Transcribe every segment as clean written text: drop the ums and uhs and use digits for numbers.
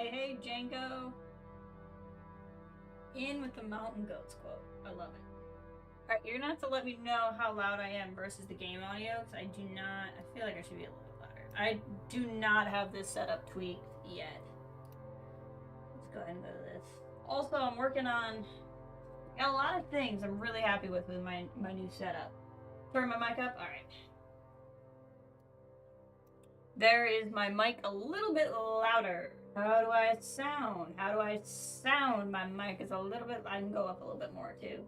Hey, hey, Django. In with the mountain goats quote. I love it. Alright, you're gonna have to let me know how loud I am versus the game audio, because I do not. I feel like I should be a little bit louder. I do not have this setup tweaked yet. Let's go ahead and go to this. Also, I'm working on a lot of things I'm really happy with my new setup. Turn my mic up? Alright. There is my mic a little bit louder. How do I sound? How do I sound? My mic is a little bit. I can go up a little bit more too.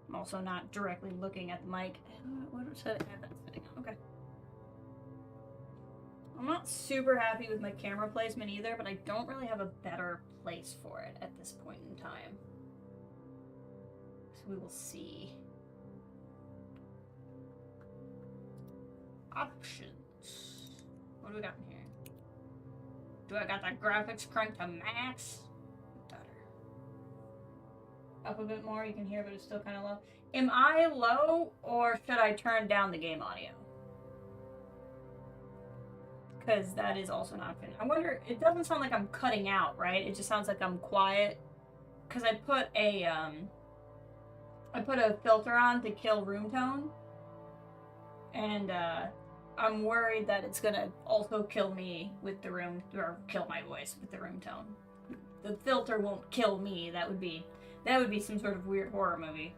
I'm also not directly looking at the mic. What was that? That's sitting on. Okay. I'm not super happy with my camera placement either, but I don't really have a better place for it at this point in time. So we will see. Options. What do we got in here? Do I got the graphics cranked to max? Better. Up a bit more, you can hear, but it's still kind of low. Am I low, or should I turn down the game audio? Because that is also an option. I wonder, it doesn't sound like I'm cutting out, right? It just sounds like I'm quiet. Because I put a filter on to kill room tone. And, I'm worried that it's gonna also kill me with the room, or kill my voice with the room tone. The filter won't kill me. That would be some sort of weird horror movie.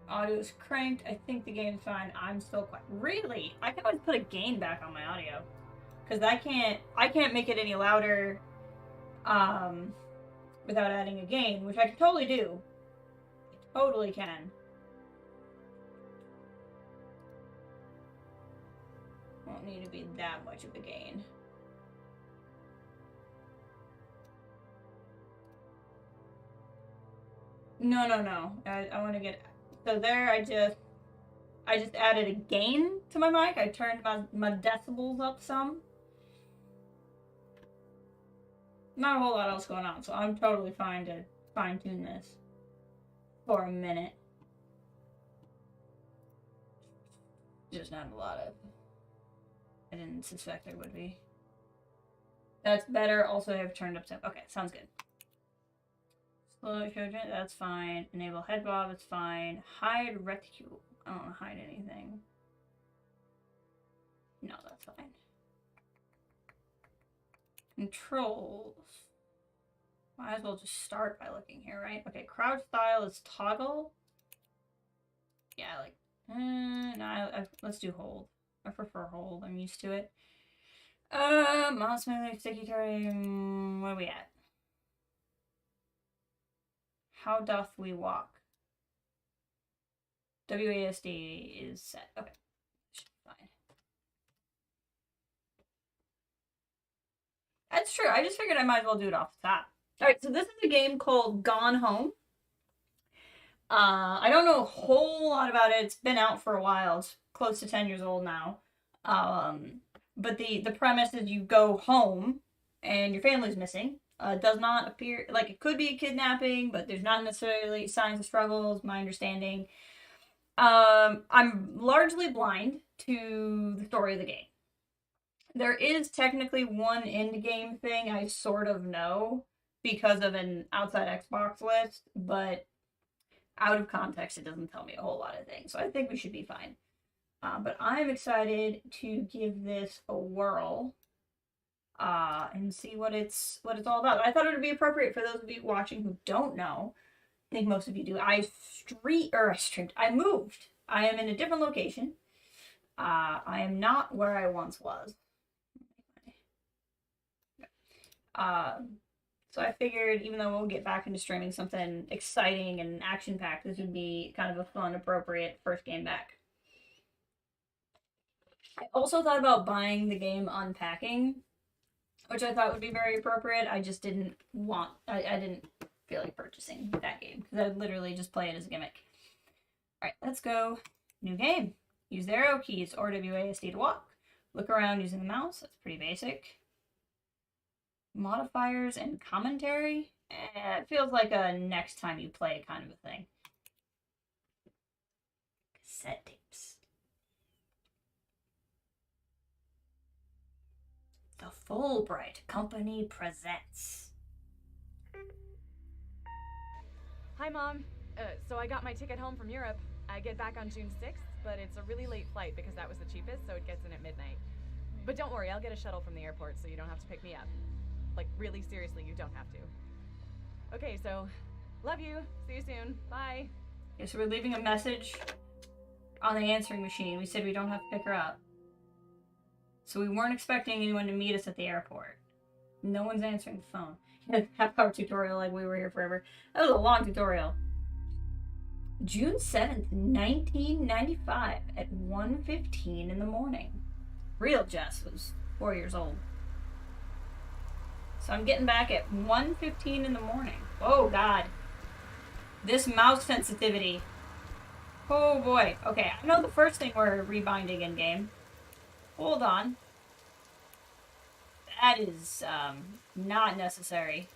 Audio's cranked. I think the game's fine. I'm still quite. Really? I can always put a gain back on my audio. Because I can't make it any louder without adding a gain, which I can totally do. I totally can. Won't need to be that much of a gain. No. I want to get. So there, I just added a gain to my mic. I turned my decibels up some. Not a whole lot else going on, so I'm totally fine to fine tune this for a minute. Just not a lot of. I didn't suspect there would be. That's better. Also, I have turned up. Okay, sounds good. Slow show, that's fine. Enable head bob, it's fine. Hide reticule. I don't want to hide anything. No, that's fine. Controls. Might as well just start by looking here, right? Okay, crouch style is toggle. Yeah, like, no, let's do hold. I prefer hold. I'm used to it. Mouse movement, sticky terrain. Where are we at? How doth we walk? WASD is set. Okay. Should be fine. That's true. I just figured I might as well do it off the top. Alright, so this is a game called Gone Home. I don't know a whole lot about it. It's been out for a while. It's close to 10 years old now. But the premise is you go home and your family's missing. Does not appear like it could be a kidnapping, but there's not necessarily signs of struggles, my understanding. I'm largely blind to the story of the game. There is technically one end game thing I sort of know because of an outside Xbox list, but out of context, it doesn't tell me a whole lot of things. So I think we should be fine. But I'm excited to give this a whirl and see what it's all about. I thought it would be appropriate for those of you watching who don't know. I think most of you do. I moved. I am in a different location. I am not where I once was. So I figured, even though we'll get back into streaming something exciting and action-packed, this would be kind of a fun, appropriate first game back. I also thought about buying the game Unpacking, which I thought would be very appropriate. I just didn't want. I didn't feel like purchasing that game because I would literally just play it as a gimmick. All right, let's go. New game. Use the arrow keys or WASD to walk. Look around using the mouse. That's pretty basic. Modifiers and commentary. It feels like a next time you play kind of a thing. Cassette tapes. Fulbright Company presents. Hi, Mom. So I got my ticket home from Europe. I get back on June 6th, but it's a really late flight because that was the cheapest, so it gets in at midnight. But don't worry, I'll get a shuttle from the airport so you don't have to pick me up. Like, really seriously, you don't have to. Okay, so, love you. See you soon. Bye. Okay, so we're leaving a message on the answering machine. We said we don't have to pick her up. So we weren't expecting anyone to meet us at the airport. No one's answering the phone. Half-hour tutorial like we were here forever. That was a long tutorial. June 7th, 1995 at 1:15 in the morning. Real Jess was 4 years old. So I'm getting back at 1:15 in the morning. Oh, God. This mouse sensitivity. Oh, boy. Okay, I know the first thing we're rebinding in-game. Hold on. That is, not necessary.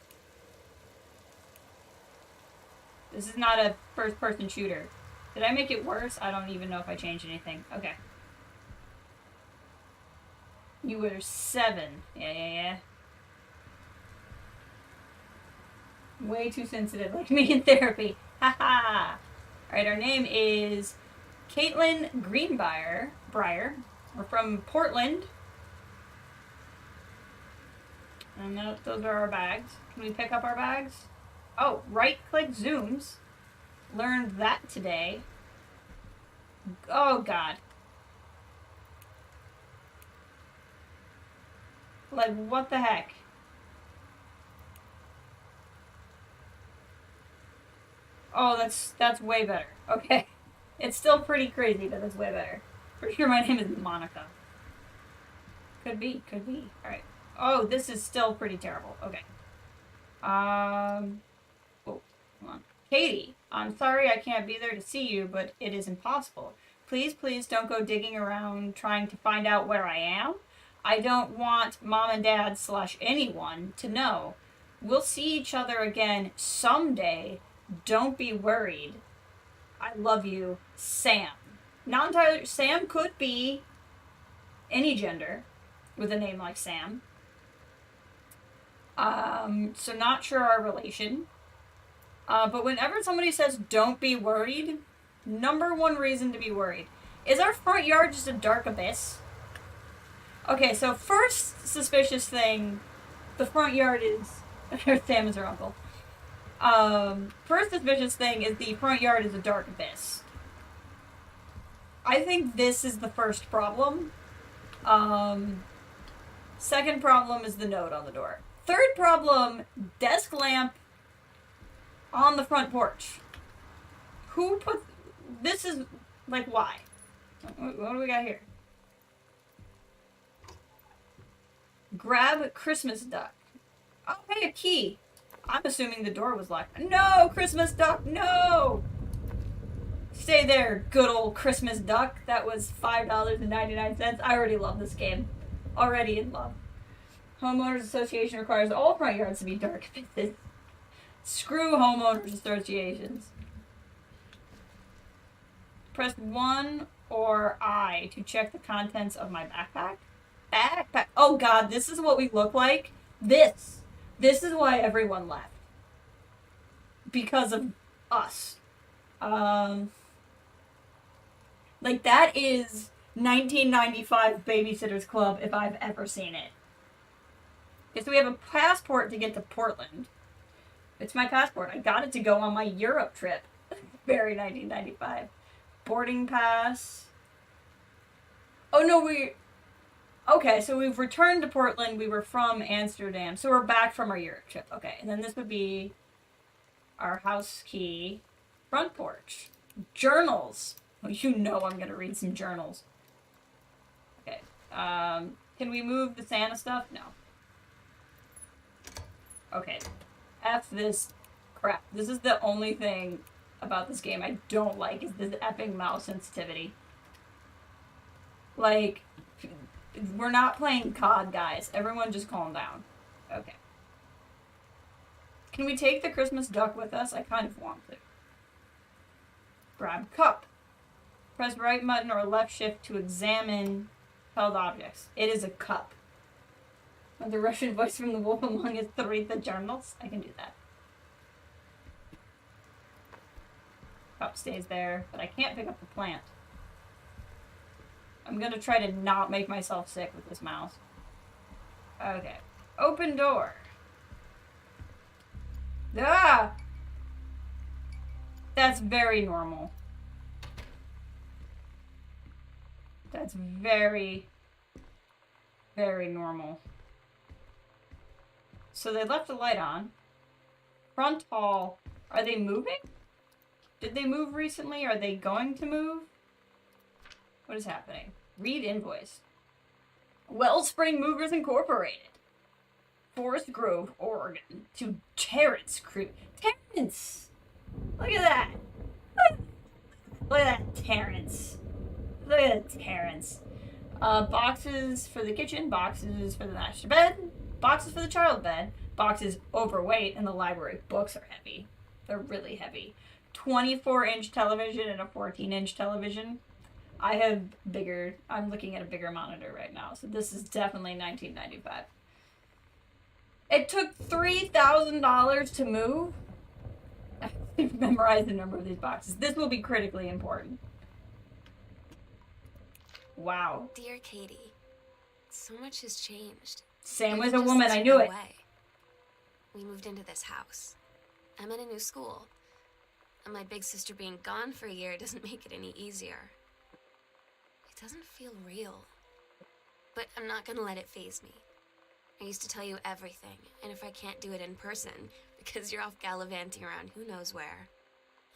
This is not a first-person shooter. Did I make it worse? I don't even know if I changed anything. Okay. You were 7. Yeah. Way too sensitive, like me in therapy. Haha. Alright, our name is Caitlin Greenbrier. We're from Portland. And those are our bags. Can we pick up our bags? Oh, right-click zooms. Learned that today. Oh, God. Like, what the heck? Oh, that's way better. Okay. It's still pretty crazy, but that's way better. Pretty sure my name is Monica. Could be. Alright. Oh, this is still pretty terrible. Okay. Oh, hold on. Katie, I'm sorry I can't be there to see you, but it is impossible. Please don't go digging around trying to find out where I am. I don't want Mom and Dad / anyone to know. We'll see each other again someday. Don't be worried. I love you, Sam. Not entirely. Sam could be any gender with a name like Sam. So not sure our relation. But whenever somebody says don't be worried, number one reason to be worried. Is our front yard just a dark abyss? Okay, so first suspicious thing, the front yard is... Sam is her uncle. First suspicious thing is the front yard is a dark abyss. I think this is the first problem. Second problem is the note on the door. Third problem, desk lamp on the front porch. Who put... This is... Like, why? What do we got here? Grab Christmas duck. Oh, hey, a key. I'm assuming the door was locked. No, Christmas duck, no! Stay there, good old Christmas duck. That was $5.99. I already love this game. Already in love. Homeowners Association requires all front yards to be dark abysses. Screw homeowners associations. Press 1 or I to check the contents of my backpack. Backpack. Oh, God, this is what we look like. This is why everyone left. Because of us. Like, that is 1995 Babysitter's Club if I've ever seen it. Okay, so we have a passport to get to Portland. It's my passport. I got it to go on my Europe trip. Very 1995. Boarding pass. Oh, no, Okay, so we've returned to Portland. We were from Amsterdam. So we're back from our Europe trip. Okay, and then this would be our house key. Front porch. Journals. Well, you know I'm going to read some journals. Okay. Can we move the Santa stuff? No. Okay. F this crap. This is the only thing about this game I don't like is this effing mouse sensitivity. Like... We're not playing COD, guys. Everyone just calm down. Okay. Can we take the Christmas duck with us? I kind of want to. Grab cup. Press right button or left shift to examine held objects. It is a cup. The Russian voice from the wolf among us to read the journals. I can do that. Cup stays there, but I can't pick up the plant. I'm gonna try to not make myself sick with this mouse. Okay. Open door. Ah! That's very normal. That's very, very normal. So they left the light on. Front hall. Are they moving? Did they move recently? Are they going to move? What is happening? Read invoice. Wellspring Movers Incorporated. Forest Grove, Oregon. To Terrence Crew. Terrence! Look at that! Look at that Terrence. Look at that Terrence. Boxes for the kitchen, boxes for the master bed, boxes for the child bed, boxes overweight in the library. Books are heavy. They're really heavy. 24-inch television and a 14-inch television. I'm looking at a bigger monitor right now, so this is definitely 1995. It took $3,000 to move. I've memorized the number of these boxes. This will be critically important. Wow. Dear Katie, so much has changed. Sam was a woman, I knew it. We moved into this house. I'm in a new school. And my big sister being gone for a year doesn't make it any easier. It doesn't feel real. But I'm not gonna let it faze me. I used to tell you everything, and if I can't do it in person, because you're off gallivanting around who knows where,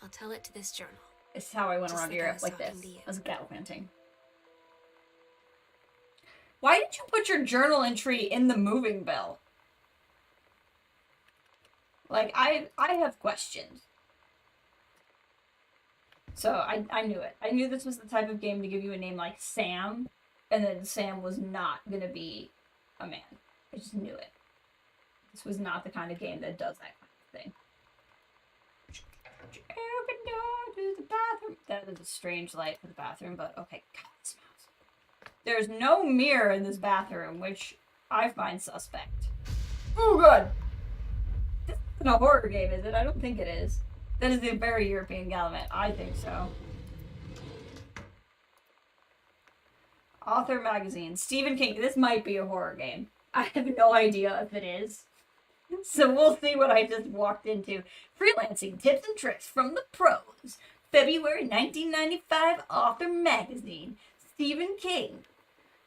I'll tell it to this journal. This is how I went Just around like Europe, like this. I I was gallivanting. Why did you put your journal entry in the moving bell? Like, I have questions. So, I knew it. I knew this was the type of game to give you a name like Sam, and then Sam was not gonna be a man. I just knew it. This was not the kind of game that does that kind of thing. Open door to the bathroom. That is a strange light for the bathroom, but okay. God, it smells. There's no mirror in this bathroom, which I find suspect. Oh, God! This isn't a horror game, is it? I don't think it is. That is a very European Gallivant. I think so. Author magazine. Stephen King. This might be a horror game. I have no idea if it is. So we'll see what I just walked into. Freelancing tips and tricks from the pros. February 1995 Author magazine. Stephen King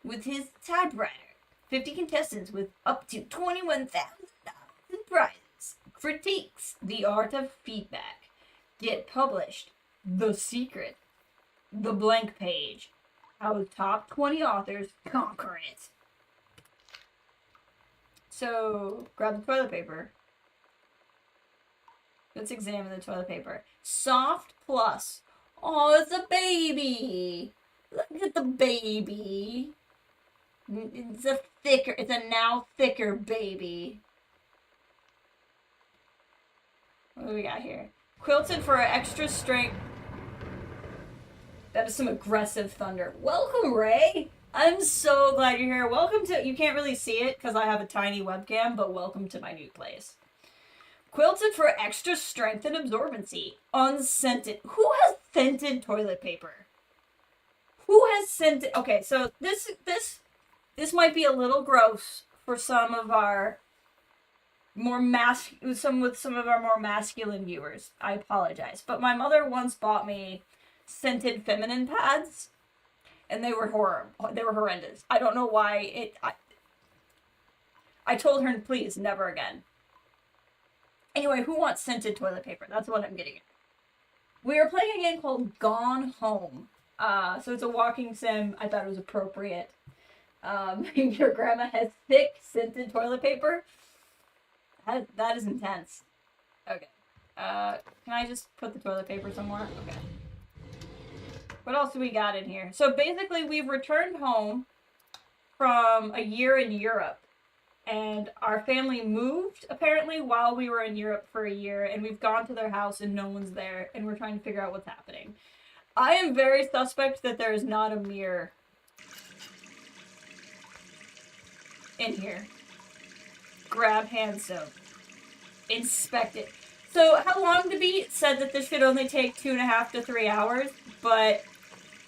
with his typewriter. 50 contestants with up to $21,000 in prizes. Critiques. The art of feedback. Get published. The secret. The blank page. How the top 20 authors conquer it. So, grab the toilet paper. Let's examine the toilet paper. Soft Plus. Oh, it's a baby. Look at the baby. It's a now thicker baby. What do we got here? Quilted for extra strength. That is some aggressive thunder. Welcome, Ray. I'm so glad you're here. Welcome to, you can't really see it because I have a tiny webcam, but welcome to my new place. Quilted for extra strength and absorbency. Unscented. Who has scented toilet paper? Who has scented? Okay, so this might be a little gross for some of our more some of our more masculine viewers. I apologize, but my mother once bought me scented feminine pads. And they were horrendous. I don't know why I told her, please, never again. Anyway, who wants scented toilet paper? That's what I'm getting at. We are playing a game called Gone Home. So it's a walking sim. I thought it was appropriate. Your grandma has thick scented toilet paper. That is intense. Okay. Can I just put the toilet paper somewhere? Okay. What else do we got in here? So basically, we've returned home from a year in Europe. And our family moved, apparently, while we were in Europe for a year. And we've gone to their house and no one's there. And we're trying to figure out what's happening. I am very suspect that there is not a mirror in here. Grab hand soap. Inspect it. So, how long to beat? Said that this should only take 2.5 to 3 hours, but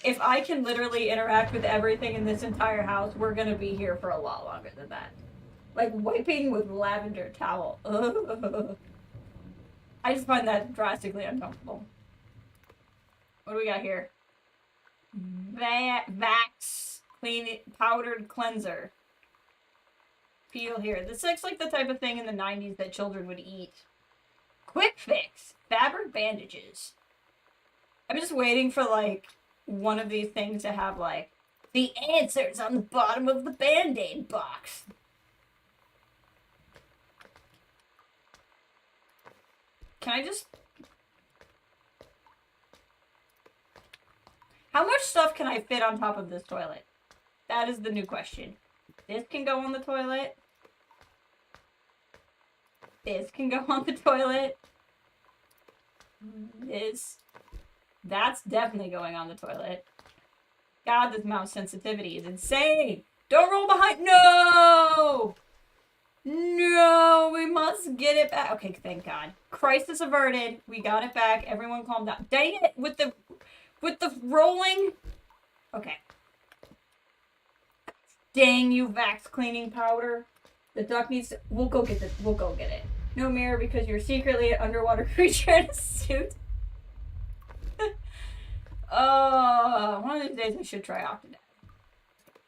if I can literally interact with everything in this entire house, we're gonna be here for a lot longer than that. Like, wiping with lavender towel. Ugh. I just find that drastically uncomfortable. What do we got here? Vax clean powdered cleanser. Peel here. This looks like the type of thing in the 90s that children would eat. Quick fix. Fabric bandages. I'm just waiting for, like, one of these things to have, like, the answers on the bottom of the Band-Aid box. Can I just... How much stuff can I fit on top of this toilet? That is the new question. This can go on the toilet. This can go on the toilet. That's definitely going on the toilet. God, this mouse sensitivity is insane. Don't roll behind. No! No, we must get it back. Okay, thank God. Crisis averted. We got it back. Everyone calm down. Dang it, with the rolling. Okay. Dang you, Vax cleaning powder. The duck needs to... We'll go get it. No mirror because you're secretly an underwater creature in a suit. One of these days we should try Octodad.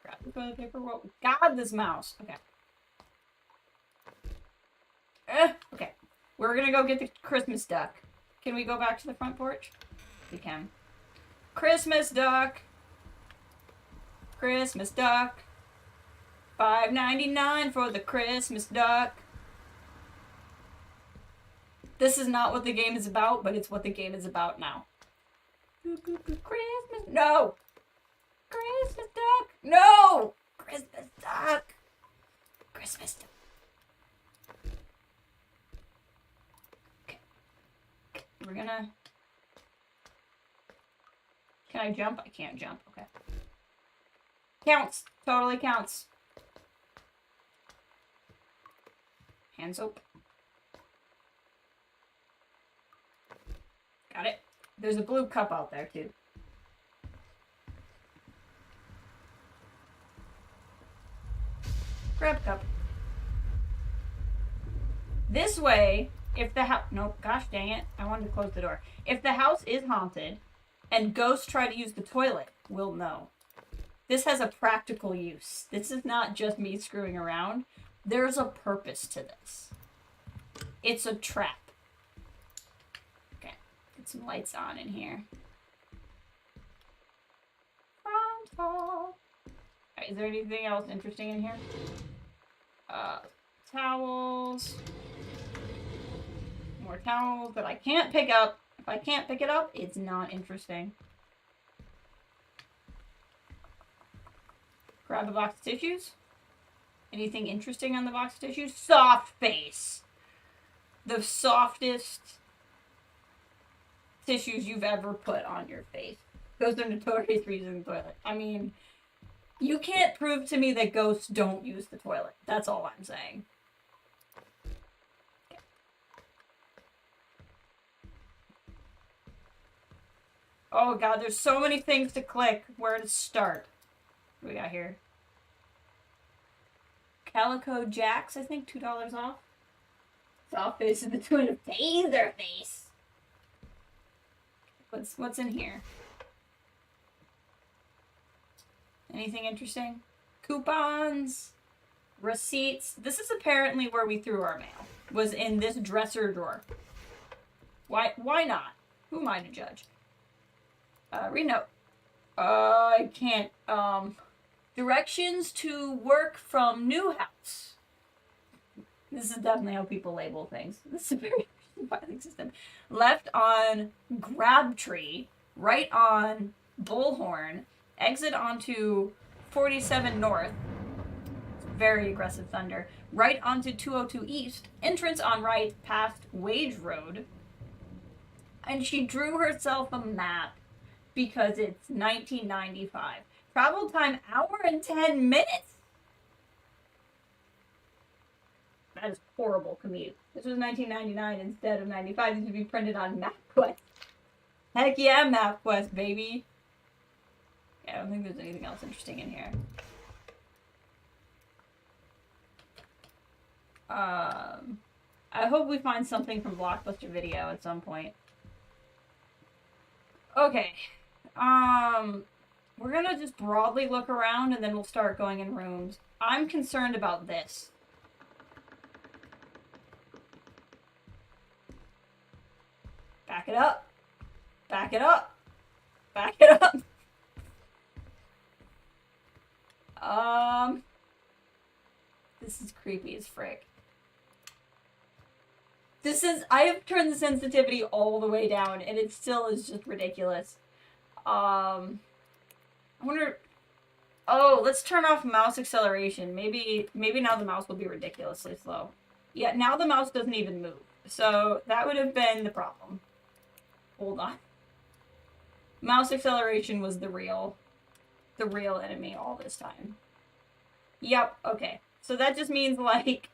Grab the toilet paper roll. God, this mouse. Okay. Okay. We're gonna go get the Christmas duck. Can we go back to the front porch? We can. Christmas duck. Christmas duck. $5.99 for the Christmas duck. This is not what the game is about, but it's what the game is about now. Christmas. No! Christmas duck. No! Christmas duck. Christmas duck. Okay. We're gonna... Can I jump? I can't jump. Okay. Counts. Totally counts. Hand soap. Got it. There's a blue cup out there, too. Grab cup. This way, if the house... Nope, gosh dang it. I wanted to close the door. If the house is haunted and ghosts try to use the toilet, we'll know. This has a practical use. This is not just me screwing around. There's a purpose to this. It's a trap. Okay, get some lights on in here. Frontal. Alright, is there anything else interesting in here? Towels. More towels that I can't pick up. If I can't pick it up, it's not interesting. Grab a box of tissues. Anything interesting on the box of tissues? Soft face. The softest tissues you've ever put on your face. Those are notorious for using the toilet. I mean, you can't prove to me that ghosts don't use the toilet. That's all I'm saying. Okay. Oh god, there's so many things to click. Where to start? What do we got here? Calico Jacks, I think, $2 off. Soft face in between a taser face. What's in here? Anything interesting? Coupons, receipts. This is apparently where we threw our mail. Was in this dresser drawer. Why not? Who am I to judge? Read note. I can't. Directions to work from new house. This is definitely how people label things. This is a very filing system. Left on Grabtree, right on Bullhorn, exit onto 47 North. Very aggressive thunder. Right onto 202 East, entrance on right past Wage Road. And she drew herself a map because it's 1995. Travel time, hour and 10 minutes. That is horrible commute. This was 1999 instead of 95. These would be printed on MapQuest. Heck yeah, MapQuest, baby. Yeah, I don't think there's anything else interesting in here. I hope we find something from Blockbuster Video at some point. Okay. We're gonna just broadly look around and then we'll start going in rooms. I'm concerned about this. Back it up. Back it up. Back it up. This is creepy as frick. I have turned the sensitivity all the way down and it still is just ridiculous. I wonder, oh, let's turn off mouse acceleration. Maybe now the mouse will be ridiculously slow. Yeah, now the mouse doesn't even move. So that would have been the problem. Hold on. Mouse acceleration was the real enemy all this time. Yep, okay. So that just means, like,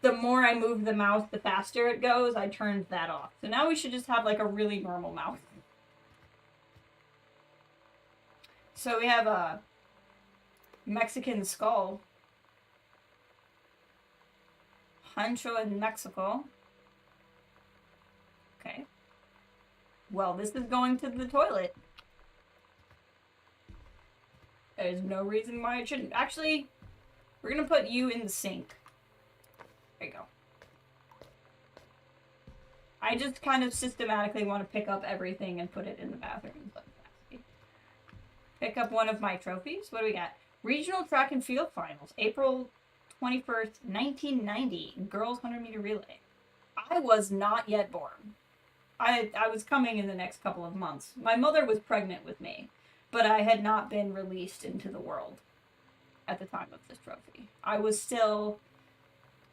the more I move the mouse, the faster it goes. I turned that off. So now we should just have, like, a really normal mouse. So we have a Mexican skull. Rancho in Mexico. Okay. Well, this is going to the toilet. There's no reason why it shouldn't. Actually, we're gonna put you in the sink. There you go. I just kind of systematically want to pick up everything and put it in the bathroom. Pick up one of my trophies. What do we got? Regional Track and Field Finals, April 21st, 1990, girls 100-meter relay. I was not yet born. I was coming in the next couple of months. My mother was pregnant with me, but I had not been released into the world at the time of this trophy. I was still,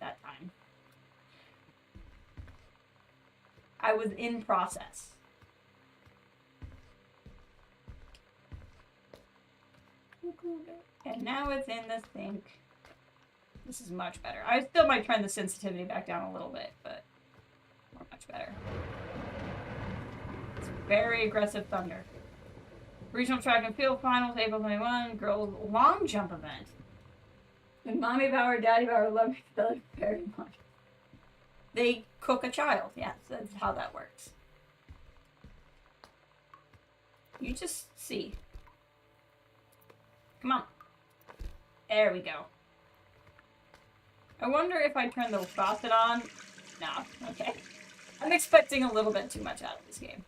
that time, I was in process. And now it's in the sink. This is much better. I still might turn the sensitivity back down a little bit, but we're much better. It's very aggressive thunder. Regional Track and Field Finals, April 21, girls long jump event. And Mommy Power, Daddy Power love each other very much. They cook a child. Yes, that's how that works. You just see. Come on. There we go. I wonder if I turn the faucet on. No, okay. I'm expecting a little bit too much out of this game.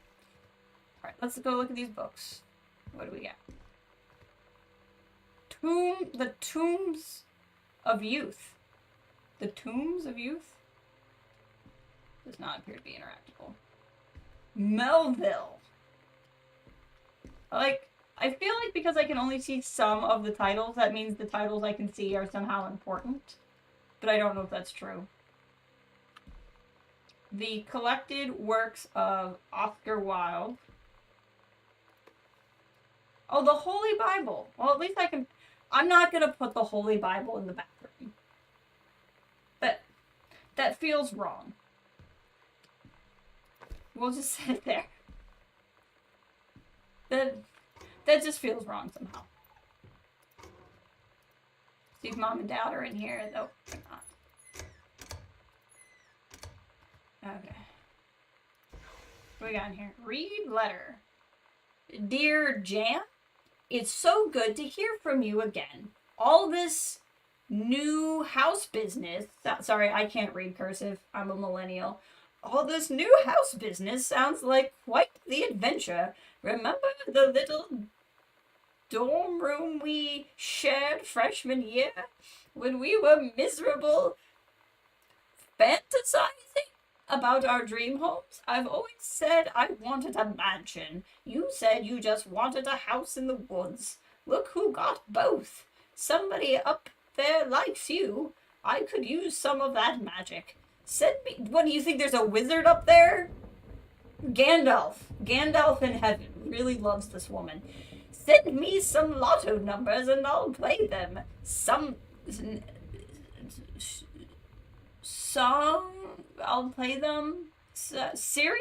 Alright, let's go look at these books. What do we got? The Tombs of Youth. The Tombs of Youth? Does not appear to be interactable. Melville. I feel like because I can only see some of the titles, that means the titles I can see are somehow important. But I don't know if that's true. The collected works of Oscar Wilde. Oh, the Holy Bible. Well, at least I can... I'm not going to put the Holy Bible in the bathroom. That feels wrong. We'll just set it there. That just feels wrong somehow. See if Mom and Dad are in here. Nope, they're not. Okay. What we got in here? Read letter. Dear Jan, it's so good to hear from you again. All this new house business... Sorry, I can't read cursive. I'm a millennial. All this new house business sounds like quite the adventure. Remember the little dorm room we shared freshman year when we were miserable, fantasizing about our dream homes? I've always said I wanted a mansion. You said you just wanted a house in the woods. Look who got both. Somebody up there likes you. I could use some of that magic. Send me... What, do you think there's a wizard up there? Gandalf. Gandalf in heaven really loves this woman. Send me some lotto numbers and I'll play them. some I'll play them. Seriously?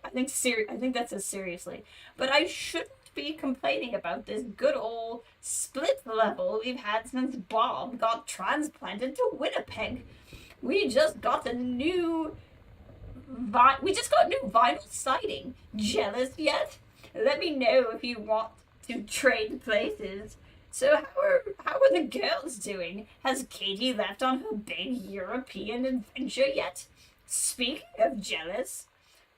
I think that's a seriously. But I shouldn't be complaining about this good old split level we've had since Bob got transplanted to Winnipeg. We just got new vinyl siding. Jealous yet? Let me know if you want to trade places. So how are the girls doing? Has Katie left on her big European adventure yet? Speaking of jealous,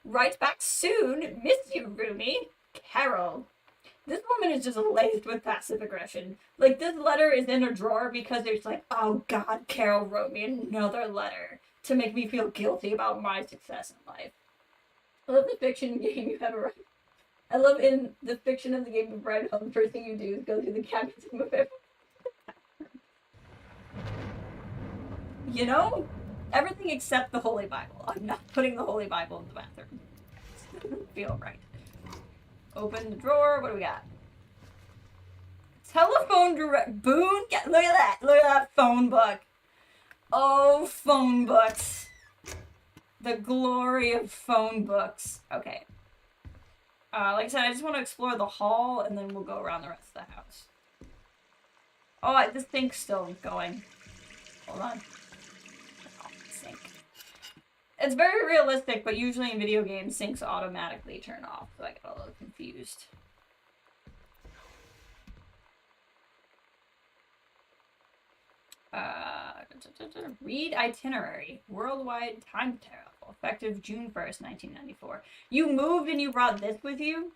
right back soon. Miss you, Roomie. Carol. This woman is just laced with passive aggression. Like, this letter is in a drawer because it's like, oh god, Carol wrote me another letter to make me feel guilty about my success in life. I love the fiction game you have a right. I love in the fiction of the game of Red Home, the first thing you do is go through the catechism of it. You know? Everything except the Holy Bible. I'm not putting the Holy Bible in the bathroom. It doesn't feel right. Open the drawer. What do we got? Telephone direct. Boone. Look at that. Look at that phone book. Oh, phone books. The glory of phone books. Okay. Like I said, I just want to explore the hall, and then we'll go around the rest of the house. Oh, this sink's still going. Hold on. Oh, sink. It's very realistic, but usually in video games, sinks automatically turn off, so I get a little confused. Read itinerary. Worldwide time travel. Effective June 1st, 1994. You moved and you brought this with you?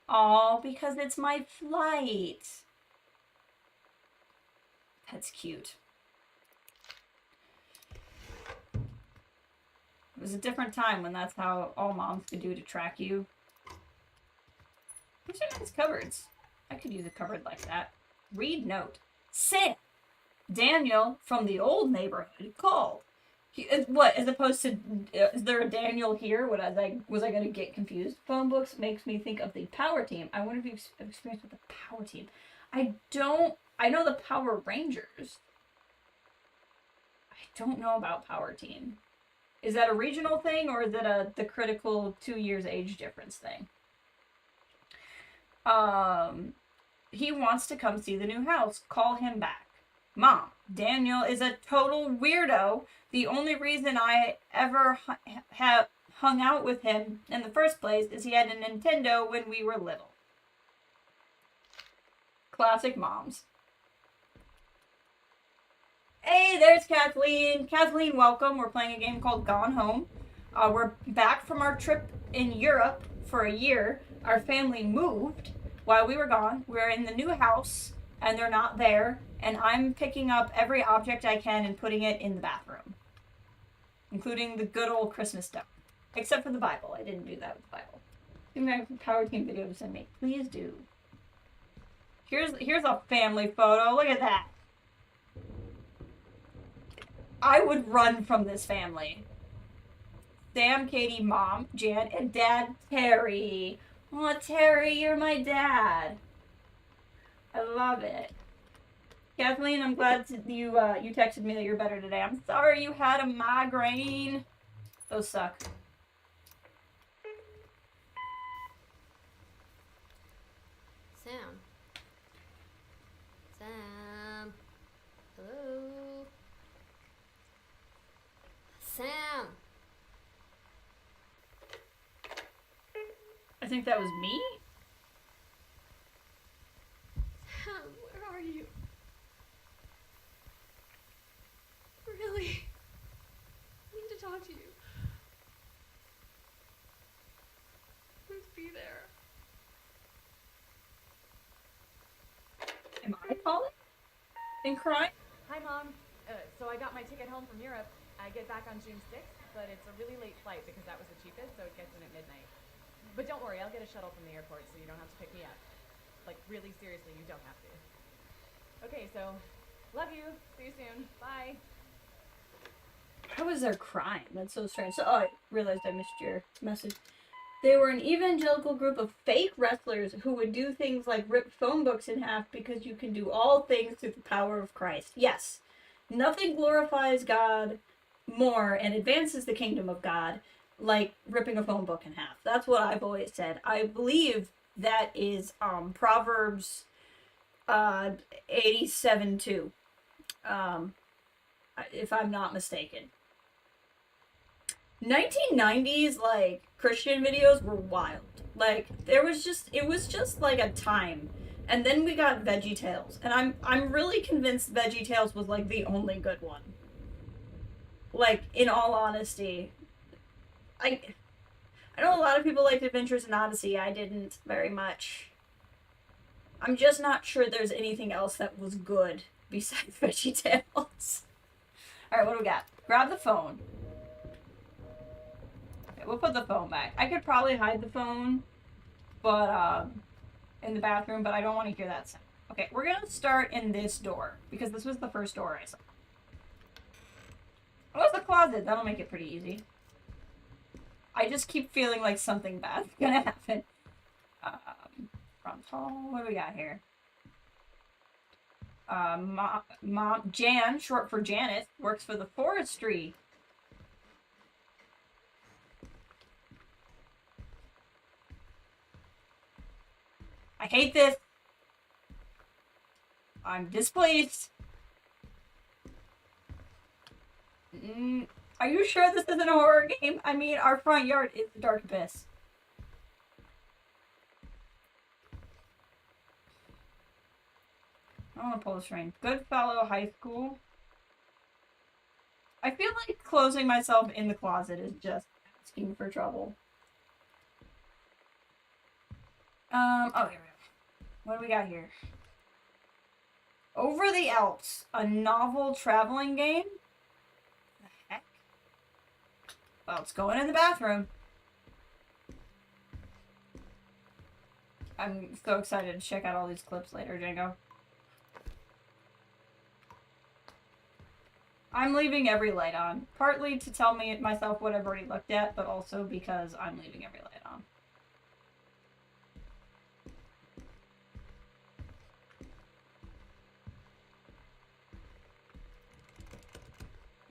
Oh, because it's my flight. That's cute. It was a different time when that's how all moms could do to track you. These are nice cupboards. I could use a cupboard like that. Read note. Sam. Daniel from the old neighborhood called. What, as opposed to, is there a Daniel here? Was I going to get confused? Phone books makes me think of the Power Team. I wonder if you've experienced with the Power Team. I know the Power Rangers. I don't know about Power Team. Is that a regional thing, or is it the critical 2 years age difference thing? He wants to come see the new house. Call him back. Mom, Daniel is a total weirdo. The only reason I ever have hung out with him in the first place is he had a Nintendo when we were little. Classic moms. Hey, there's Kathleen. Kathleen, welcome. We're playing a game called Gone Home. We're back from our trip in Europe for a year. Our family moved while we were gone. We're in the new house, and they're not there. And I'm picking up every object I can and putting it in the bathroom. Including the good old Christmas stuff. Except for the Bible. I didn't do that with the Bible. Do my Power Team video to send me. Please do. Here's a family photo. Look at that. I would run from this family. Sam, Katie, Mom, Jan, and Dad, Terry. Aw, Terry, you're my dad. I love it. Kathleen, I'm glad you texted me that you're better today. I'm sorry you had a migraine. Those suck. Sam. Sam. Hello. Sam. I think that was me? Sam, where are you? Really? I need to talk to you. Please be there. Am I calling? And crying? Hi, Mom. So I got my ticket home from Europe. I get back on June 6th, but it's a really late flight because that was the cheapest, so it gets in at midnight. But don't worry, I'll get a shuttle from the airport so you don't have to pick me up. Like, really seriously, you don't have to. Okay, so, love you. See you soon. Bye. How is there crying? That's so strange. So, I realized I missed your message. They were an evangelical group of fake wrestlers who would do things like rip phone books in half because you can do all things through the power of Christ. Yes. Nothing glorifies God more and advances the kingdom of God like ripping a phone book in half. That's what I've always said. I believe that is Proverbs 87:2, if I'm not mistaken. 1990s like Christian videos were wild. Like it was just like a time. And then we got VeggieTales, and I'm really convinced VeggieTales was like the only good one. Like, in all honesty, I know a lot of people liked Adventures in Odyssey. I didn't very much. I'm just not sure there's anything else that was good besides VeggieTales. Alright, what do we got? Grab the phone. Okay, we'll put the phone back. I could probably hide the phone, but, in the bathroom, but I don't want to hear that sound. Okay, we're gonna start in this door, because this was the first door I saw. Oh, it's the closet. That'll make it pretty easy. I just keep feeling like something bad's gonna happen. Front hall. What do we got here? Mom, Jan, short for Janet, works for the forestry. I hate this. I'm displeased. Are you sure this isn't a horror game? I mean, our front yard is the dark abyss. I want to pull the string. Goodfellow High School. I feel like closing myself in the closet is just asking for trouble. Oh, here we go. What do we got here? Over the Alps, a novel traveling game? The heck? Well, it's going in the bathroom. I'm so excited to check out all these clips later, Django. I'm leaving every light on. Partly to tell myself what I've already looked at, but also because I'm leaving every light on.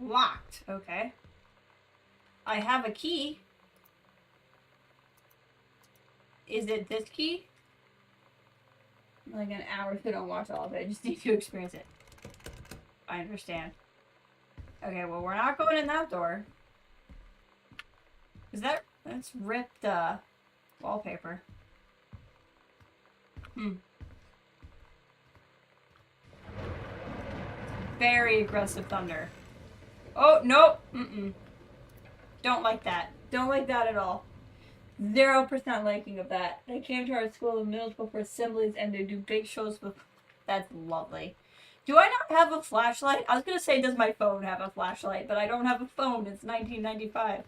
Locked. Okay. I have a key. Is it this key? Like an hour if I don't watch all of it. I just need to experience it. I understand. Okay, well, we're not going in that door. Is that... That's ripped, wallpaper. Very aggressive thunder. Oh, no! Don't like that. Don't like that at all. 0% liking of that. They came to our school in middle school for assemblies and they do big shows with... That's lovely. Do I not have a flashlight? I was gonna say, does my phone have a flashlight? But I don't have a phone. It's 1995.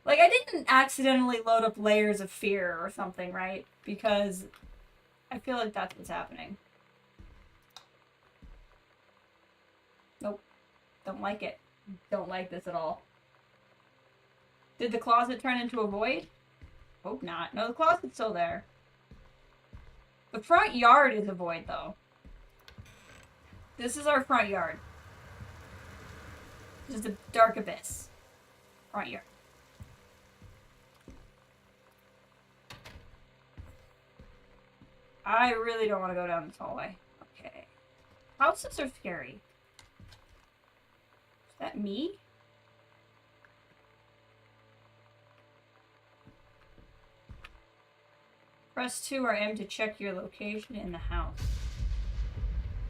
Like, I didn't accidentally load up Layers of Fear or something, right? Because I feel like that's what's happening. Nope. Don't like it. Don't like this at all. Did the closet turn into a void? Hope not. No, the closet's still there. The front yard is a void, though. This is our front yard. This is a dark abyss. Front yard. I really don't want to go down this hallway. Okay. Houses are scary. Is that me? Press 2 or M to check your location in the house.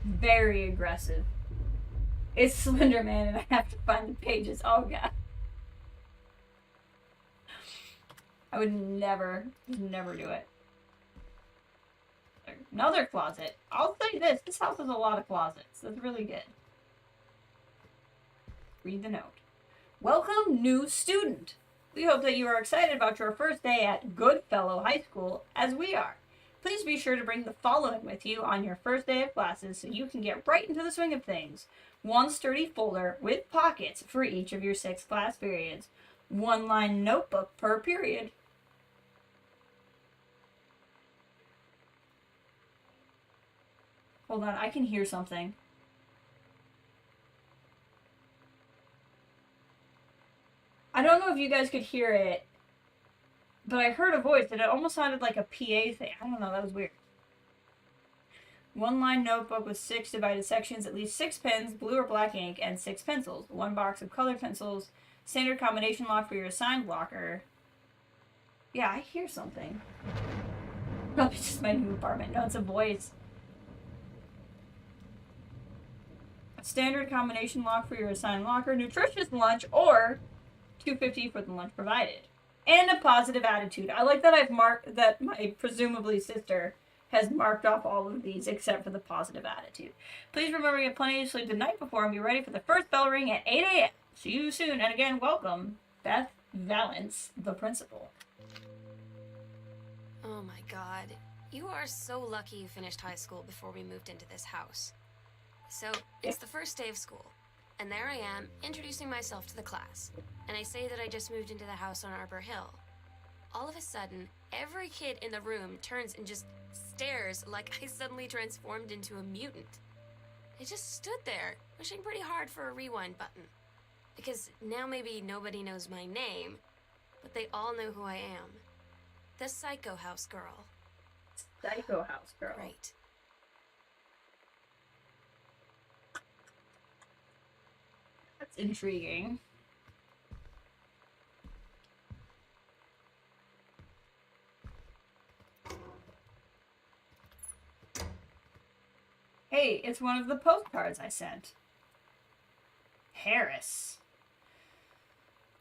Very aggressive. It's Slender Man and I have to find the pages. Oh god. I would never do it. Another closet. I'll say this. This house has a lot of closets. That's really good. Read the note. Welcome, new student. We hope that you are excited about your first day at Goodfellow High School, as we are. Please be sure to bring the following with you on your first day of classes so you can get right into the swing of things. 1 sturdy folder with pockets for each of your 6 class periods. 1-line notebook per period. Hold on, I can hear something. I don't know if you guys could hear it, but I heard a voice and it almost sounded like a PA thing. I don't know, that was weird. One-line notebook with 6 divided sections, at least 6 pens, blue or black ink, and 6 pencils. 1 box of colored pencils. Standard combination lock for your assigned locker. Yeah, I hear something. Probably just my new apartment. No, it's a voice. Standard combination lock for your assigned locker. Nutritious lunch or $2.50 for the lunch provided. And a positive attitude. I like that I've marked that my presumably sister has marked off all of these except for the positive attitude. Please remember to get plenty of sleep the night before and be ready for the first bell ring at 8 a.m. See you soon. And again, welcome, Beth Valance, the principal. Oh my god. You are so lucky you finished high school before we moved into this house. So, it's the first day of school. And there I am, introducing myself to the class. And I say that I just moved into the house on Arbor Hill. All of a sudden, every kid in the room turns and just stares like I suddenly transformed into a mutant. I just stood there, wishing pretty hard for a rewind button. Because now maybe nobody knows my name, but they all know who I am. The Psycho House Girl. Psycho House Girl. Right. That's intriguing. Hey, it's one of the postcards I sent. Paris.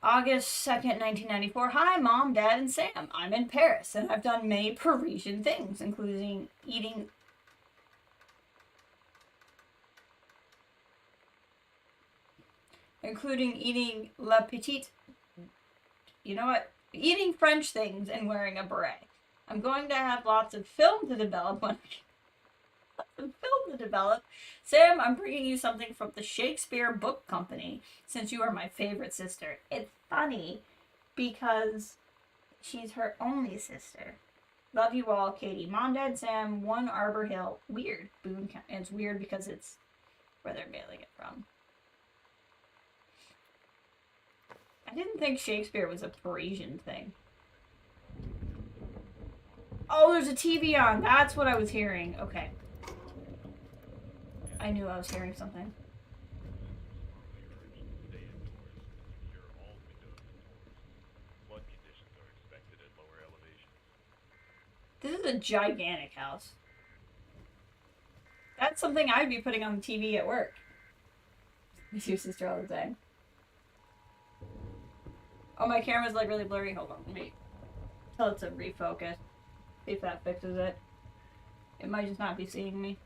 August 2nd, 1994. Hi, Mom, Dad, and Sam. I'm in Paris, and I've done many Parisian things, including eating... La Petite... You know what? Eating French things and wearing a beret. I'm going to have lots of film to develop when Sam, I'm bringing you something from the Shakespeare Book Company, since you are my favorite sister. It's funny because she's her only sister. Love you all, Katie. Mom, Dad, Sam, 1 Arbor Hill. Weird. Boone County. And it's weird because it's where they're mailing it from. I didn't think Shakespeare was a Parisian thing. Oh, there's a TV on. That's what I was hearing. Okay. I knew I was hearing something. This is a gigantic house. That's something I'd be putting on the TV at work. With your sister all the time. Oh, my camera's like really blurry. Hold on, let me tell it to refocus. See if that fixes it. It might just not be seeing me.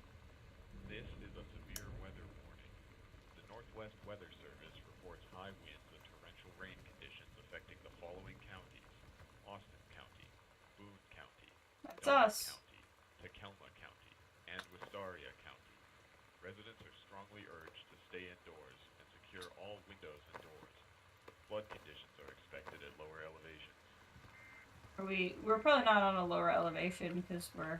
This is a severe weather warning. The Northwest Weather Service reports high winds and torrential rain conditions affecting the following counties: Austin County, Boone County, That's Dallas us. County, Tacoma County, and Wistaria County. Residents are strongly urged to stay indoors and secure all windows and doors. Flood conditions are expected at lower elevations. We're probably not on a lower elevation because we're...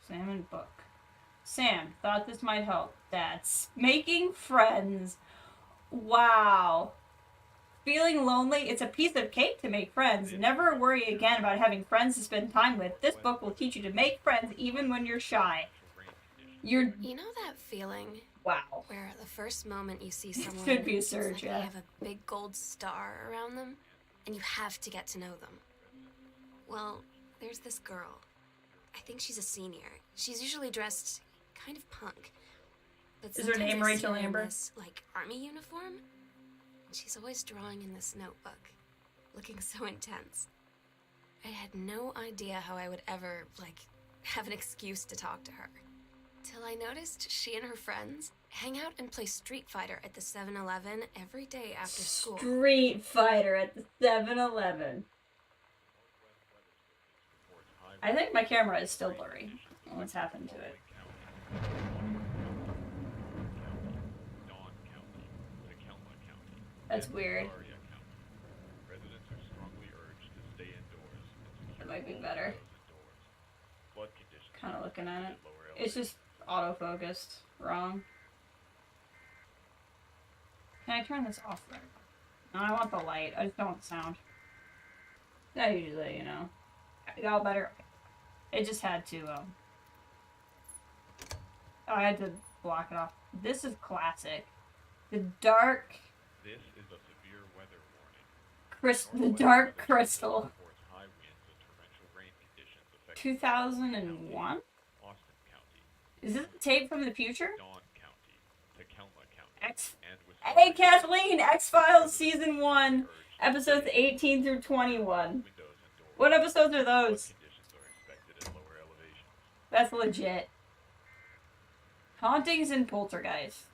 Sam and book. Sam, thought this might help. That's making friends. Wow. Feeling lonely? It's a piece of cake to make friends. Never worry again about having friends to spend time with. This book will teach you to make friends even when you're shy. You know that feeling? Wow. Where the first moment you see someone, Should be a it's surge, like yeah. they have a big gold star around them, and you have to get to know them. Well, there's this girl. I think she's a senior. She's usually dressed kind of punk. But Is her name sometimes I see Rachel her in Amber? this, like, army uniform. She's always drawing in this notebook, looking so intense. I had no idea how I would ever, like, have an excuse to talk to her. Till I noticed she and her friends hang out and play Street Fighter at the 7-Eleven every day after school. Street Fighter at the 7-Eleven. I think my camera is still blurry. What's happened to it? That's weird. Residents are strongly urged to stay indoors and might be better. Blood conditions Kind of looking at it. at lower It's just autofocused wrong. Can I turn this off there? No, I want the light. I just don't want the sound. Yeah, usually, you know. Y'all better. It just had to, oh, I had to block it off. This is classic. The dark. This is a severe weather warning. The dark crystal. Reports high winds and torrential rain conditions affecting 2001? Austin County, Is this a tape from the future? Dawn County, Tacoma County, and Hey, Wisconsin. Kathleen! X-Files Season 1, episodes 18 through 21. What episodes are those? Conditions are expected at lower elevations. That's legit. Hauntings and Poltergeist.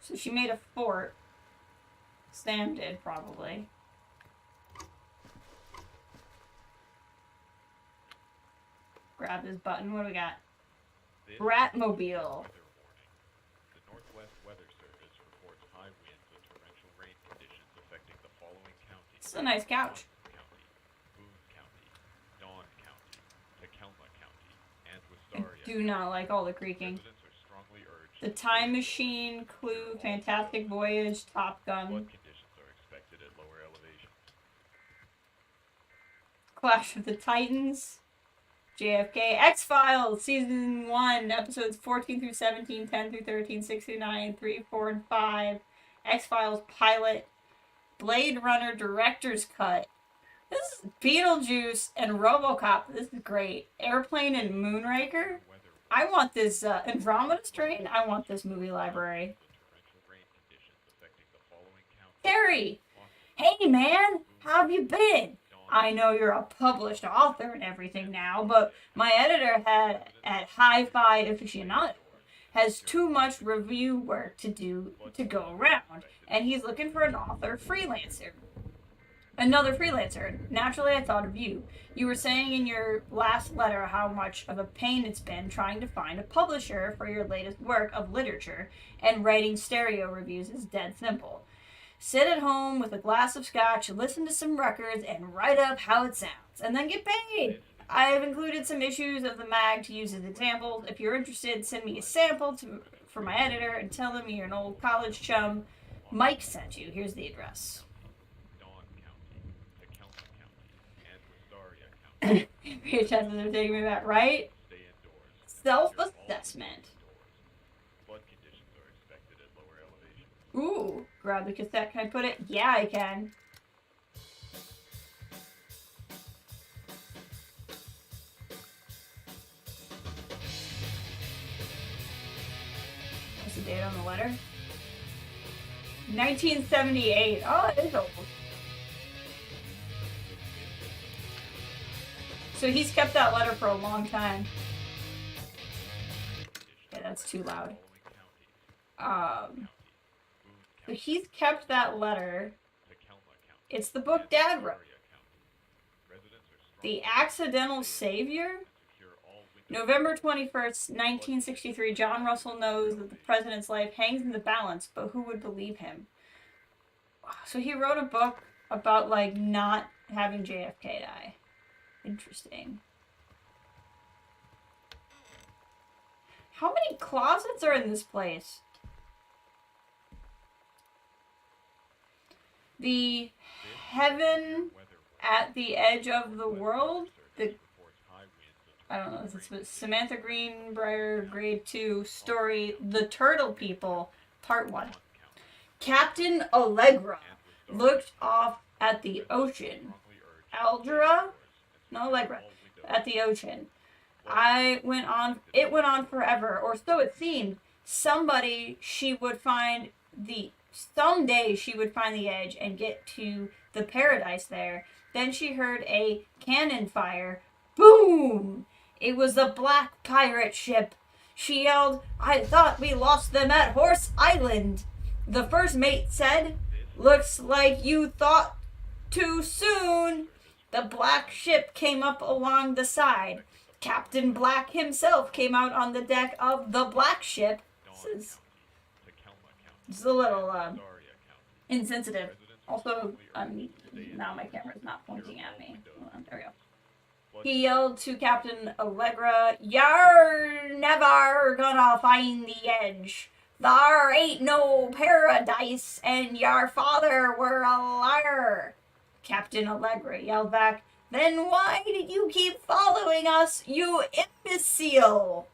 So she made a fort. Sam did, probably. Grab this button. What do we got? This Bratmobile. weather warning. The Northwest Weather Service reports high winds and torrential rain conditions affecting the following counties. It's a nice couch. Austin County, Boone County, Dawn County, Tacoma County, and I Wistaria. do not like all the creaking. Residents are strongly urged The to Time stay Machine, Clue, Fantastic Voyage, Top Gun, Flood conditions are expected at lower elevations. Clash of the Titans, JFK, X-Files, Season 1, Episodes 14 through 17, 10 through 13, 6 through 9, 3, 4, and 5, X-Files Pilot, Blade Runner Director's Cut. This is Beetlejuice and RoboCop. This is great. Airplane and Moonraker. I want this Andromeda Strain. I want this movie library. The torrential rain conditions affecting the following counties. Terry! Hey man, how have you been? I know you're a published author and everything now, but my editor at Hi-Fi Aficionado has too much review work to do to go around, and he's looking for an author freelancer. Another freelancer. Naturally, I thought of you. You were saying in your last letter how much of a pain it's been trying to find a publisher for your latest work of literature, and writing stereo reviews is dead simple. Sit at home with a glass of scotch, listen to some records, and write up how it sounds, and then get paid. I have included some issues of the mag to use as examples. If you're interested, send me a sample for my editor and tell him you're an old college chum. Mike sent you. Here's the address. Dawn County, Tacoma County, and Wistaria County. Your chances are taking me back, right? Stay indoors. Self-assessment. Flood conditions are expected at lower elevations. Ooh, grab the cassette. Can I put it? Yeah, I can. What's the date on the letter? 1978. Oh, it is old. So he's kept that letter for a long time. Yeah, that's too loud. So he's kept that letter. It's the book Dad wrote. The Accidental Savior? November 21st, 1963, John Russell knows that the president's life hangs in the balance, but who would believe him? So he wrote a book about, like, not having JFK die. Interesting. How many closets are in this place? The Heaven at the Edge of the World? I don't know, this is Samantha Greenbrier, grade 2, story, The Turtle People, part 1. Captain Allegra looked off at the ocean. Allegra? No, Allegra. At the ocean. It went on forever, or so it seemed. Someday she would find the edge and get to the paradise there. Then she heard a cannon fire. Boom! It was a black pirate ship. She yelled, "I thought we lost them at Horse Island." The first mate said, "Looks like you thought too soon." The black ship came up along the side. Captain Black himself came out on the deck of the black ship. This is a little insensitive. Also, now my camera's not pointing at me. Hold on, there we go. He yelled to Captain Allegra, "You're never gonna find the edge. There ain't no paradise, and your father were a liar." Captain Allegra yelled back, "Then why did you keep following us, you imbecile?"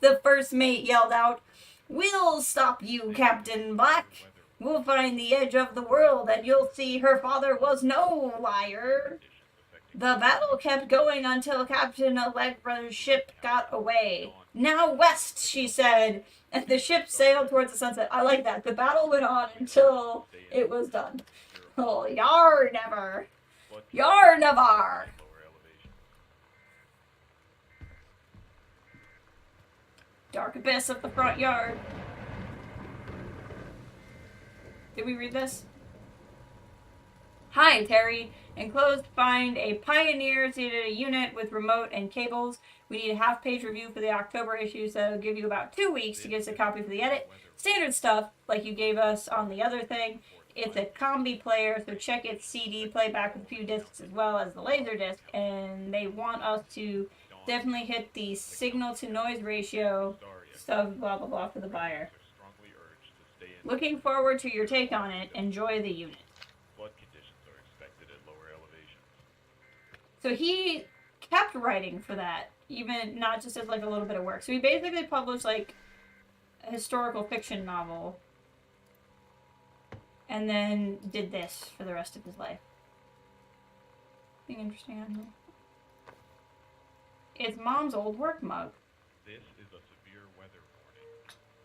The first mate yelled out, "We'll stop you, Captain Black. We'll find the edge of the world, and you'll see her father was no liar." The battle kept going until Captain Allegra's ship got away. "Now west," she said, and the ship sailed towards the sunset. I like that. The battle went on until it was done. Oh, yar never. Yar never. Dark abyss of the front yard. Did we read this? "Hi, Terry. Enclosed, find a Pioneer Zeta unit with remote and cables. We need a half-page review for the October issue, so it'll give you about 2 weeks to get us a copy for the edit. Standard stuff, like you gave us on the other thing. It's a combi player, so check its CD playback with a few discs as well as the laser disc, and they want us to definitely hit the signal-to-noise ratio stuff, blah, blah, blah, for the buyer. Looking forward to your take on it. Enjoy the unit." So he kept writing for that, even not just as like a little bit of work. So he basically published like a historical fiction novel and then did this for the rest of his life. Anything interesting on here? It's Mom's old work mug. This is a severe weather warning.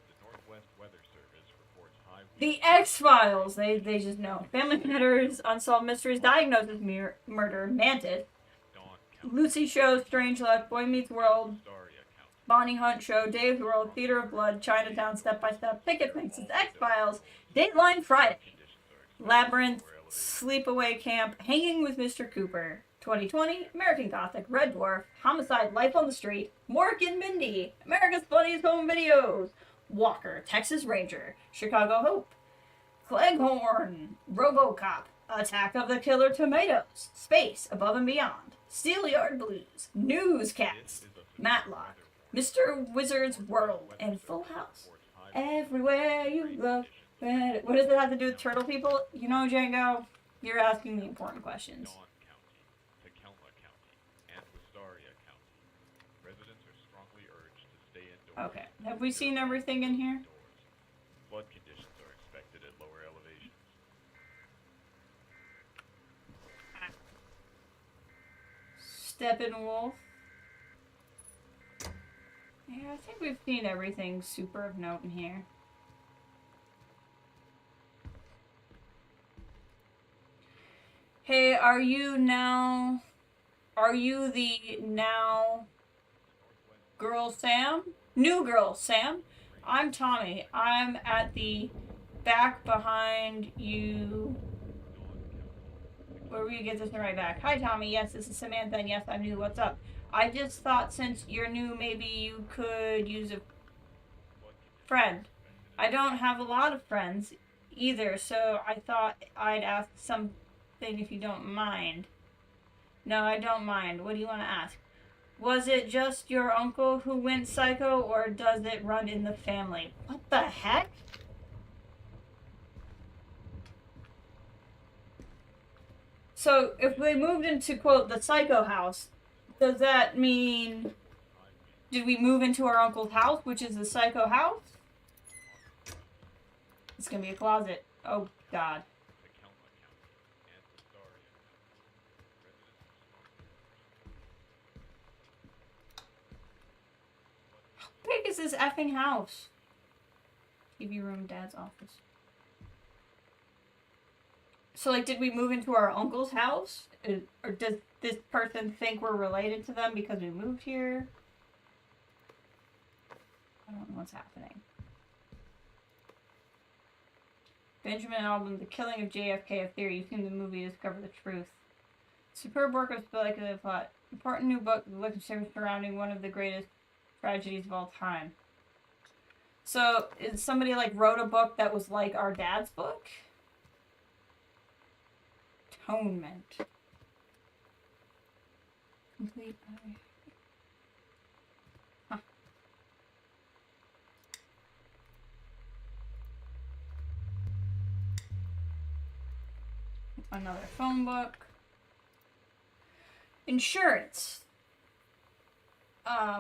The Northwest Weather Service reports high winds. The X-Files. They just know. Family Matters, Unsolved Mysteries, Diagnosis Murder, Mantis, Lucy Show, Strange Luck, Boy Meets World, Bonnie Hunt Show, Dave's World, Theater of Blood, Chinatown, Step by Step, Picket Fences, X-Files, Dateline Friday, Labyrinth, Sleepaway Camp, Hanging with Mr. Cooper, 2020, American Gothic, Red Dwarf, Homicide, Life on the Street, Mork and Mindy, America's Funniest Home Videos, Walker, Texas Ranger, Chicago Hope, Cleghorn, RoboCop, Attack of the Killer Tomatoes, Space, Above and Beyond, Steelyard Blues, Newscast, Matlock, Mr. Wizard's World, and Full House. Everywhere you look. What does it have to do with turtle people? You know, Django, you're asking the important questions. Dawn County, Tacoma County, and Wistaria County. Residents are strongly urged to stay indoors. Okay, have we seen everything in here? Flood conditions are expected at lower elevations. Steppenwolf. Yeah, I think we've seen everything super of note in here. Hey, are you the now girl Sam? New girl Sam? I'm Tommy. I'm at the back behind you. Where will you get this right back? Hi, Tommy. Yes, this is Samantha, and yes, I'm new. What's up? I just thought since you're new, maybe you could use a friend. I don't have a lot of friends either, so I thought I'd ask something if you don't mind. No, I don't mind. What do you want to ask? Was it just your uncle who went psycho, or does it run in the family? What the heck? So, if we moved into, quote, the psycho house, does that mean... Did we move into our uncle's house, which is the psycho house? It's gonna be a closet. Oh, God. How big is this effing house? TV room, Dad's office. So, like, did we move into our uncle's house? Or does this person think we're related to them because we moved here? I don't know what's happening. Benjamin Album, The Killing of JFK, a theory. You've seen the movie, discover the truth. Superb work of speculative plot. Important new book, the look surrounding one of the greatest tragedies of all time. So, somebody, like, wrote a book that was like our dad's book? Atonement. Complete. Huh. Another phone book. Insurance.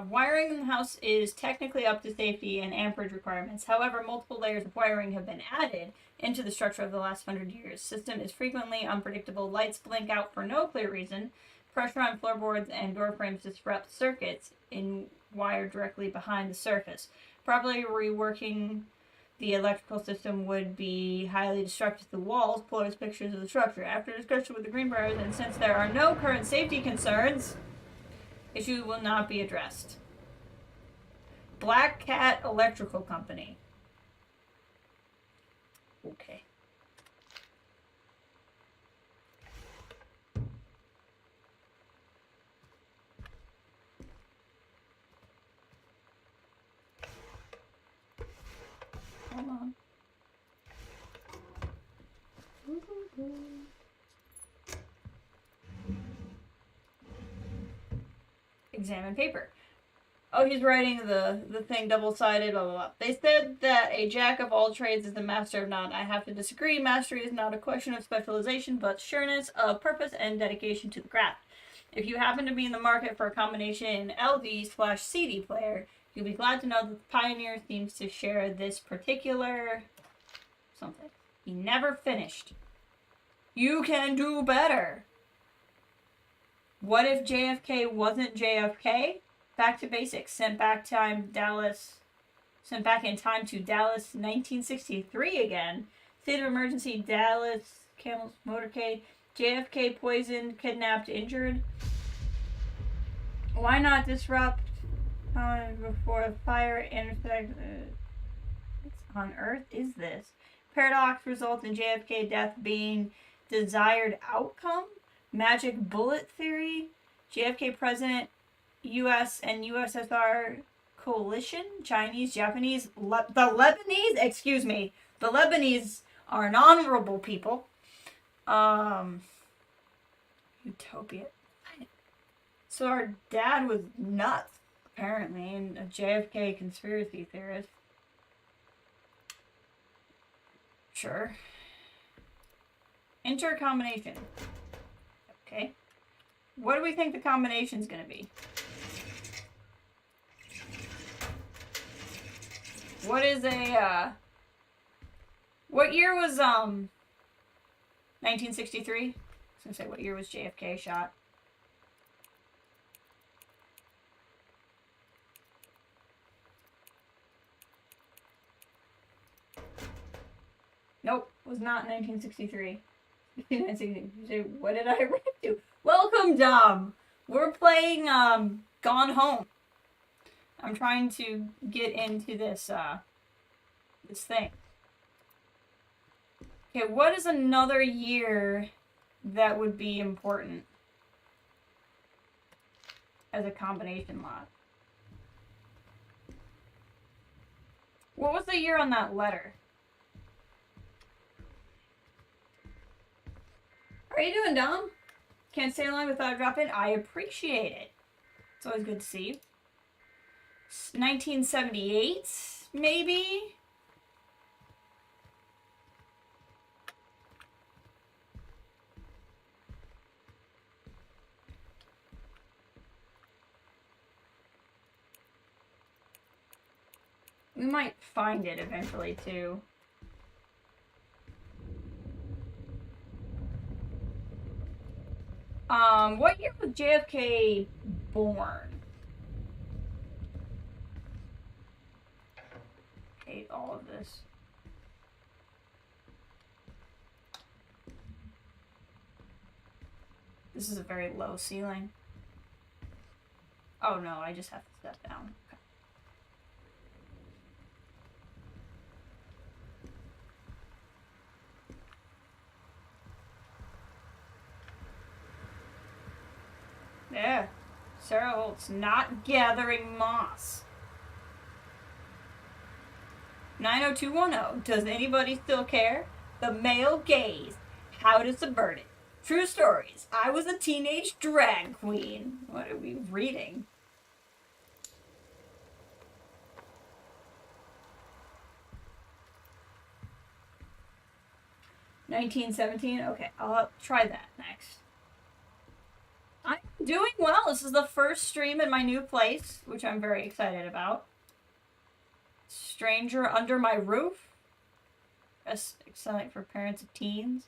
Wiring in the house is technically up to safety and amperage requirements. However, multiple layers of wiring have been added into the structure of the last 100 years. System is frequently unpredictable. Lights blink out for no clear reason. Pressure on floorboards and door frames disrupt circuits in wire directly behind the surface. Properly reworking the electrical system would be highly destructive to the walls. Floors pictures of the structure. After discussion with the Greenbriers, and since there are no current safety concerns, issue will not be addressed. Black Cat Electrical Company. Okay. Hold on. Examine paper. Oh, he's writing the thing double-sided, blah, blah, blah. They said that a jack of all trades is the master of none. I have to disagree. Mastery is not a question of specialization, but sureness of purpose and dedication to the craft. If you happen to be in the market for a combination LD/CD player, you'll be glad to know that the Pioneer seems to share this particular something. He never finished. You can do better. What if JFK wasn't JFK? Back to basics. Sent back in time to Dallas, 1963 again. State of emergency, Dallas, Camel's motorcade. JFK poisoned, kidnapped, injured. Why not disrupt before a fire intersects? What on earth is this? Paradox results in JFK death being desired outcome. Magic bullet theory. JFK president, U.S. and USSR coalition. Chinese, Japanese, the Lebanese. Excuse me. The Lebanese are an honorable people. Utopia. So our dad was nuts, apparently, and a JFK conspiracy theorist. Sure. Enter a combination. Okay. What do we think the combination's gonna be? What is a, what year was, 1963? I was gonna say, what year was JFK shot? Nope, was not 1963. 1963. What did I write to? Welcome, Dom! We're playing, Gone Home. I'm trying to get into this, this thing. Okay, what is another year that would be important as a combination lot? What was the year on that letter? How are you doing, Dom? Can't stay long without dropping. I appreciate it. It's always good to see you. 1978, maybe? We might find it eventually, too. What year was JFK born? Hate all of this. This is a very low ceiling. Oh no, I just have to step down. Okay. Yeah. Sarah Holtz, not gathering moss. 90210. Does anybody still care? The male gaze. How to subvert it. True stories. I was a teenage drag queen. What are we reading? $19.17? Okay, I'll try that next. I'm doing well. This is the first stream in my new place, which I'm very excited about. Stranger under my roof? Excellent for parents of teens.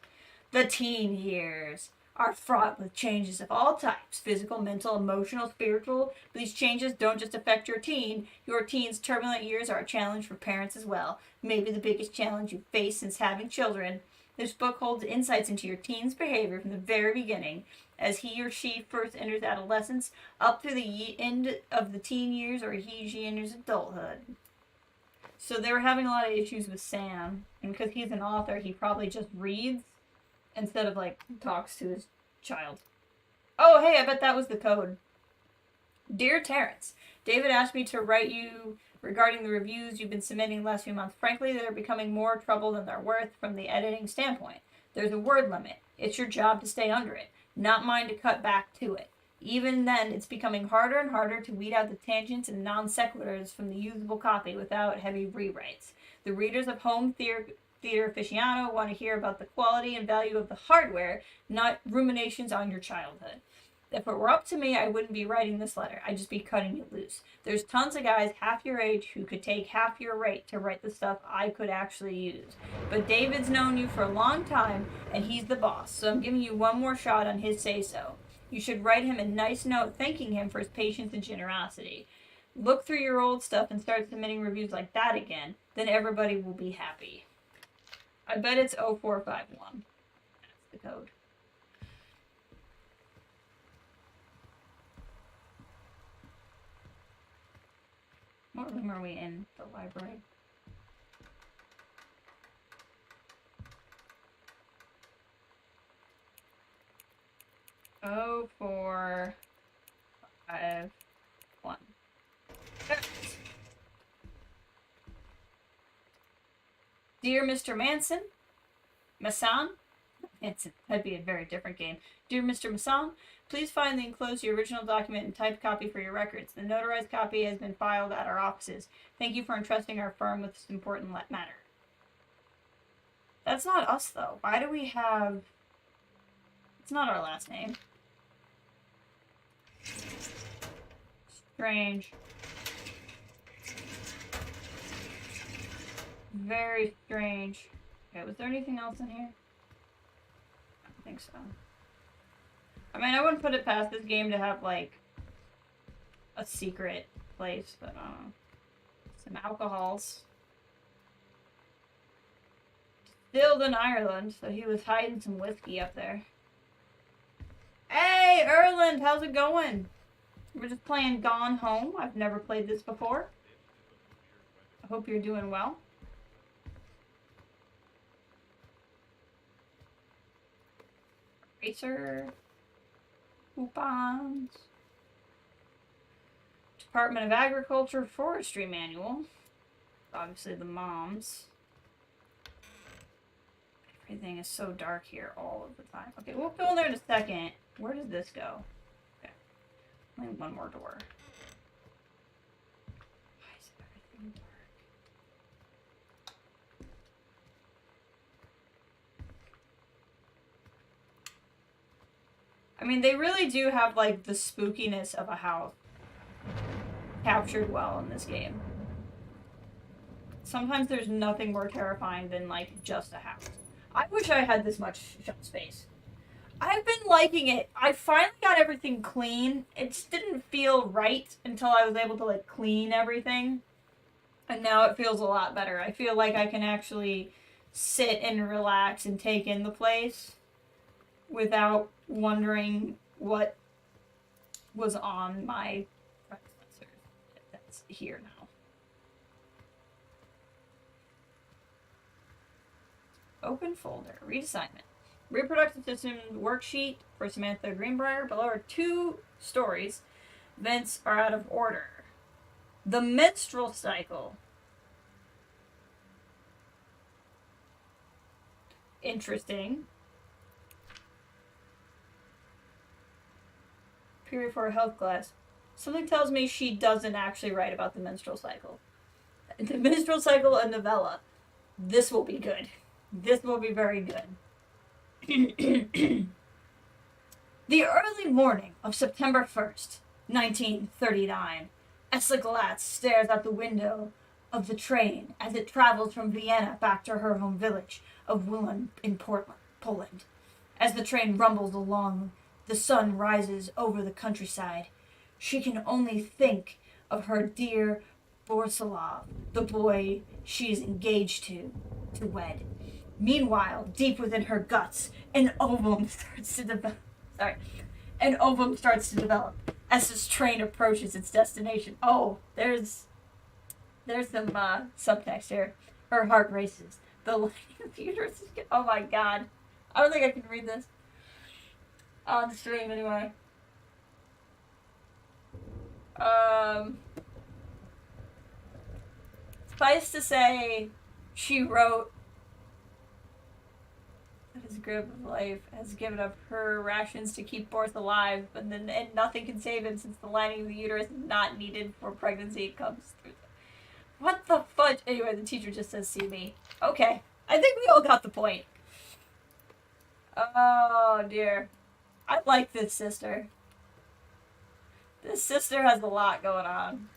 The teen years are fraught with changes of all types, physical, mental, emotional, spiritual. But these changes don't just affect your teen. Your teen's turbulent years are a challenge for parents as well. Maybe the biggest challenge you've faced since having children. This book holds insights into your teen's behavior from the very beginning, as he or she first enters adolescence, up to the end of the teen years, or he or she enters adulthood. So they were having a lot of issues with Sam, and because he's an author, he probably just reads instead of, like, talks to his child. Oh, hey, I bet that was the code. Dear Terrence, David asked me to write you regarding the reviews you've been submitting the last few months. Frankly, they're becoming more trouble than they're worth from the editing standpoint. There's a word limit. It's your job to stay under it, not mine to cut back to it. Even then, it's becoming harder and harder to weed out the tangents and non sequiturs from the usable copy without heavy rewrites. The readers of Home Theater Aficionado want to hear about the quality and value of the hardware, not ruminations on your childhood. If it were up to me, I wouldn't be writing this letter. I'd just be cutting it loose. There's tons of guys half your age who could take half your rate to write the stuff I could actually use. But David's known you for a long time, and he's the boss, so I'm giving you one more shot on his say-so. You should write him a nice note thanking him for his patience and generosity. Look through your old stuff and start submitting reviews like that again. Then everybody will be happy. I bet it's 0451. That's the code. What room are we in? The library. Oh, 4, 5, 1. Dear Mr. Manson, that'd be a very different game. Dear Mr. Masson, please find the enclosed your original document and typed copy for your records. The notarized copy has been filed at our offices. Thank you for entrusting our firm with this important matter. That's not us, though. Why do we have... It's not our last name. Strange. Very strange. Okay, was there anything else in here? I don't think so. I mean, I wouldn't put it past this game to have, like, a secret place, but, some alcohols. Distilled in Ireland, so he was hiding some whiskey up there. Hey, Erland, how's it going? We're just playing Gone Home. I've never played this before. I hope you're doing well. Eraser. Coupons. Department of Agriculture Forestry Manual. Obviously the moms. Everything is so dark here all of the time. Okay, we'll go in there in a second. Where does this go? Okay. Only one more door. Why is everything dark? I mean, they really do have, like, the spookiness of a house captured well in this game. Sometimes there's nothing more terrifying than, like, just a house. I wish I had this much shelf space. I've been liking it. I finally got everything clean. It just didn't feel right until I was able to, like, clean everything. And now it feels a lot better. I feel like I can actually sit and relax and take in the place without wondering what was on my predecessor. That's here now. Open folder. Read assignment. Reproductive system worksheet for Samantha Greenbrier. Below are 2 stories. Events are out of order. The menstrual cycle. Interesting. period for her health class. Something tells me she doesn't actually write about the menstrual cycle. The menstrual cycle, a novella. This will be good. This will be very good. The early morning of September 1st, 1939, Essa Glatz stares out the window of the train as it travels from Vienna back to her home village of Wilin in Poland. As the train rumbles along, the sun rises over the countryside. She can only think of her dear Borislav, the boy she is engaged to wed. Meanwhile, deep within her guts, an ovum starts to develop. As this train approaches its destination. Oh, there's some subtext here. Her heart races. The lighting of the uterus is oh my god. I don't think I can read this on the stream anyway. Suffice to say, she wrote that his grip of life has given up her rations to keep Boris alive, and nothing can save him since the lining of the uterus is not needed for pregnancy. It comes through. What the fudge? Anyway, the teacher just says, "See me." Okay, I think we all got the point. Oh dear, I like this sister. This sister has a lot going on.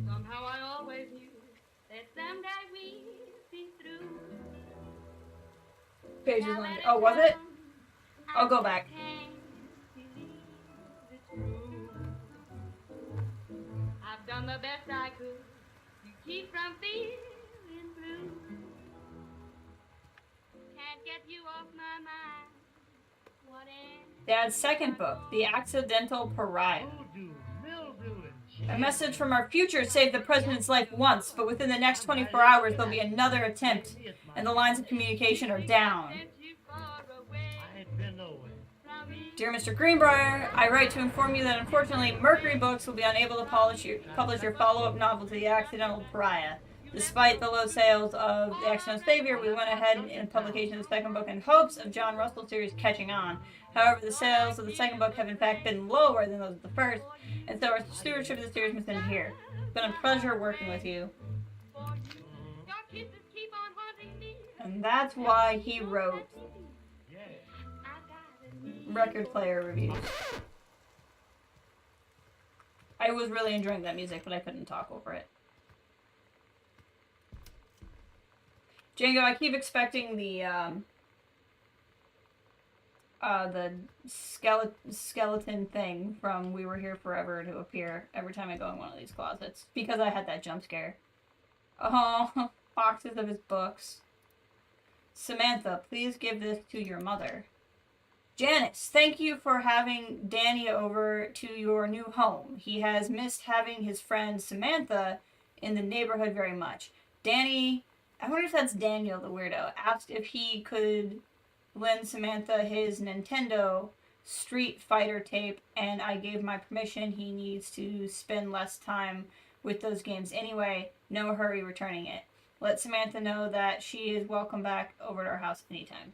Somehow I always knew that someday we'd be through. Pages on. Oh, was it? I'll go back. I've done the best I could to keep from feeling blue. Can't get you off my mind. Dad's second book, The Accidental Pariah. A message from our future saved the president's life once, but within the next 24 hours there'll be another attempt, and the lines of communication are down. Dear Mr. Greenbrier, I write to inform you that unfortunately Mercury Books will be unable to publish your follow-up novel to The Accidental Pariah. Despite the low sales of The Accidental Savior, we went ahead in publication of the second book in hopes of John Russell's series catching on. However, the sales of the second book have in fact been lower than those of the first, and so our stewardship of the series must end here. It's been a pleasure working with you. And that's why he wrote record player reviews. I was really enjoying that music, but I couldn't talk over it. Django, I keep expecting the skeleton thing from We Were Here Forever to appear every time I go in one of these closets, because I had that jump scare. Oh, boxes of his books. Samantha, please give this to your mother. Janice, thank you for having Danny over to your new home. He has missed having his friend Samantha in the neighborhood very much. Danny, I wonder if that's Daniel the weirdo, asked if he could lend Samantha his Nintendo Street Fighter tape, and I gave my permission. He needs to spend less time with those games anyway. No hurry returning it. Let Samantha know that she is welcome back over to our house anytime.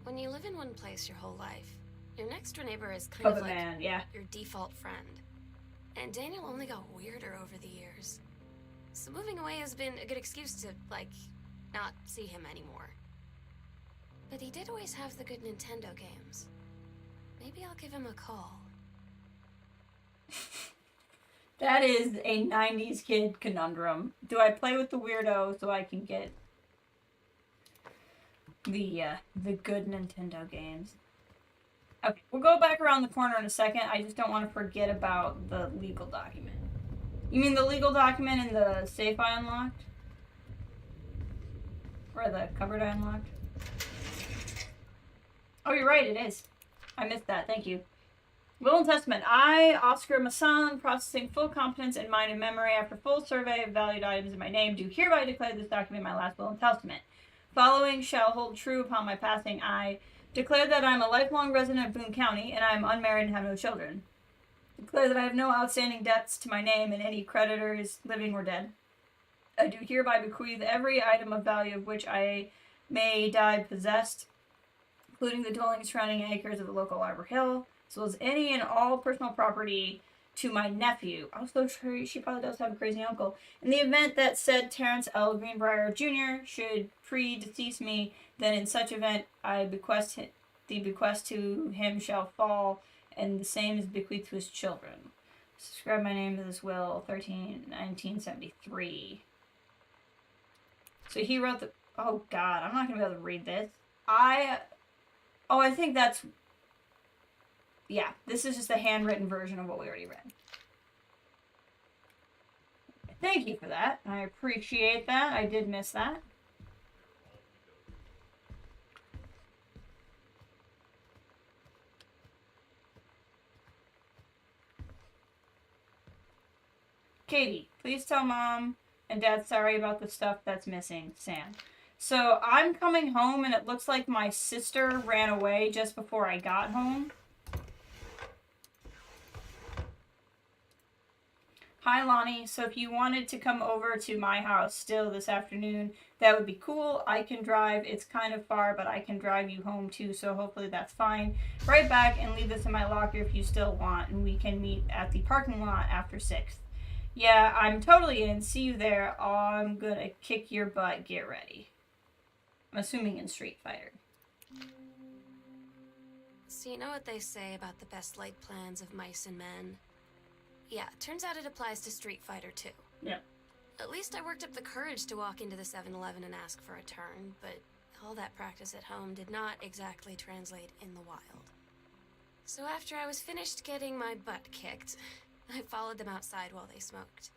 When you live in one place your whole life, your next door neighbor is kind of like your default friend. And Daniel only got weirder over the years. So moving away has been a good excuse to, not see him anymore. But he did always have the good Nintendo games. Maybe I'll give him a call. That is a 90s kid conundrum. Do I play with the weirdo so I can get the good Nintendo games? Okay, we'll go back around the corner in a second. I just don't want to forget about the legal document. You mean the legal document in the safe I unlocked? Or the cupboard I unlocked? Oh, you're right, it is. I missed that, thank you. Will and Testament. I, Oscar Masson, processing full competence in mind and memory after full survey of valued items in my name, do hereby declare this document my last will and testament. Following shall hold true upon my passing. I declare that I am a lifelong resident of Boone County, and I am unmarried and have no children. Declare that I have no outstanding debts to my name and any creditors, living or dead. I do hereby bequeath every item of value of which I may die possessed, including the dwelling surrounding acres of the local Arbor Hill, as well as any and all personal property to my nephew. Also, she probably does have a crazy uncle. In the event that said Terrence L. Greenbrier Jr. should predecease me, then in such event I bequest the bequest to him shall fall, and the same is bequeathed to his children. Subscribe my name to this will, 1973. So he wrote the... Oh, God. I'm not going to be able to read this. I think that's... Yeah, this is just a handwritten version of what we already read. Thank you for that. I appreciate that. I did miss that. Katie, please tell Mom and Dad sorry about the stuff that's missing. Sam. So I'm coming home and it looks like my sister ran away just before I got home. Hi, Lonnie. So if you wanted to come over to my house still this afternoon, that would be cool. I can drive. It's kind of far, but I can drive you home too, so hopefully that's fine. Right back and leave this in my locker if you still want, and we can meet at the parking lot after 6th. Yeah, I'm totally in. See you there. Oh, I'm gonna kick your butt. Get ready. I'm assuming in Street Fighter. So you know what they say about the best laid plans of mice and men? Yeah, turns out it applies to Street Fighter too. Yeah. At least I worked up the courage to walk into the 7-Eleven and ask for a turn, but all that practice at home did not exactly translate in the wild. So after I was finished getting my butt kicked, I followed them outside while they smoked.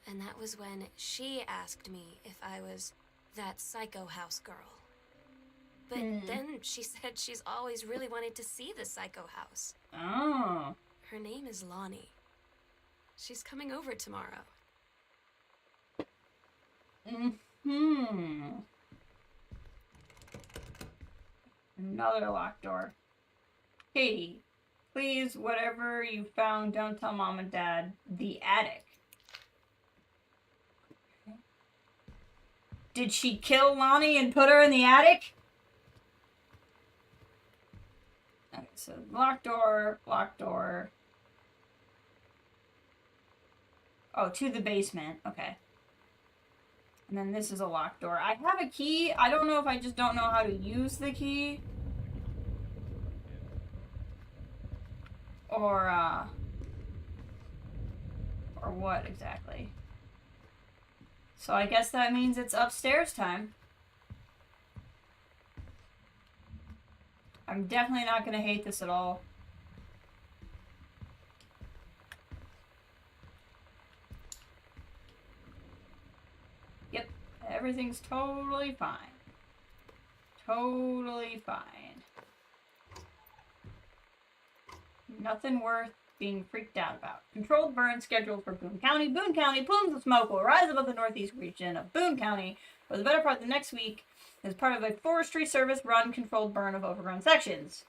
And that was when she asked me if I was that psycho house girl. But then she said she's always really wanted to see the psycho house. Oh. Her name is Lonnie. She's coming over tomorrow. Another locked door. Katie, please, whatever you found, don't tell Mom and Dad. The attic. Did she kill Lonnie and put her in the attic? Okay, so locked door, locked door. Oh, to the basement. Okay. And then this is a locked door. I have a key. I don't know if I just don't know how to use the key. Or what exactly? So I guess that means it's upstairs time. I'm definitely not going to hate this at all. Yep, everything's totally fine. Totally fine. Nothing worth being freaked out about. Controlled burn scheduled for Boone County. Boone County, plumes of smoke will rise above the northeast region of Boone County for the better part of the next week as part of a Forestry Service run controlled burn of overgrown sections.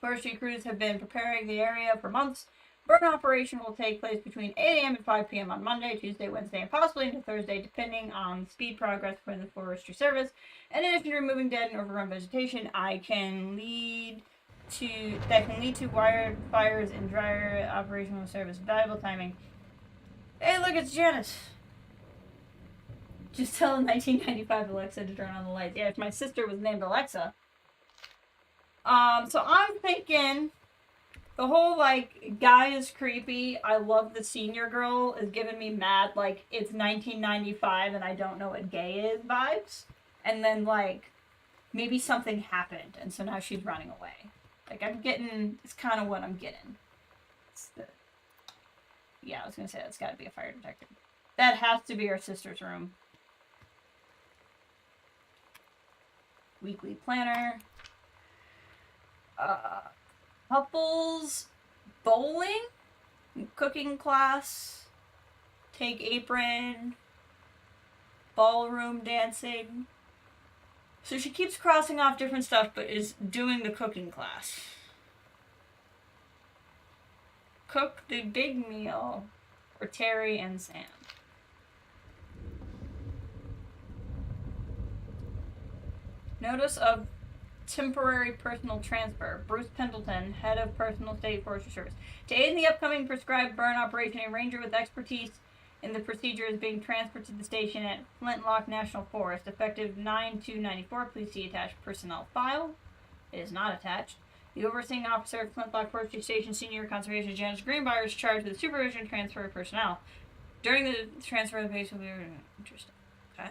Forestry crews have been preparing the area for months. Burn operation will take place between 8 a.m. and 5 p.m. on Monday, Tuesday, Wednesday, and possibly into Thursday, depending on speed progress for the Forestry Service. And in addition to removing dead and overgrown vegetation, that can lead to wildfires and dryer operational service. Valuable timing. Hey, look, it's Janice. Just tell 1995 Alexa to turn on the lights. Yeah, if my sister was named Alexa. So I'm thinking the whole, like, guy is creepy, I love the senior girl is giving me mad, like, it's 1995 and I don't know what gay is vibes. And then, like, maybe something happened and so now she's running away. Like, I'm getting, it's kind of what I'm getting. Yeah, I was going to say that's got to be a fire detector. That has to be our sister's room. Weekly planner. Couples bowling, cooking class, take apron, ballroom dancing. So she keeps crossing off different stuff, but is doing the cooking class. cook the big meal for Terry and Sam. Notice of temporary personal transfer. Bruce Pendleton, head of personal state forestry service. To aid in the upcoming prescribed burn operation, a ranger with expertise in the procedure is being transferred to the station at Flintlock National Forest, effective 9/2/94. Please see attached personnel file. It is not attached. The overseeing officer of Flintlock Forestry Station, Senior Conservation Janice Greenbrier, is charged with supervision and transfer of personnel. During the transfer of the base will be interesting. Okay.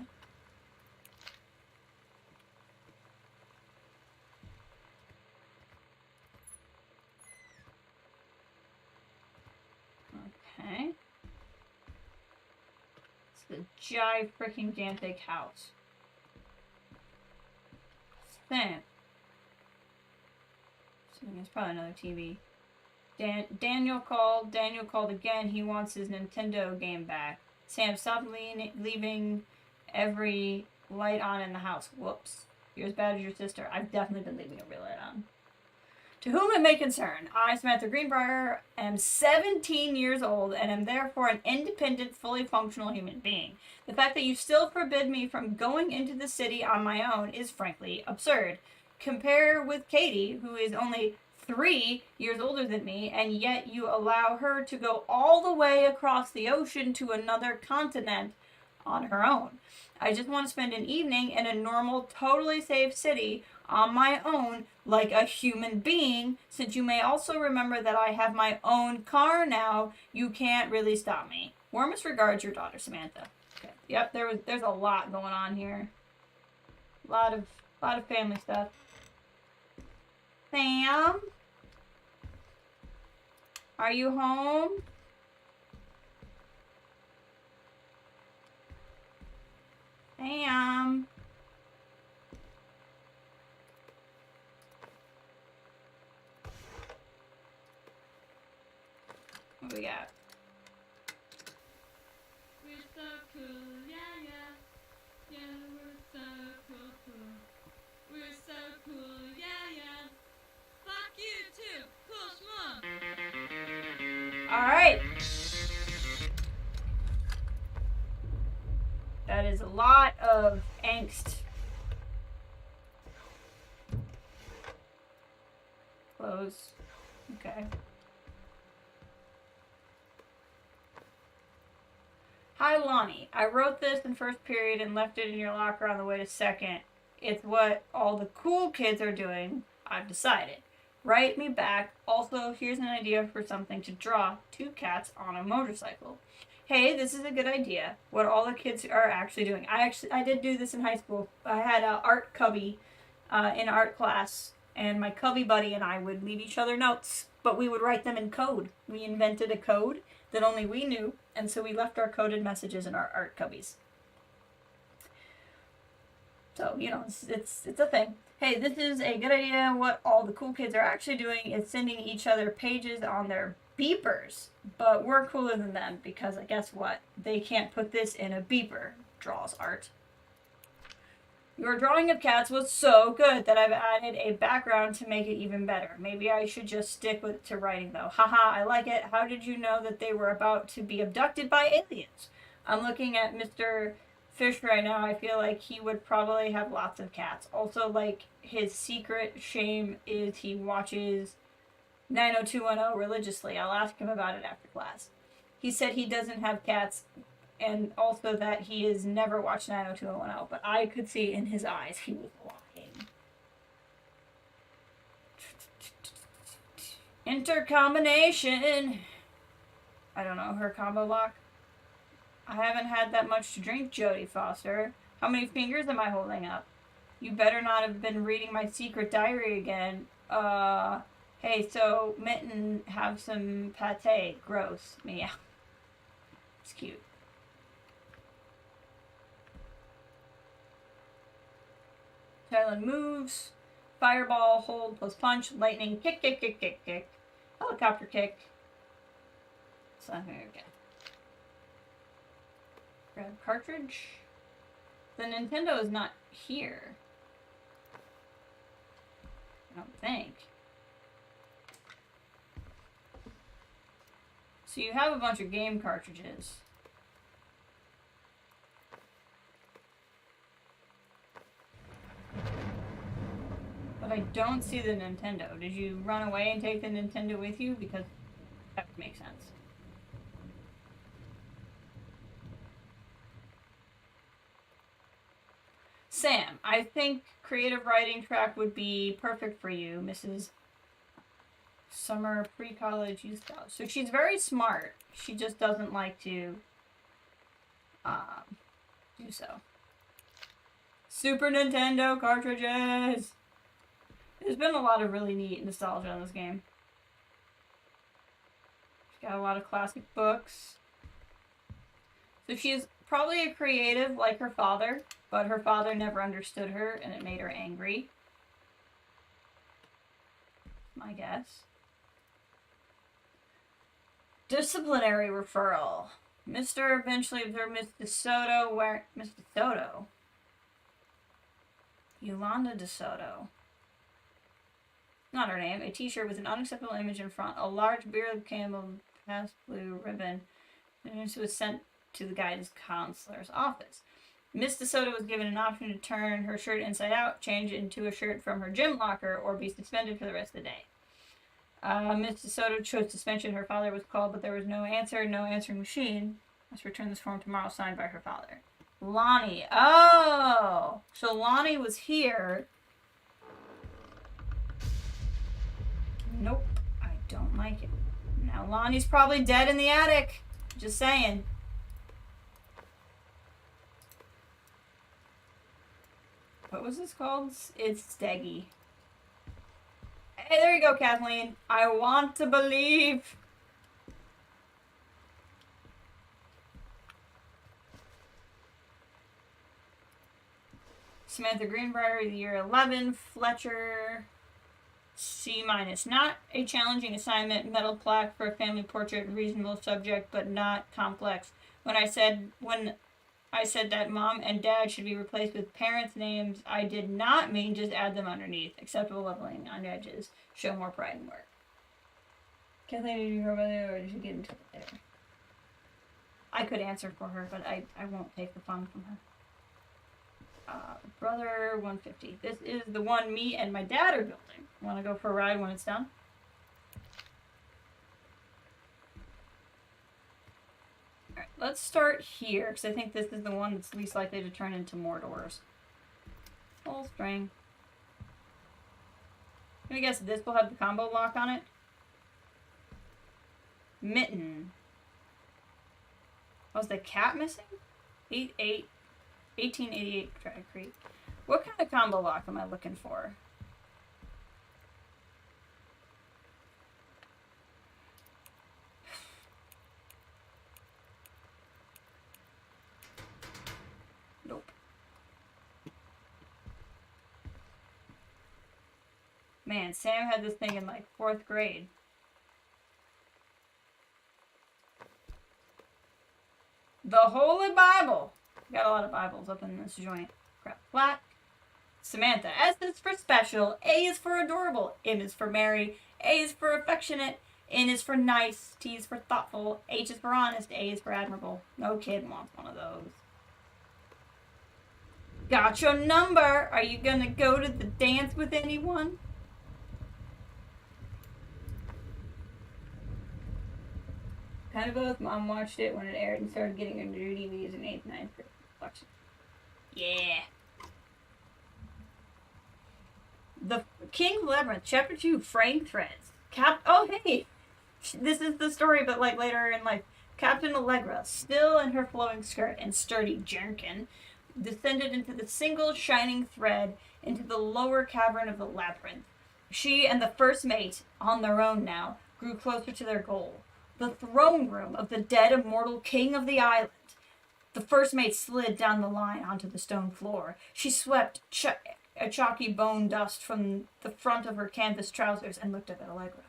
Okay. It's the Jive freaking Dantic house. Sam. It's probably another TV. Daniel called again. He wants his Nintendo game back. Sam, stop leaving every light on in the house. Whoops. You're as bad as your sister. I've definitely been leaving every light on. To whom it may concern, I, Samantha Greenbrier, am 17 years old and am therefore an independent, fully functional human being. The fact that you still forbid me from going into the city on my own is frankly absurd. Compare with Katie, who is only 3 years older than me, and yet you allow her to go all the way across the ocean to another continent on her own. I just want to spend an evening in a normal, totally safe city on my own, like a human being. Since you may also remember that I have my own car now, you can't really stop me. Warmest regards, your daughter, Samantha. Okay. Yep, there's a lot going on here. A lot of family stuff. Sam? Are you home? Sam? What do we got? We're so cool, yeah, yeah. Yeah, we're so cool. We're so cool, yeah, yeah. Fuck you too, cool schmuck. Alright. That is a lot of angst. Close. Okay. Hi, Lonnie. I wrote this in first period and left it in your locker on the way to second. It's what all the cool kids are doing. I've decided. Write me back. Also, here's an idea for something to draw. 2 cats on a motorcycle. Hey, this is a good idea. What all the kids are actually doing. I did do this in high school. I had an art cubby in art class, and my cubby buddy and I would leave each other notes, but we would write them in code. We invented a code that only we knew, and so we left our coded messages in our art cubbies. So, you know, it's a thing. Hey, this is a good idea. What all the cool kids are actually doing is sending each other pages on their beepers. But we're cooler than them because guess what? They can't put this in a beeper. Draws art. Your drawing of cats was so good that I've added a background to make it even better. Maybe I should just stick to writing though. Haha, I like it. How did you know that they were about to be abducted by aliens? I'm looking at Mr. Fish right now. I feel like he would probably have lots of cats. Also, like, his secret shame is he watches 90210 religiously. I'll ask him about it after class. He said he doesn't have cats, and also that he has never watched 90210, but I could see in his eyes he was lying. Intercombination. I don't know, her combo lock. I haven't had that much to drink, Jodie Foster. How many fingers am I holding up? You better not have been reading my secret diary again. Hey, so, Mitten, have some pate. Gross. Meow. It's cute. Thailand moves. Fireball, hold, plus punch. Lightning, kick, kick, kick, kick, kick. Helicopter kick. So, here we go. Grab cartridge. The Nintendo is not here. I don't think. So you have a bunch of game cartridges. But I don't see the Nintendo. Did you run away and take the Nintendo with you? Because that would make sense. Sam, I think creative writing track would be perfect for you, Mrs. Summer Pre-College Youth College. So she's very smart. She just doesn't like to do so. Super Nintendo cartridges! There's been a lot of really neat nostalgia in this game. She's got a lot of classic books. So she's probably a creative like her father, but her father never understood her and it made her angry. My guess. Disciplinary referral. Mr. eventually observed Miss DeSoto where Miss DeSoto. Yolanda DeSoto. Not her name. A t-shirt with an unacceptable image in front. A large bearded camel past blue ribbon. And she was sent to the guidance counselor's office. Miss DeSoto was given an option to turn her shirt inside out, change it into a shirt from her gym locker, or be suspended for the rest of the day. Miss DeSoto chose suspension. Her father was called, but there was no answer, no answering machine. Let's return this form tomorrow, signed by her father. Lonnie. Oh! So Lonnie was here. Nope. I don't like it. Now Lonnie's probably dead in the attic. Just saying. What was this called? It's Steggy. Hey, there you go, Kathleen. I want to believe. Samantha Greenbrier, year 11. Fletcher, C-. Not a challenging assignment. Metal plaque for a family portrait. Reasonable subject, but not complex. When I said that mom and dad should be replaced with parents' names, I did not mean just add them underneath. Acceptable leveling on edges. Show more pride in work. Kathleen, did you hear about it, or did you get into it there? I could answer for her, but I won't take the fun from her. Brother 150. This is the one me and my dad are building. Want to go for a ride when it's done? Alright, let's start here, because I think this is the one that's least likely to turn into more doors. Full string. I'm gonna guess this will have the combo lock on it. Mitten. Was the cat missing? 1888 Drag Creek. What kind of combo lock am I looking for? Nope. Man, Sam had this thing in like 4th grade. The Holy Bible. Got a lot of Bibles up in this joint. Crap. Black. Samantha. S is for special. A is for adorable. M is for merry. A is for affectionate. N is for nice. T is for thoughtful. H is for honest. A is for admirable. No kid wants one of those. Got your number. Are you gonna go to the dance with anyone? Kind of both. Mom watched it when it aired and started getting into DVDs in 8th, 9th grade. Yeah. The King's Labyrinth, Chapter 2, Fraying Threads. Oh, hey! This is the story, but like later in life. Captain Allegra, still in her flowing skirt and sturdy jerkin, descended into the single shining thread into the lower cavern of the labyrinth. She and the first mate, on their own now, grew closer to their goal. The throne room of the dead immortal king of the island. The first mate slid down the line onto the stone floor. She swept a chalky bone dust from the front of her canvas trousers and looked up at Allegra.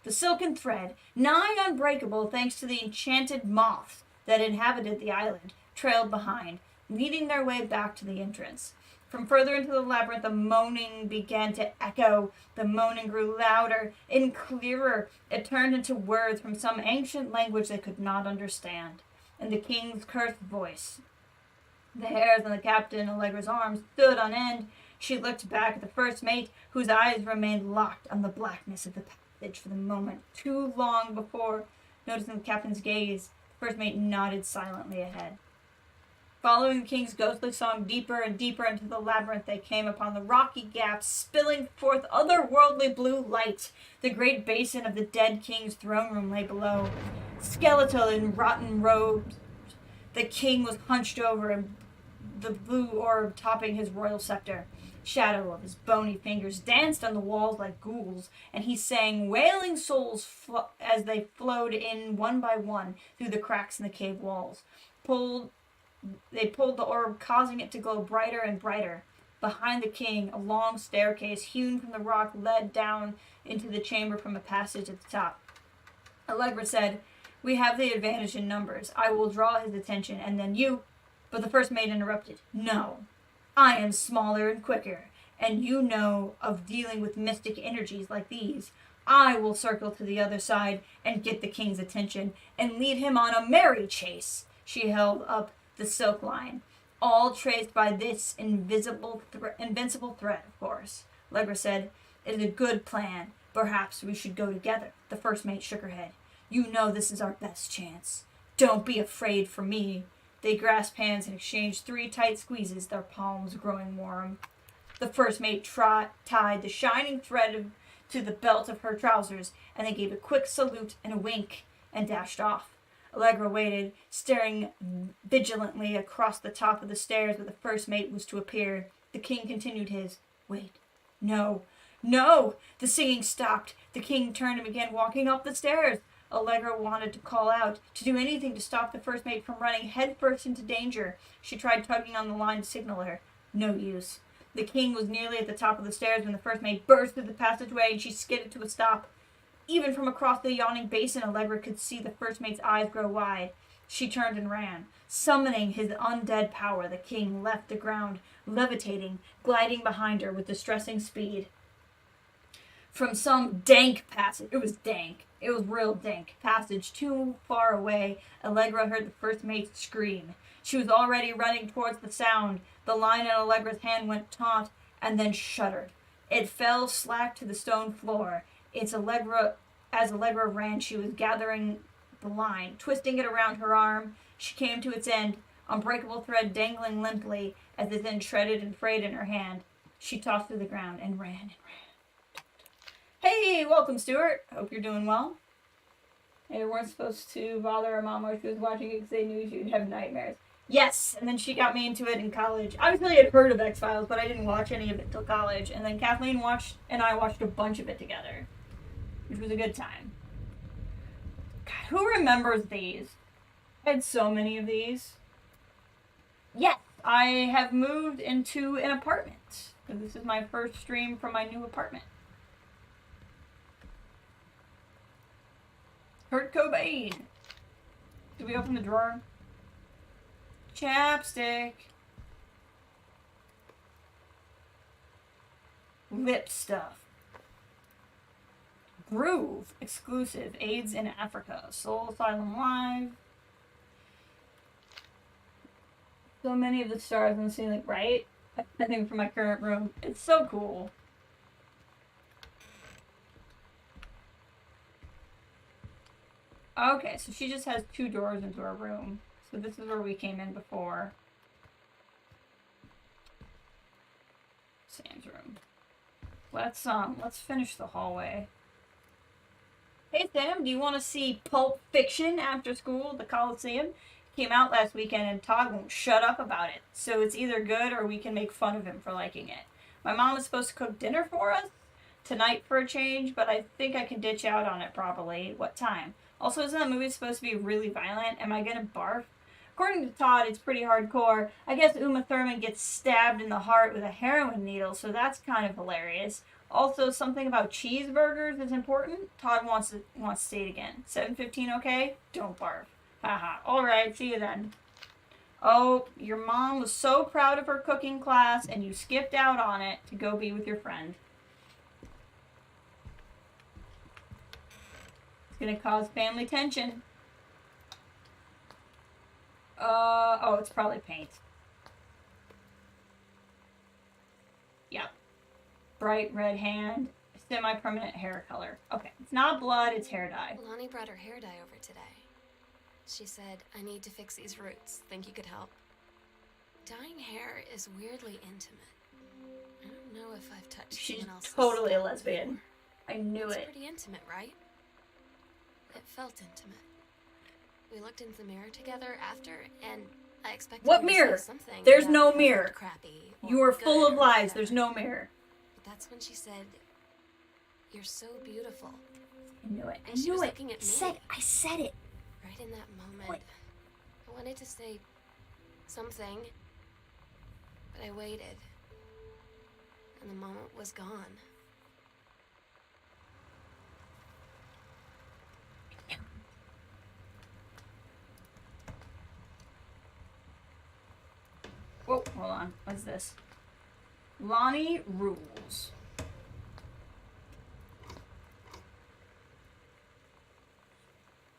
The silken thread, nigh unbreakable thanks to the enchanted moths that inhabited the island, trailed behind, leading their way back to the entrance. From further into the labyrinth, the moaning began to echo. The moaning grew louder and clearer. It turned into words from some ancient language they could not understand. In the king's cursed voice, the hairs on the captain Allegra's arm stood on end. She looked back at the first mate, whose eyes remained locked on the blackness of the passage for the moment too long before noticing the captain's gaze. The first mate nodded silently ahead. Following the king's ghostly song deeper and deeper into the labyrinth, they came upon the rocky gaps, spilling forth otherworldly blue light. The great basin of the dead king's throne room lay below. Skeletal in rotten robes, the king was hunched over, and the blue orb topping his royal scepter. Shadow of his bony fingers danced on the walls like ghouls, and he sang wailing souls as they flowed in one by one through the cracks in the cave walls. They pulled the orb, causing it to glow brighter and brighter. Behind the king, a long staircase hewn from the rock led down into the chamber from a passage at the top. Allegra said, "We have the advantage in numbers. I will draw his attention, and then you..." But the first mate interrupted. "No. I am smaller and quicker, and you know of dealing with mystic energies like these. I will circle to the other side and get the king's attention and lead him on a merry chase." She held up the silk line, all traced by this invincible thread, of course. Allegra said, "It is a good plan. Perhaps we should go together." The first mate shook her head. "You know this is our best chance. Don't be afraid for me." They grasped hands and exchanged 3 tight squeezes, their palms growing warm. The first mate tied the shining thread to the belt of her trousers, and they gave a quick salute and a wink, and dashed off. Allegra waited, staring vigilantly across the top of the stairs where the first mate was to appear. The king continued his, "Wait. No. No!" The singing stopped. The king turned and began walking up the stairs. Allegra wanted to call out, to do anything to stop the first mate from running headfirst into danger. She tried tugging on the line to signal her. No use. The king was nearly at the top of the stairs when the first mate burst through the passageway and she skidded to a stop. Even from across the yawning basin, Allegra could see the first mate's eyes grow wide. She turned and ran. Summoning his undead power, the king left the ground, levitating, gliding behind her with distressing speed. From some dank passage, it was dank, it was real dank, passage too far away, Allegra heard the first mate scream. She was already running towards the sound. The line in Allegra's hand went taut and then shuddered. It fell slack to the stone floor. As Allegra ran, she was gathering the line, twisting it around her arm. She came to its end, unbreakable thread dangling limply as it then shredded and frayed in her hand. She tossed to the ground and ran and ran. Hey, welcome, Stuart. Hope you're doing well. They weren't supposed to bother her mom while she was watching it because they knew she would have nightmares. Yes, and then she got me into it in college. Obviously, I had heard of X-Files, but I didn't watch any of it till college. And then Kathleen and I watched a bunch of it together, which was a good time. God, who remembers these? I had so many of these. Yes, I have moved into an apartment. This is my first stream from my new apartment. Kurt Cobain. Did we open the drawer? Chapstick. Lip stuff. Groove. Exclusive. AIDS in Africa. Soul Asylum Live. So many of the stars on the ceiling, right? I think for my current room. It's so cool. Okay, so she just has 2 doors into her room. So this is where we came in before. Sam's room. Let's finish the hallway. Hey Sam, do you want to see Pulp Fiction after school at the Coliseum? Came out last weekend and Todd won't shut up about it. So it's either good or we can make fun of him for liking it. My mom is supposed to cook dinner for us tonight for a change, but I think I can ditch out on it probably. What time? Also, isn't that movie supposed to be really violent? Am I gonna barf? According to Todd, it's pretty hardcore. I guess Uma Thurman gets stabbed in the heart with a heroin needle, so that's kind of hilarious. Also, something about cheeseburgers is important. Todd wants to say it again. 7:15, okay? Don't barf. Haha. Alright, see you then. Oh, your mom was so proud of her cooking class and you skipped out on it to go be with your friend. It's gonna cause family tension. Oh, it's probably paint. Yep. Bright red hand, semi-permanent hair color. Okay, it's not blood, it's hair dye. Lonnie brought her hair dye over today. She said, I need to fix these roots. Think you could help? Dyeing hair is weirdly intimate. I don't know if I've touched She's someone else's totally a scalp lesbian. before. I knew It's it. pretty intimate, right? It felt intimate. We looked into the mirror together after, and I expected What her to mirror? say something There's about no how mirror. Crappy. You or are full good of or lies. whatever. There's no mirror. But that's when she said, "You're so beautiful." I knew it. I And she knew was it. looking at I said it. Right in that moment, What? I wanted to say something, but I waited, and the moment was gone. Whoa, hold on. What's this? Lonnie rules.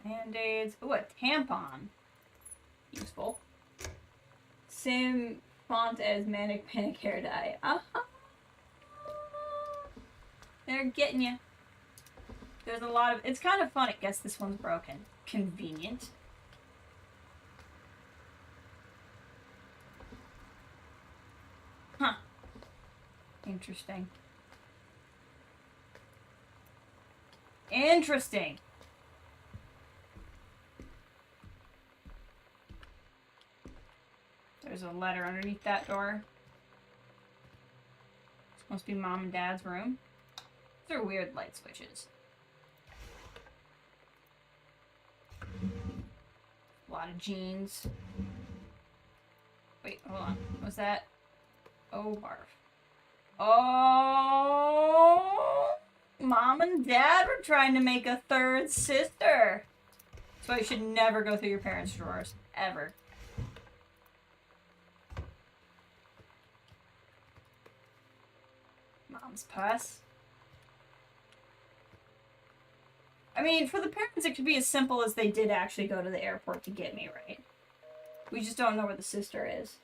Band-aids. Ooh, a tampon. Useful. Sim font as manic panic hair dye. Uh-huh. They're getting you. There's a lot of... It's kind of fun. I guess this one's broken. Convenient. Huh. Interesting. Interesting. There's a letter underneath that door. This must be Mom and Dad's room. These are weird light switches. A lot of jeans. Wait, hold on. Was that? Oh, barf. Oh! Mom and Dad were trying to make a third sister. That's why you should never go through your parents' drawers. Ever. Mom's purse. I mean, for the parents, it could be as simple as they did actually go to the airport to get me, right? We just don't know where the sister is.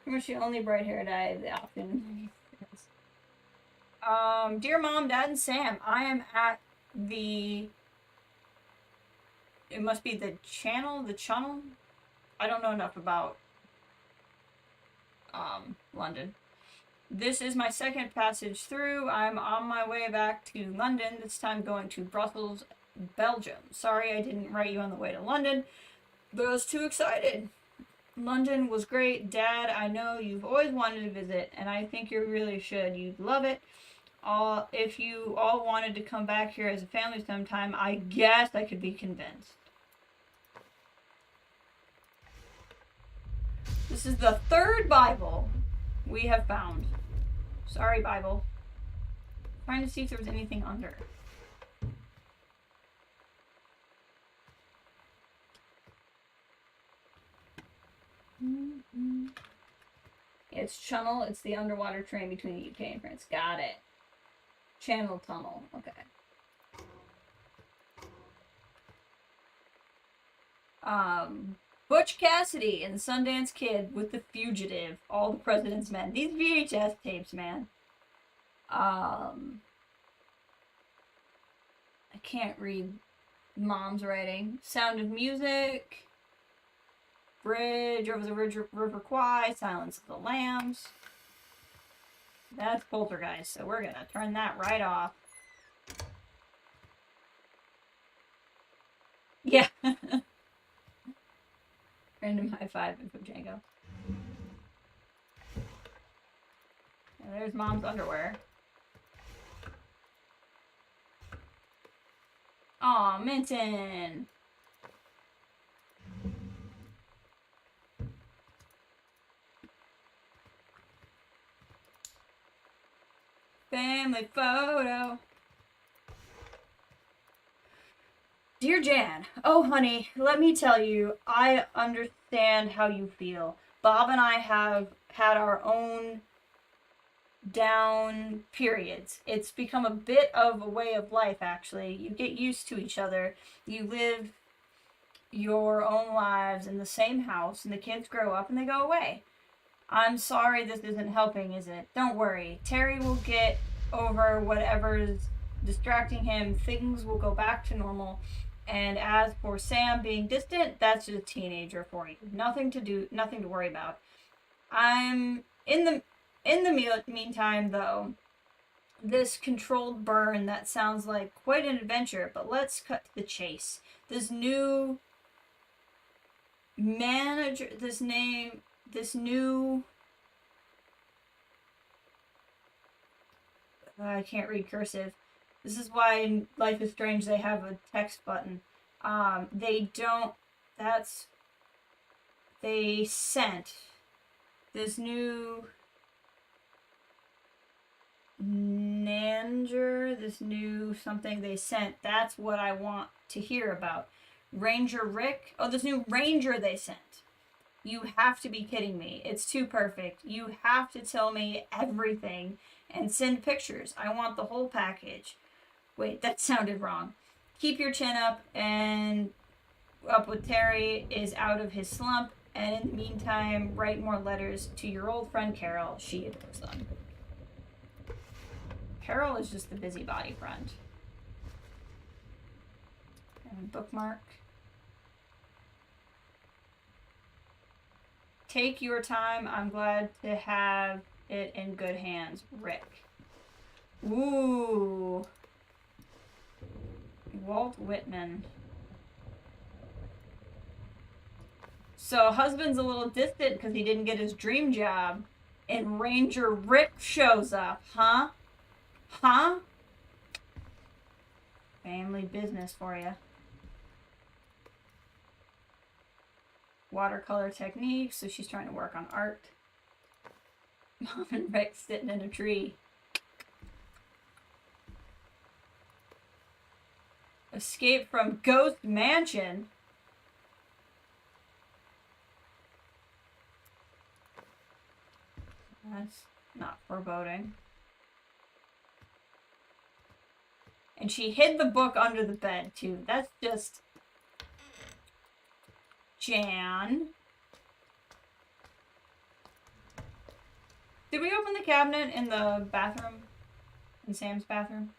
Pretty much the only bright hair dye they often. Dear Mom, Dad, and Sam, I am at the... It must be the channel? I don't know enough about, London. This is my second passage through. I'm on my way back to London, this time going to Brussels, Belgium. Sorry I didn't write you on the way to London, but I was too excited. London was great. Dad, I know you've always wanted to visit, and I think you really should. You'd love it. If you all wanted to come back here as a family sometime, I guess I could be convinced. This is the third Bible we have found. Sorry, Bible. Trying to see if there was anything under. It's Channel. It's the underwater train between the UK and France. Got it. Channel Tunnel. Okay. Butch Cassidy and Sundance Kid with The Fugitive. All the President's Men. These VHS tapes, man. I can't read Mom's writing. Sound of Music. Bridge over the River Kwai. Silence of the Lambs. That's Poltergeist, so we're gonna turn that right off. Yeah. Random high five and from Django. And there's Mom's underwear. Aw, Minton. Family photo. Dear Jan, oh honey, let me tell you, I understand how you feel. Bob and I have had our own down periods. It's become a bit of a way of life, actually. You get used to each other. You live your own lives in the same house, and the kids grow up and they go away. I'm sorry this isn't helping, is it? Don't worry. Terry will get over whatever's distracting him. Things will go back to normal. And as for Sam being distant, that's just a teenager for you. Nothing to worry about. I'm in the meantime, though, this controlled burn that sounds like quite an adventure, but let's cut to the chase. This new manager, this new, I can't read cursive. This is why in Life is Strange they have a text button. They sent this new Nanger, this new something they sent. That's what I want to hear about. Ranger Rick? Oh, this new Ranger they sent. You have to be kidding me. It's too perfect. You have to tell me everything and send pictures. I want the whole package. Wait, that sounded wrong. Keep your chin up and up with Terry is out of his slump. And in the meantime, write more letters to your old friend Carol. She adores them. Carol is just the busybody friend. And bookmark. Take your time. I'm glad to have it in good hands. Rick. Ooh. Walt Whitman. So husband's a little distant because he didn't get his dream job. And Ranger Rick shows up, huh? Huh? Family business for you. Watercolor techniques, so she's trying to work on art. Mom and Rick sitting in a tree. Escape from Ghost Mansion. That's not foreboding. And she hid the book under the bed, too. That's just... Jan. Did we open the cabinet in the bathroom? In Sam's bathroom?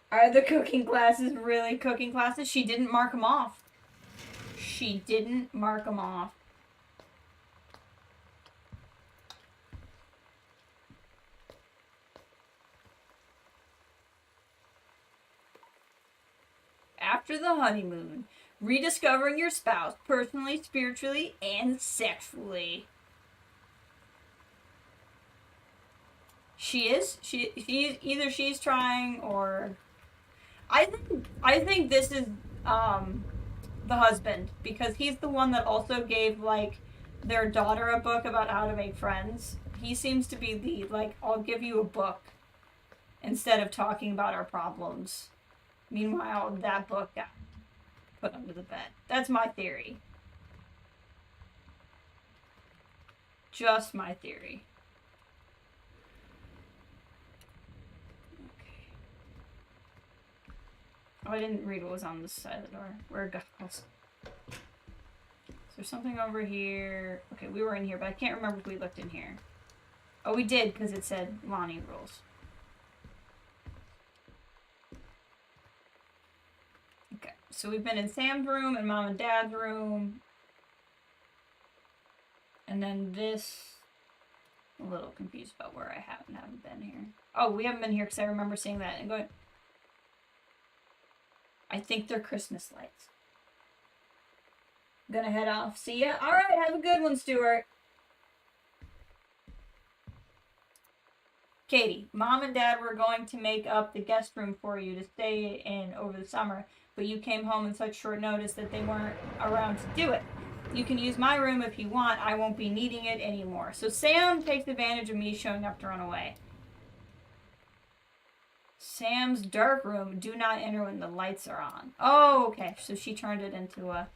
Are the cooking classes really cooking classes? She didn't mark them off. She didn't mark them off. After the honeymoon, rediscovering your spouse personally, spiritually, and sexually. She's either she's trying or I think this is the husband, because he's the one that also gave like their daughter a book about how to make friends. He seems to be the like, I'll give you a book instead of talking about our problems. Meanwhile, that book got put under the bed. That's my theory. Just my theory. Okay. Oh, I didn't read what was on this side of the door. Where it goes. Is there something over here? Okay, we were in here, but I can't remember if we looked in here. Oh, we did, because it said Lonnie rules. Okay, so we've been in Sam's room and Mom and Dad's room. And then this... I'm a little confused about where I haven't been here. Oh, we haven't been here because I remember seeing that and going... I think they're Christmas lights. I'm gonna head off. See ya. Alright, have a good one, Stuart. Katie, Mom and Dad were going to make up the guest room for you to stay in over the summer, but you came home in such short notice that they weren't around to do it. You can use my room if you want. I won't be needing it anymore. So Sam takes advantage of me showing up to run away. Sam's dark room. Do not enter when the lights are on. Oh, okay. So she turned it into a...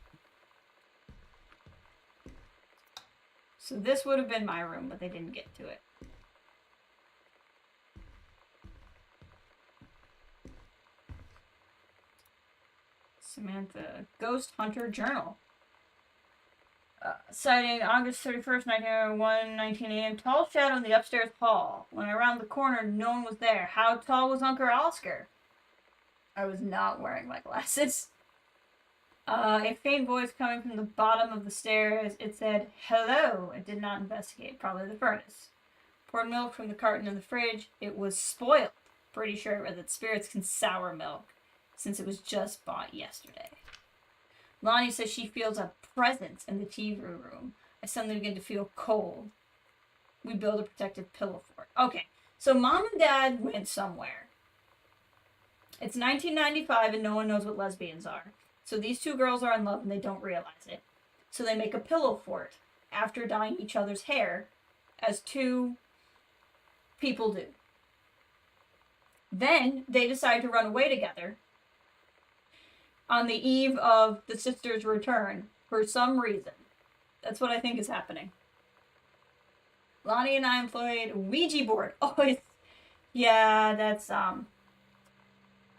So this would have been my room, but they didn't get to it. Samantha. Ghost Hunter Journal. Sighting August 31st, 1901, 19 a.m. Tall shadow in the upstairs hall. When I rounded the corner, no one was there. How tall was Uncle Oscar? I was not wearing my glasses. A faint voice coming from the bottom of the stairs. It said, hello. I did not investigate. Probably the furnace. Poured milk from the carton in the fridge. It was spoiled. Pretty sure it read that spirits can sour milk, since it was just bought yesterday. Lonnie says she feels a presence in the TV room. I suddenly begin to feel cold. We build a protective pillow for it. Okay, so Mom and Dad went somewhere. It's 1995 and no one knows what lesbians are. So these two girls are in love and they don't realize it. So they make a pillow fort after dyeing each other's hair, as two people do. Then they decide to run away together on the eve of the sisters' return for some reason. That's what I think is happening. Lonnie and I employed a Ouija board. Oh, it's... Yeah, that's,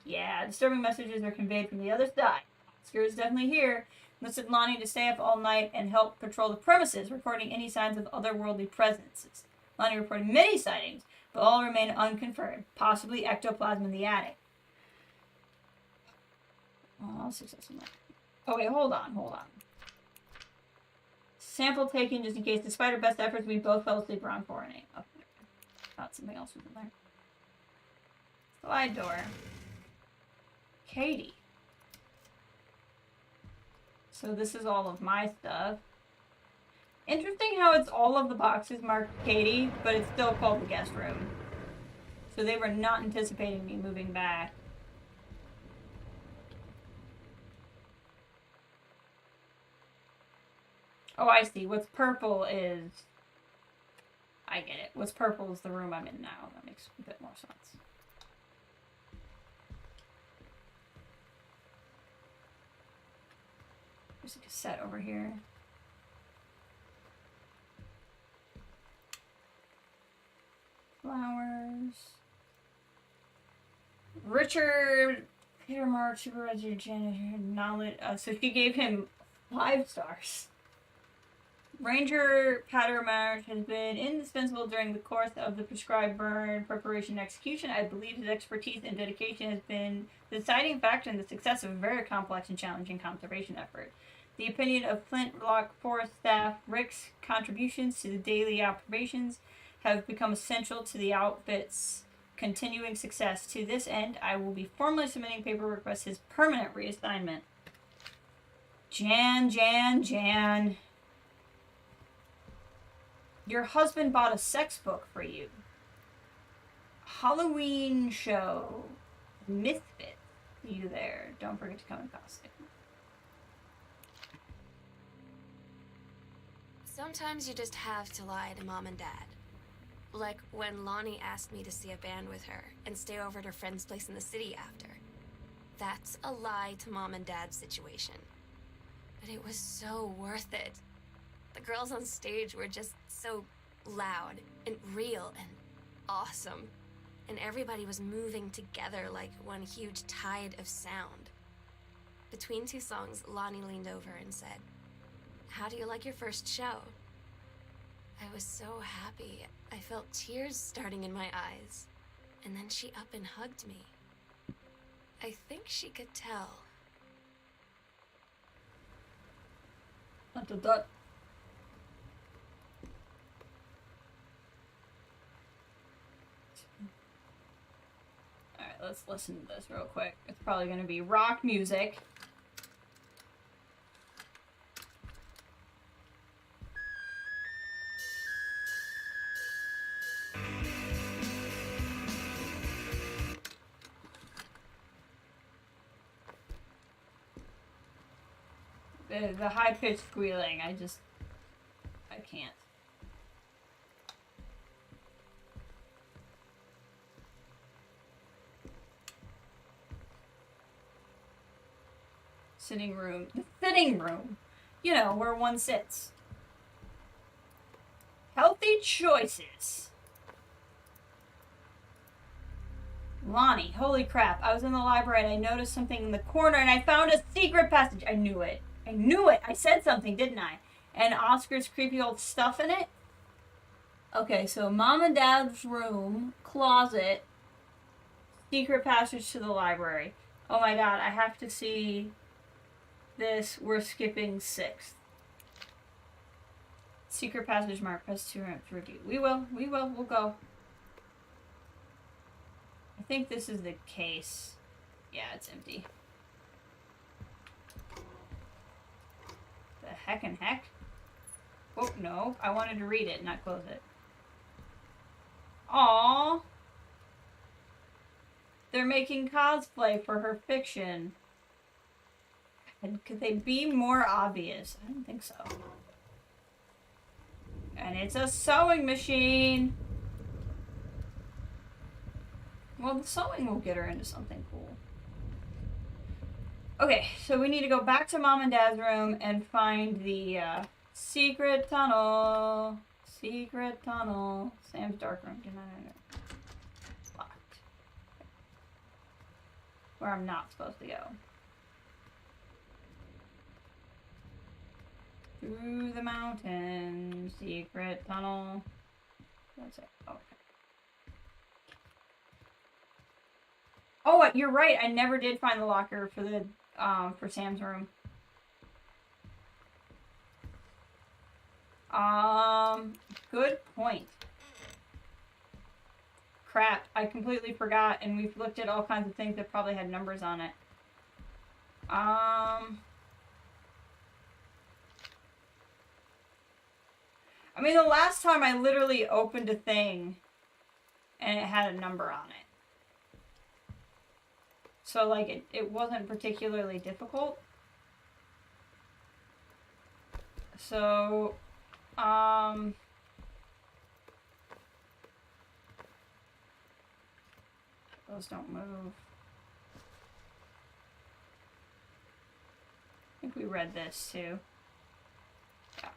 Yeah, disturbing messages are conveyed from the other side. Oscar is definitely here. Enlisted Lonnie to stay up all night and help patrol the premises, reporting any signs of otherworldly presences. Lonnie reported many sightings, but all remain unconfirmed. Possibly ectoplasm in the attic. Oh, successful. Oh, wait, hold on. Sample taken just in case. Despite our best efforts, we both fell asleep around 4 and 8. Oh, thought something else was in there. Slide door. Katie. So this is all of my stuff. Interesting how it's all of the boxes marked Katie, but it's still called the guest room. So they were not anticipating me moving back. Oh, I see. What's purple is... I get it. What's purple is the room I'm in now. That makes a bit more sense. There's a cassette over here. Flowers. Richard Peter Mark, supervisor, janitor, knowledge. So she gave him 5 stars. Ranger Pattermarsh has been indispensable during the course of the prescribed burn preparation and execution. I believe his expertise and dedication has been the deciding factor in the success of a very complex and challenging conservation effort. The opinion of Flintlock Forest staff, Rick's contributions to the daily operations have become essential to the outfit's continuing success. To this end, I will be formally submitting paperwork request his permanent reassignment. Jan. Your husband bought a sex book for you. Halloween show. Misfit. You there. Don't forget to come in costume. Sometimes you just have to lie to Mom and Dad. Like when Lonnie asked me to see a band with her and stay over at her friend's place in the city after. That's a lie to Mom and Dad's situation. But it was so worth it. The girls on stage were just so loud and real and awesome. And everybody was moving together like one huge tide of sound. Between 2 songs, Lonnie leaned over and said, "How do you like your first show?" I was so happy. I felt tears starting in my eyes. And then she up and hugged me. I think she could tell. Alright, let's listen to this real quick. It's probably going to be rock music. The high-pitched squealing, I can't. Sitting room. The sitting room. You know, where one sits. Healthy choices. Lonnie, holy crap. I was in the library and I noticed something in the corner and I found a secret passage. I knew it. I knew it. I said something, didn't I? And Oscar's creepy old stuff in it. Okay, so Mom and Dad's room, closet, secret passage to the library. Oh my god, I have to see this. We're skipping 6th. Secret passage mark. Press 2 to review. We will. We'll go. I think this is the case. Yeah, it's empty. The heckin' heck? Oh, no. I wanted to read it, not close it. Aww. They're making cosplay for her fiction. And could they be more obvious? I don't think so. And it's a sewing machine. Well, the sewing will get her into something cool. Okay, so we need to go back to Mom and Dad's room and find the secret tunnel. Secret tunnel. Sam's dark room. It's locked. Where I'm not supposed to go. Through the mountain. Secret tunnel. That's it. Okay. Oh, you're right. I never did find the locker for the for Sam's room. Good point. Crap, I completely forgot, and we've looked at all kinds of things that probably had numbers on it. I mean, the last time I literally opened a thing and it had a number on it. So, like, it wasn't particularly difficult. So, those don't move. I think we read this, too. Yeah.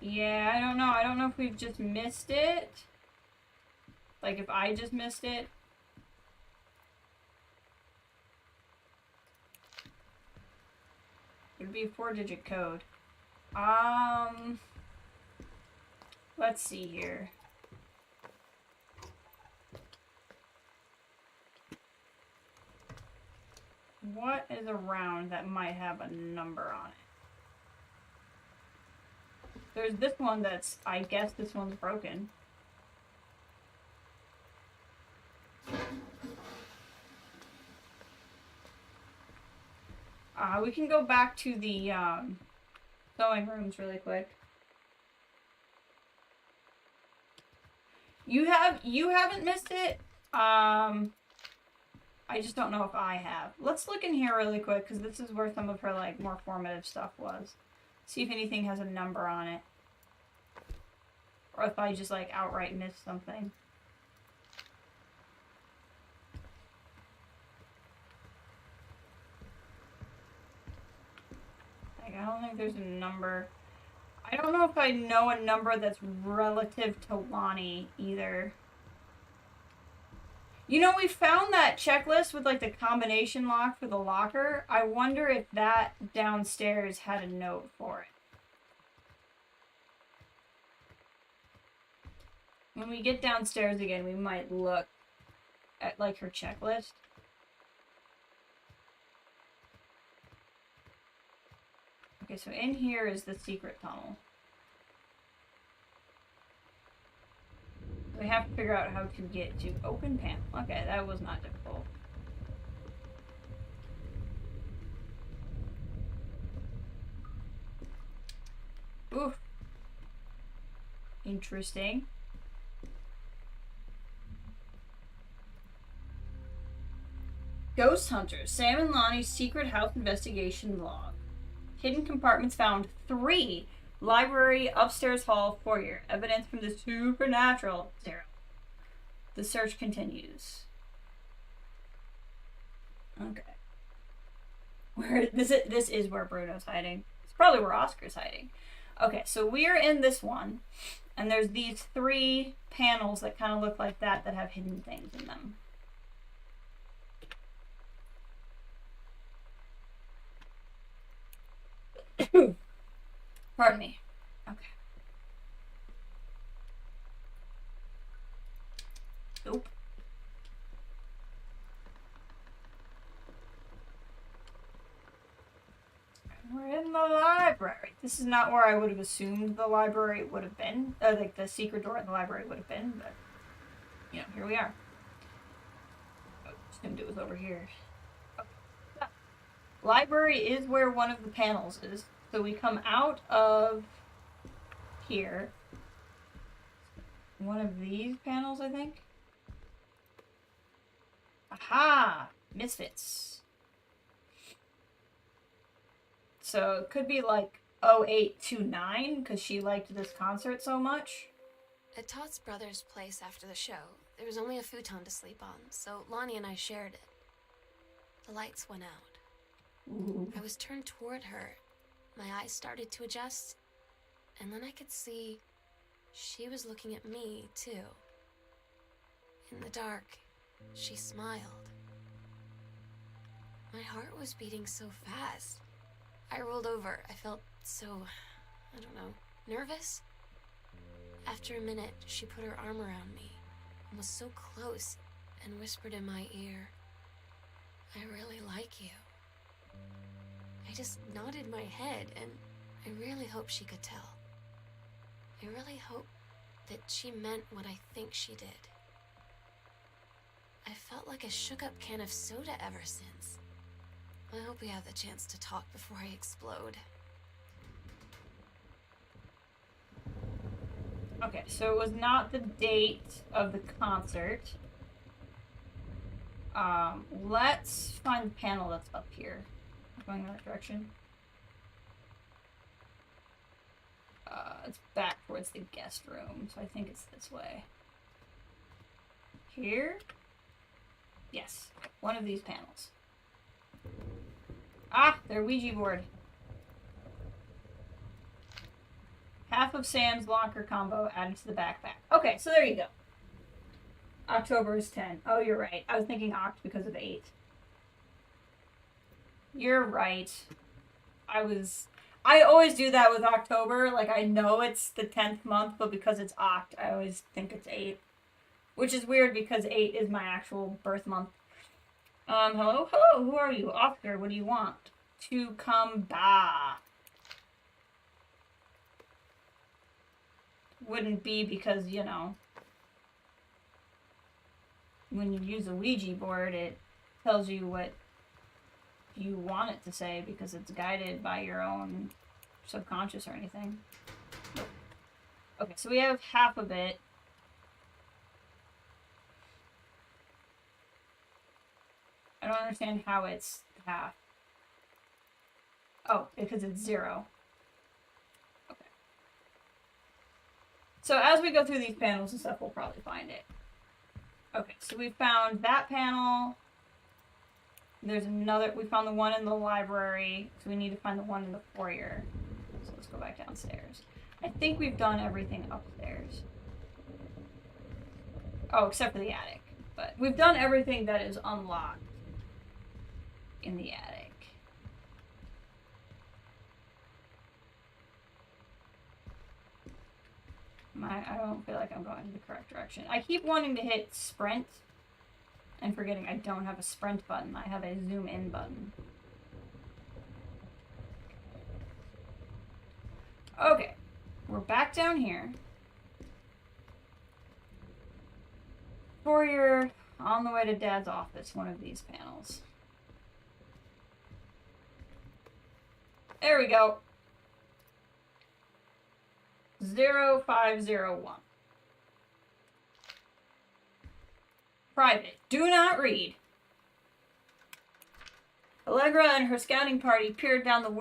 Yeah, I don't know. I don't know if we've just missed it. Like, if I just missed it. It would be a 4-digit code. Let's see here. What is around that might have a number on it? There's this one that's, I guess this one's broken. We can go back to the sewing rooms really quick. You haven't missed it. I just don't know if I have. Let's look in here really quick because this is where some of her like more formative stuff was. See if anything has a number on it. Or if I just like outright missed something. Like, I don't think there's a number. I don't know if I know a number that's relative to Lonnie either. You know, we found that checklist with like the combination lock for the locker. I wonder if that downstairs had a note for it. When we get downstairs again, we might look at like her checklist. Okay, so in here is the secret tunnel. We have to figure out how to get to open panel. Okay, that was not difficult. Oof. Interesting. Ghost Hunters, Sam and Lonnie's secret house investigation log. Hidden compartments found 3. Library, upstairs hall, foyer. Evidence from the supernatural, 0. The search continues. Okay. This is where Bruno's hiding. It's probably where Oscar's hiding. Okay, so we're in this one, and there's these 3 panels that kind of look like that have hidden things in them. Pardon me. Okay. Nope. We're in the library. This is not where I would have assumed the library would have been. Like the secret door in the library would have been, but you know, here we are. I assumed it was over here. Okay. Library is where one of the panels is. So we come out of here. One of these panels, I think. Aha! Misfits. So it could be like 0829 because she liked this concert so much. At Todd's brother's place after the show, there was only a futon to sleep on, so Lonnie and I shared it. The lights went out. Ooh. I was turned toward her. My eyes started to adjust, and then I could see she was looking at me, too. In the dark, she smiled. My heart was beating so fast. I rolled over. I felt so, I don't know, nervous? After a minute, she put her arm around me and was so close and whispered in my ear, "I really like you." I just nodded my head, and I really hope she could tell. I really hope that she meant what I think she did. I felt like a shook-up can of soda ever since. I hope we have the chance to talk before I explode. Okay, so it was not the date of the concert. Let's find the panel that's up here. Going in that direction. It's back towards the guest room, so I think it's this way. Here? Yes, one of these panels. Ah, their Ouija board. Half of Sam's locker combo added to the backpack. Okay, so there you go. October is 10. Oh, you're right. I was thinking Oct because of 8. You're right. I always do that with October. Like, I know it's the 10th month, but because it's Oct, I always think it's 8. Which is weird because 8 is my actual birth month. Hello? Hello, who are you? Oscar, what do you want? To come back. Wouldn't be because, you know, when you use a Ouija board, it tells you what you want it to say because it's guided by your own subconscious or anything. Nope. Okay, so we have half of it. I don't understand how it's half. Oh, because it's 0. Okay. So as we go through these panels and stuff, we'll probably find it. Okay, so we found that panel. There's another, we found the one in the library, so we need to find the one in the foyer. So let's go back downstairs. I think we've done everything upstairs. Oh, except for the attic. But we've done everything that is unlocked in the attic. I don't feel like I'm going in the correct direction. I keep wanting to hit sprint and forgetting I don't have a sprint button. I have a zoom in button. Okay, we're back down here. Foyer, on the way to Dad's office, one of these panels. There we go. 0501. Private. Do not read. Allegra and her scouting party peered down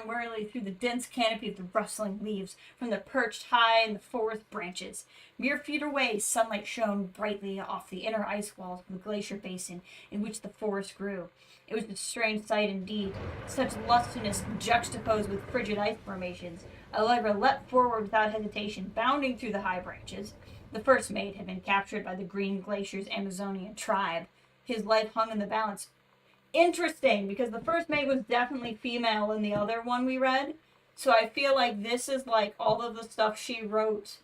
warily through the dense canopy of the rustling leaves from the perched high in the forest branches. Mere feet away, sunlight shone brightly off the inner ice walls of the glacier basin in which the forest grew. It was a strange sight indeed, such lustiness juxtaposed with frigid ice formations. Allegra leapt forward without hesitation, bounding through the high branches. The first mate had been captured by the Green Glacier's Amazonian tribe. His life hung in the balance. Interesting, because the first mate was definitely female in the other one we read. So I feel like this is like all of the stuff she wrote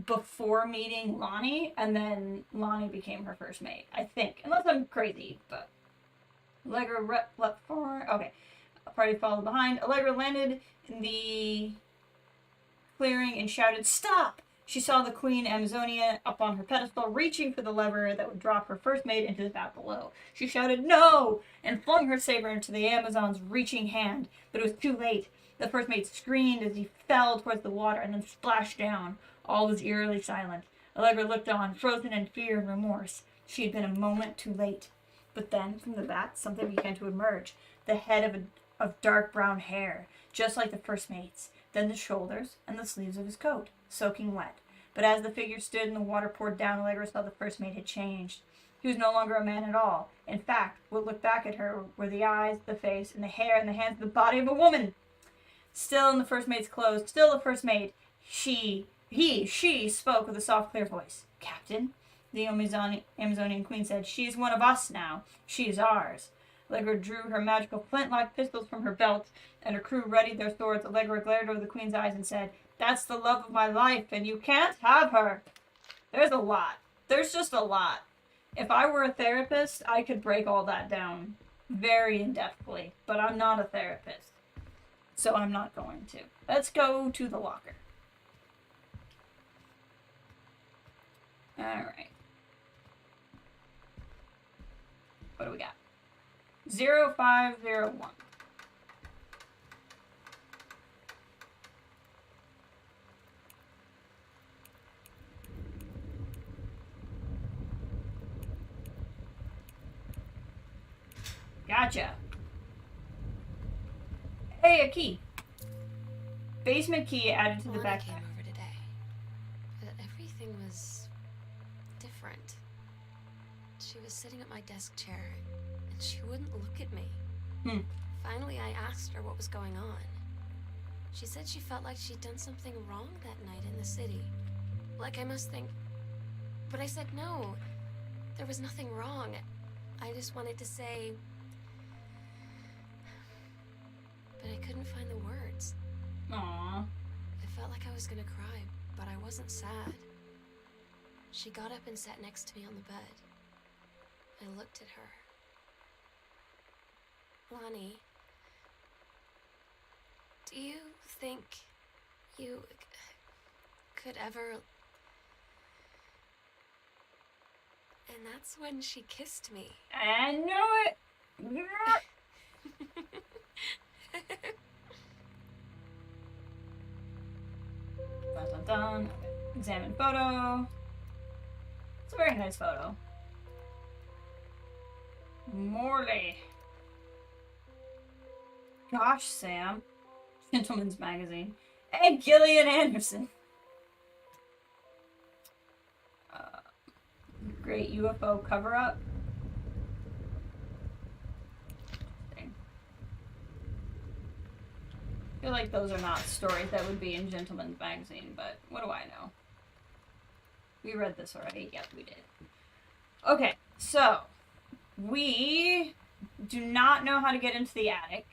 before meeting Lonnie, and then Lonnie became her first mate, I think. Unless I'm crazy, but... Allegra leapt forward. Okay. A party followed behind. Allegra landed in the clearing and shouted, "Stop!" She saw the Queen Amazonia up on her pedestal, reaching for the lever that would drop her first mate into the vat below. She shouted, "No!" and flung her saber into the Amazon's reaching hand, but it was too late. The first mate screamed as he fell towards the water and then splashed down. All was eerily silent. Allegra looked on, frozen in fear and remorse. She had been a moment too late. But then, from the vat, something began to emerge. The head of dark brown hair, just like the first mate's. Then the shoulders and the sleeves of his coat, soaking wet. But as the figure stood and the water poured down, Allegra saw the first mate had changed. He was no longer a man at all. In fact, what looked back at her were the eyes, the face, and the hair, and the hands, and the body of a woman. Still in the first mate's clothes, still the first mate, she spoke with a soft, clear voice. "Captain," the Amazonian queen said, "she is one of us now. She is ours." Allegra drew her magical flintlock pistols from her belt, and her crew readied their swords. Allegra glared over the queen's eyes and said, "That's the love of my life, and you can't have her." There's a lot. There's just a lot. If I were a therapist, I could break all that down very in-depthly, but I'm not a therapist, so I'm not going to. Let's go to the locker. Alright. What do we got? 0501. Gotcha. Hey, a key. Basement key added to the Lana backpack. came over today. Everything was different. She was sitting at my desk chair, and she wouldn't look at me. Finally, I asked her what was going on. She said she felt like she'd done something wrong that night in the city. Like I must think... But I said no. There was nothing wrong. I just wanted to say... But I couldn't find the words. Aww. I felt like I was gonna cry, but I wasn't sad. She got up and sat next to me on the bed. I looked at her. Lonnie, do you think you could ever... And that's when she kissed me. I know it! Dun, dun, dun. Okay. Examine photo. It's a very nice photo. Morley. Gosh, Sam. Gentleman's Magazine. Hey, Gillian Anderson. Great UFO cover-up. I feel like those are not stories that would be in Gentleman's Magazine, but what do I know? We read this already. Yes, we did. Okay, so we do not know how to get into the attic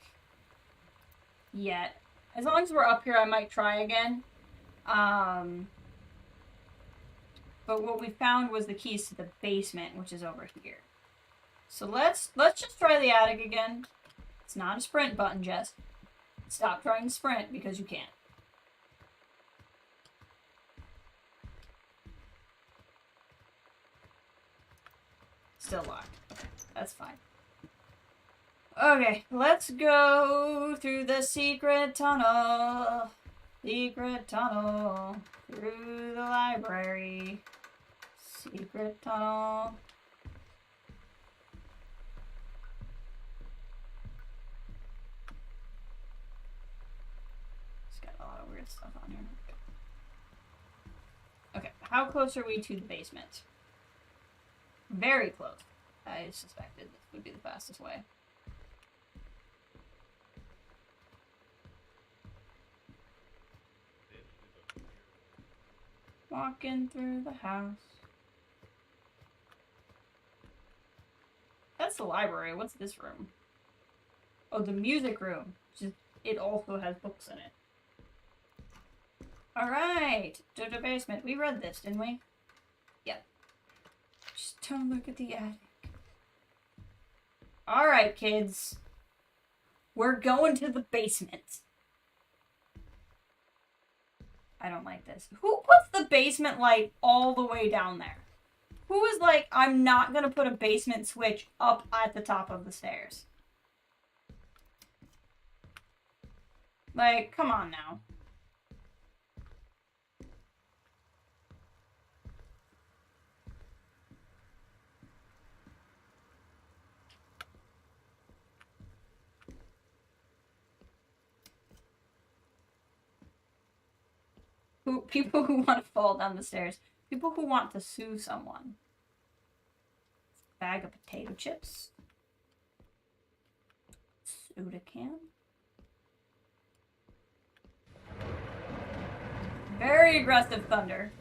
yet. As long as we're up here, I might try again. But what we found was the keys to the basement, which is over here. So let's just try the attic again. It's not a sprint button, Jess. Stop trying to sprint because you can't. Still locked. Okay, that's fine. Okay, let's go through the secret tunnel. Secret tunnel. Through the library. Secret tunnel. weird stuff on here. Okay, how close are we to the basement? Very close. I suspected this would be the fastest way. Walking through the house. That's the library. What's this room? Oh, the music room. It also has books in it. Alright. To the basement. We read this, didn't we? Yep. Just don't look at the attic. Alright, kids. We're going to the basement. I don't like this. Who puts the basement light all the way down there? Who is like, I'm not gonna put a basement switch up at the top of the stairs? Like, come on now. People who want to fall down the stairs. People who want to sue someone. Bag of potato chips. Soda can. Very aggressive thunder.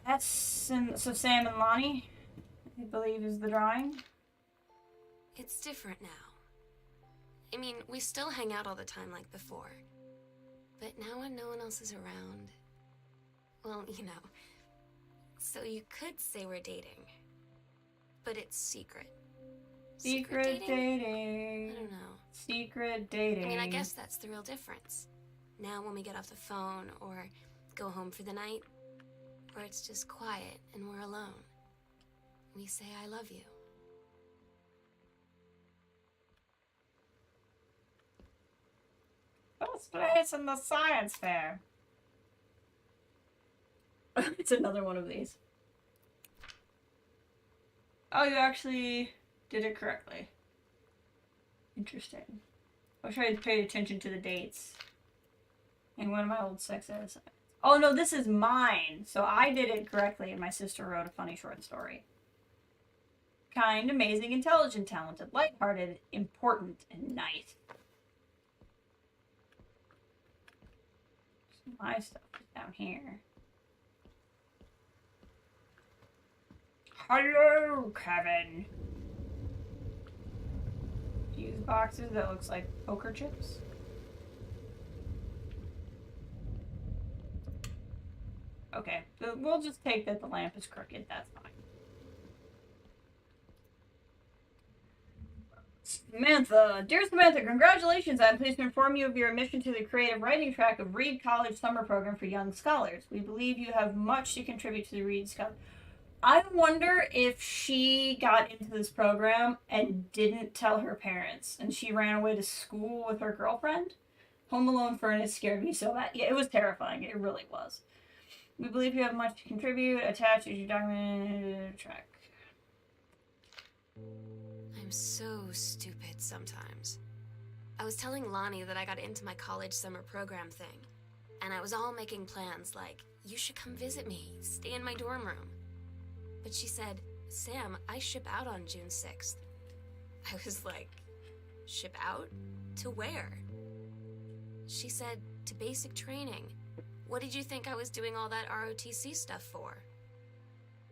That's so Sam and Lonnie, I believe, is the drawing. It's different now. I mean, we still hang out all the time like before. But now when no one else is around, well, you know, so you could say we're dating. But it's secret. Secret dating. I don't know. Secret dating. I mean, I guess that's the real difference. Now when we get off the phone or go home for the night, where it's just quiet and we're alone, we say I love you. First place in the science fair. It's another one of these. Oh, you actually did it correctly. Interesting. I wish I had paid attention to the dates. And one of my old sex essays. Oh no, this is mine. So I did it correctly and my sister wrote a funny short story. Kind, amazing, intelligent, talented, lighthearted, important, and nice. My stuff is down here. Hello, Kevin. Fuse boxes that looks like poker chips. Okay, so we'll just take that the lamp is crooked. That's fine. Samantha. Dear Samantha, congratulations. I'm pleased to inform you of your admission to the creative writing track of Reed College Summer Program for Young Scholars. We believe you have much to contribute to the Reed Scholar. I wonder if she got into this program and didn't tell her parents, and she ran away to school with her girlfriend. Home Alone Furnace scared me so bad. Yeah, it was terrifying. It really was. We believe you have much to contribute. Attached is your documented track. I'm so stupid sometimes. I was telling Lonnie that I got into my college summer program thing, and I was all making plans like, you should come visit me, stay in my dorm room. But she said, Sam, I ship out on June 6th. I was like, ship out? To where? She said, to basic training. What did you think I was doing all that ROTC stuff for?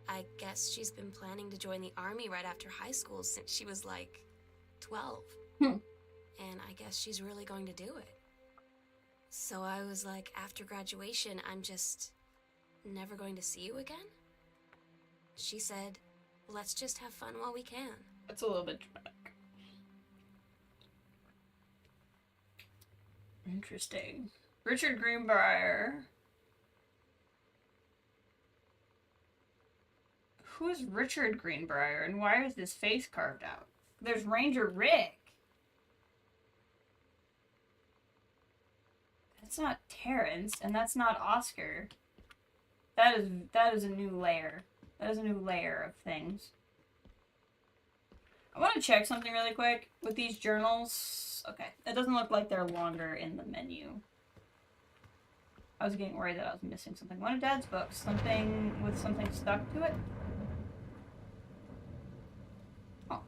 I guess she's been planning to join the army right after high school since she was like 12. And I guess she's really going to do it. So I was like, after graduation, I'm just never going to see you again? She said, let's just have fun while we can. That's a little bit dramatic. Interesting. Richard Greenbrier. Who is Richard Greenbrier and why is his face carved out? There's Ranger Rick. That's not Terrence, and that's not Oscar. That is a new layer. That is a new layer of things. I want to check something really quick with these journals. Okay, it doesn't look like they're longer in the menu. I was getting worried that I was missing something. One of Dad's books. Something with something stuck to it. Oh.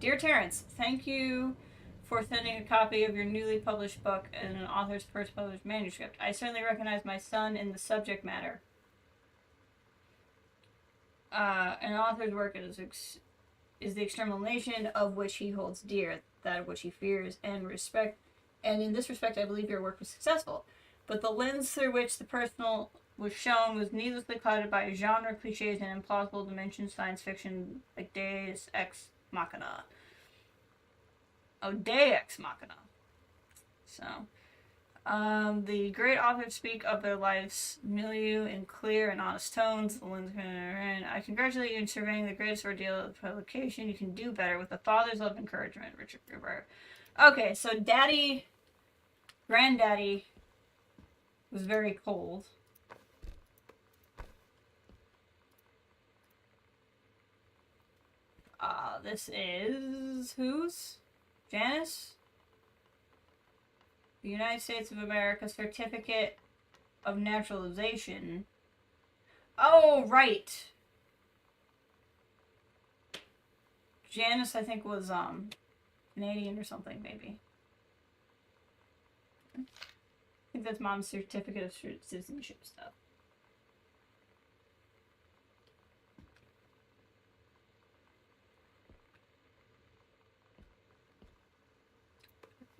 Dear Terrence, thank you for sending a copy of your newly published book and an author's first published manuscript. I certainly recognize my son in the subject matter. An author's work is the externalization of which he holds dear, that of which he fears and respect. And in this respect, I believe your work was successful. But the lens through which the personal was shown was needlessly clouded by genre cliches and implausible dimensions, science fiction like Deus Ex Machina. Oh, Deus Ex Machina. So, the great authors speak of their life's milieu in clear and honest tones. The lens, I congratulate you in surveying the greatest ordeal of publication. You can do better with a father's love and encouragement, Richard Gruber. Okay, so Granddaddy was very cold. This is whose? Janice? The United States of America Certificate of Naturalization. Oh, right. Janice, I think, was Canadian or something, maybe. I think that's Mom's certificate of citizenship stuff.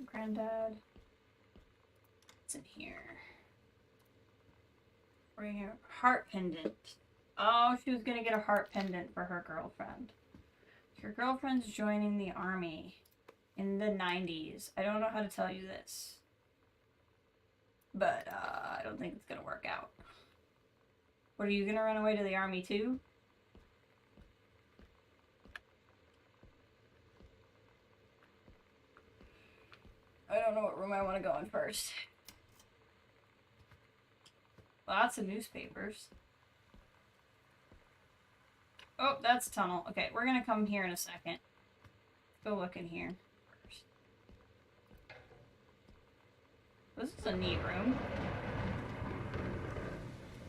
Granddad. What's in here? Right here. Heart pendant. Oh, she was gonna get a heart pendant for her girlfriend. Your girlfriend's joining the army in the 90s. I don't know how to tell you this. But, I don't think it's gonna work out. What, are you gonna run away to the army too? I don't know what room I want to go in first. Lots of newspapers. Oh, that's a tunnel. Okay, we're gonna come here in a second. Go look in here first. This is a neat room.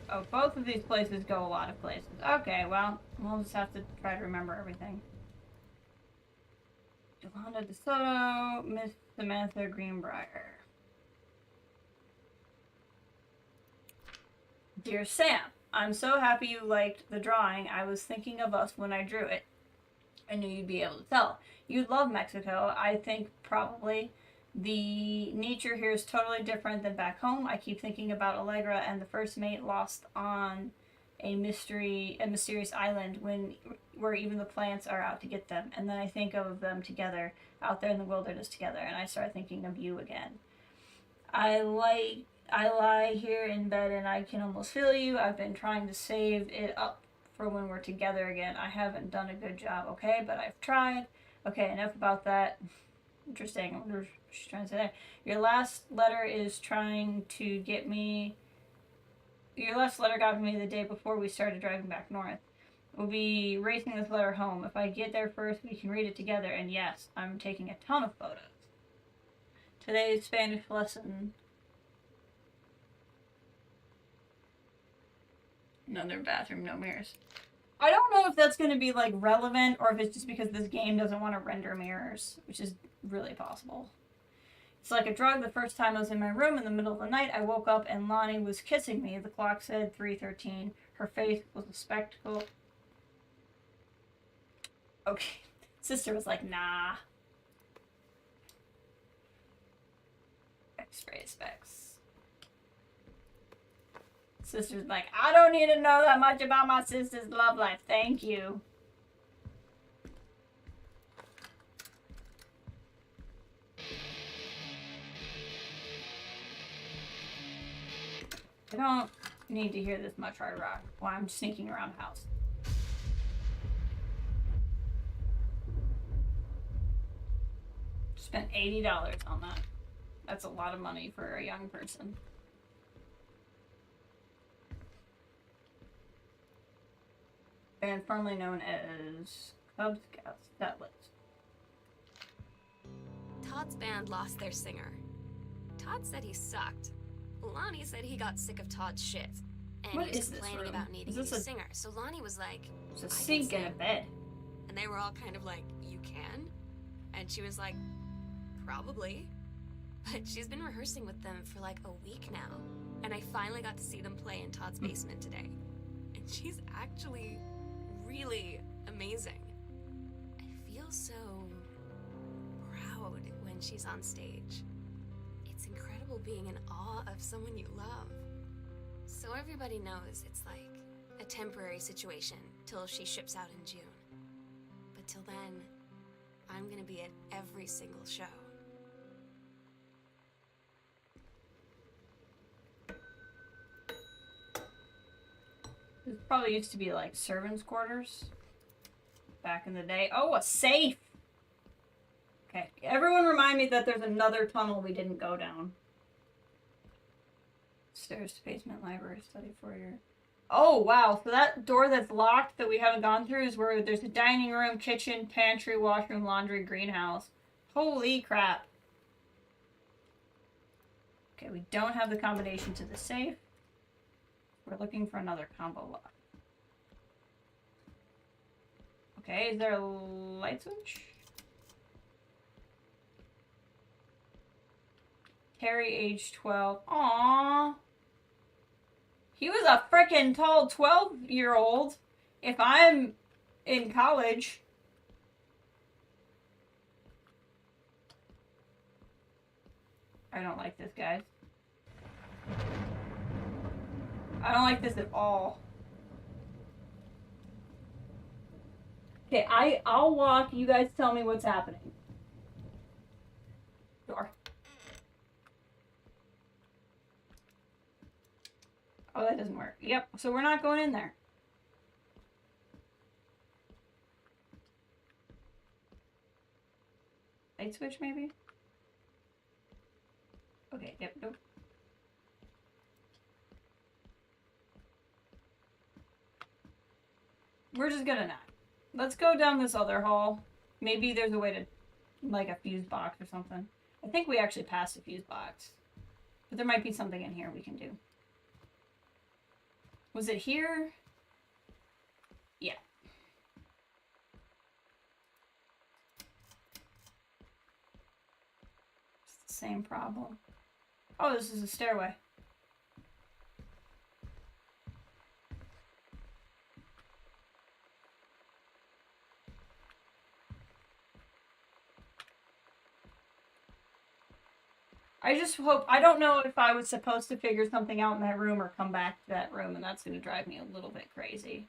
Oh, both of these places go a lot of places. Okay, well, we'll just have to try to remember everything. Yolanda DeSoto, Miss Samantha Greenbrier. Dear Sam, I'm so happy you liked the drawing. I was thinking of us when I drew it. I knew you'd be able to tell. You'd love Mexico. I think probably the nature here is totally different than back home. I keep thinking about Allegra and the first mate lost on a mysterious island where even the plants are out to get them. And then I think of them together, out there in the wilderness together, and I start thinking of you again. I lie here in bed and I can almost feel you. I've been trying to save it up for when we're together again. I haven't done a good job, okay? But I've tried. Okay, enough about that. Interesting. I wonder what she's trying to say there. Your last letter got to me the day before we started driving back north. We'll be racing this letter home. If I get there first, we can read it together. And yes, I'm taking a ton of photos. Today's Spanish lesson. Another bathroom, no mirrors. I don't know if that's going to be, like, relevant or if it's just because this game doesn't want to render mirrors, which is really possible. It's like a drug. The first time I was in my room in the middle of the night, I woke up and Lonnie was kissing me. The clock said 3:13. Her face was a spectacle. Okay. Sister was like, nah. X-ray specs. Sister's like, I don't need to know that much about my sister's love life. Thank you. I don't need to hear this much hard rock while I'm sneaking around the house. Spent $80 on that. That's a lot of money for a young person. Band formerly known as Cub Scouts. That list. Todd's band lost their singer. Todd said he sucked. Lonnie said he got sick of Todd's shit. And What he was is this complaining room? about needing Is a new this a- singer. So Lonnie was like, It's a "I can sink and a sing." bed. And they were all kind of like, "You can?" And she was like, "Probably." But she's been rehearsing with them for like a week now. And I finally got to see them play in Todd's basement today. And she's actually really amazing. I feel so proud when she's on stage. It's incredible being in awe of someone you love. So everybody knows it's like a temporary situation till she ships out in June. But till then, I'm gonna be at every single show. This probably used to be like servants' quarters back in the day. Oh, a safe! Okay, everyone remind me that there's another tunnel we didn't go down. Stairs to basement library study for your... Oh, wow. So that door that's locked that we haven't gone through is where there's a dining room, kitchen, pantry, washroom, laundry, greenhouse. Holy crap. Okay, we don't have the combination to the safe. We're looking for another combo lock. Okay, is there a light switch? Terry, age 12. Aww. He was a frickin' tall 12-year-old. If I'm in college. I don't like this, guys. I don't like this at all. Okay, I'll walk. You guys tell me what's happening. Door. Oh, that doesn't work. Yep, so we're not going in there. Light switch, maybe? Okay, yep, nope. We're just gonna not. Let's go down this other hall. Maybe there's a way to, like, a fuse box or something. I think we actually passed a fuse box. But there might be something in here we can do. Was it here? Yeah. It's the same problem. Oh, this is a stairway. I just hope, I don't know if I was supposed to figure something out in that room or come back to that room, and that's going to drive me a little bit crazy.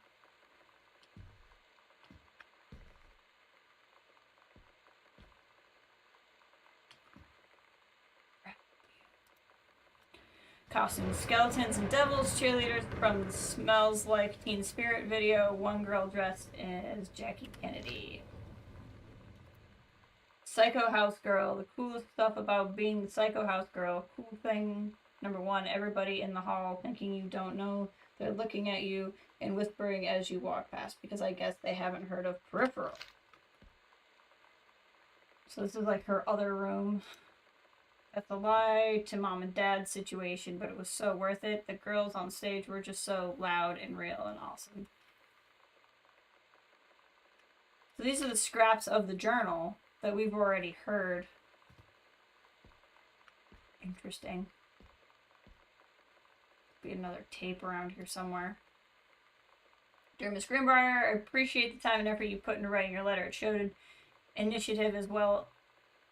Costumes, skeletons and devils, cheerleaders from the Smells Like Teen Spirit video, one girl dressed as Jackie Kennedy. Psycho House Girl. The coolest stuff about being the Psycho House Girl. Cool thing, number one, everybody in the hall thinking you don't know. They're looking at you and whispering as you walk past, because I guess they haven't heard of Peripheral. So this is like her other room. That's a lie to mom and dad's situation, but it was so worth it. The girls on stage were just so loud and real and awesome. So these are the scraps of the journal that we've already heard. Interesting. Be another tape around here somewhere. Dear Miss Greenbrier, I appreciate the time and effort you put into writing your letter. It showed initiative as well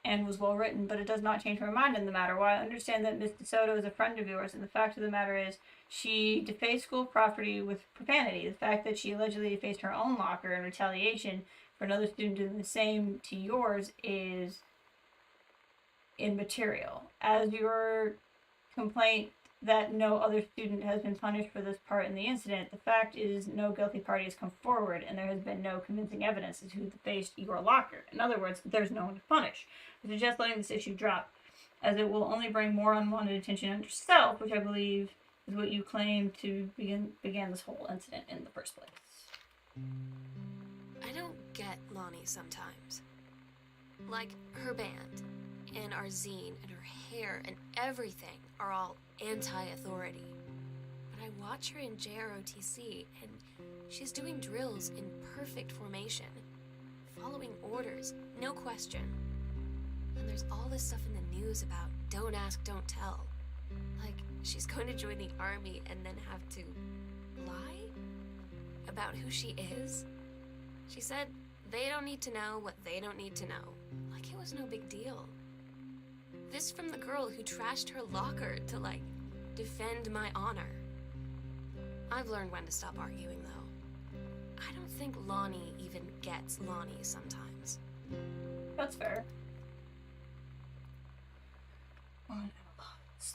and was well written, but it does not change my mind in the matter. While I understand that Miss DeSoto is a friend of yours, and the fact of the matter is she defaced school property with profanity. The fact that she allegedly defaced her own locker in retaliation for another student doing the same to yours is immaterial. As your complaint that no other student has been punished for this part in the incident, the fact is no guilty party has come forward, and there has been no convincing evidence as to who defaced your locker. In other words, there's no one to punish. I suggest letting this issue drop, as it will only bring more unwanted attention on yourself, which I believe is what you claim to began this whole incident in the first place. I don't get Lonnie sometimes. Like, her band. and our zine and her hair and everything are all anti-authority. But I watch her in JROTC, and she's doing drills in perfect formation, following orders, no question. And there's all this stuff in the news about don't ask, don't tell. Like, she's going to join the army and then have to lie about who she is. She said they don't need to know what they don't need to know. Like it was no big deal. This from the girl who trashed her locker to, like, defend my honor. I've learned when to stop arguing, though. I don't think Lonnie even gets Lonnie sometimes. That's fair.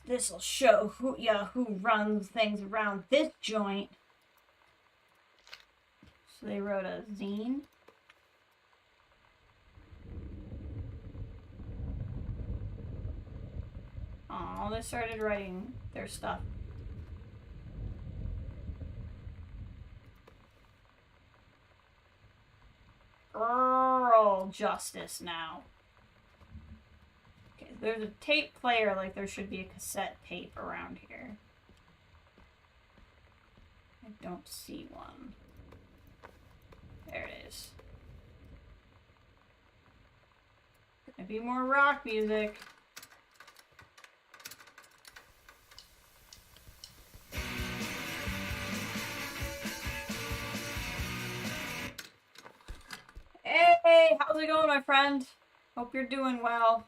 This'll show who runs things around this joint. So they wrote a zine. Oh, they started writing their stuff. Girl justice now. Okay, there's a tape player, like there should be a cassette tape around here. I don't see one. There it is. Gonna be more rock music. Hey, how's it going, my friend? Hope you're doing well.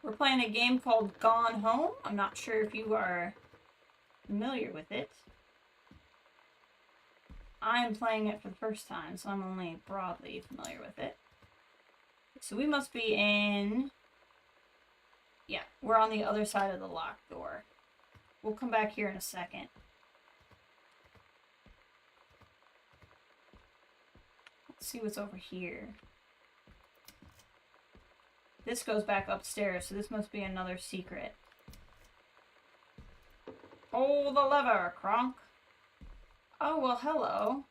We're playing a game called Gone Home. I'm not sure if you are familiar with it. I'm playing it for the first time, so I'm only broadly familiar with it. So we must be in... Yeah, we're on the other side of the locked door. We'll come back here in a second. Let's see what's over here. This goes back upstairs, so this must be another secret. Pull the lever, Kronk. Oh, well, hello.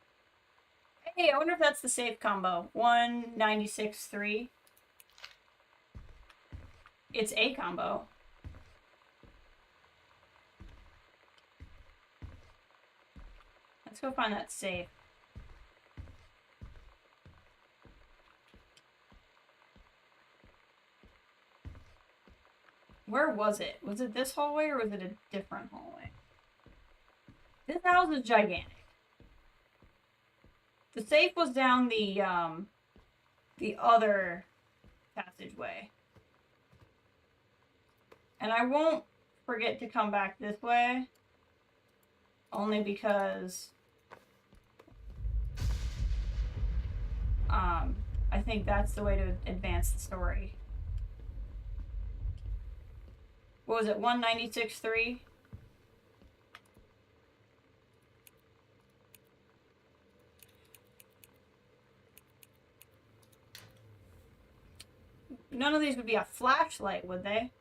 Hey, I wonder if that's the safe combo. 196.3. It's a combo. Let's go find that safe. Where was it? Was it this hallway or was it a different hallway? This house is gigantic. The safe was down the other passageway. And I won't forget to come back this way. Only because I think that's the way to advance the story. What was it? 196.3? None of these would be a flashlight, would they?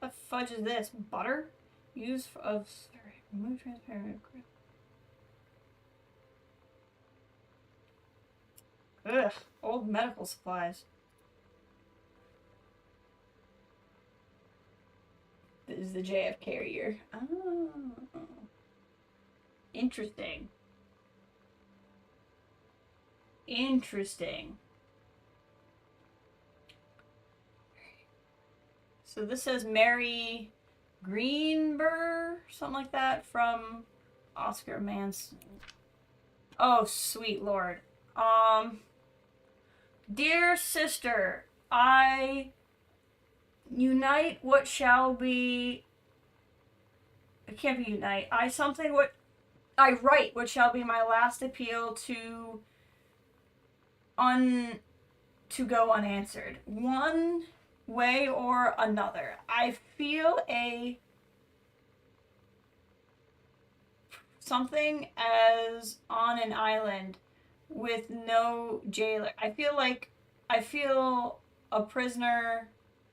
What the fudge is this? Butter? Use of... Sorry. Remove transparent... Ugh. Old medical supplies. This is the JFK year. Oh. Interesting. Interesting. So this says Mary Greenberg, something like that, from Oscar Manson. Oh, sweet lord. Dear sister, I unite what shall be... It can't be unite. I write what shall be my last appeal to go unanswered. One way or another. I feel something as on an island with no jailer. I feel a prisoner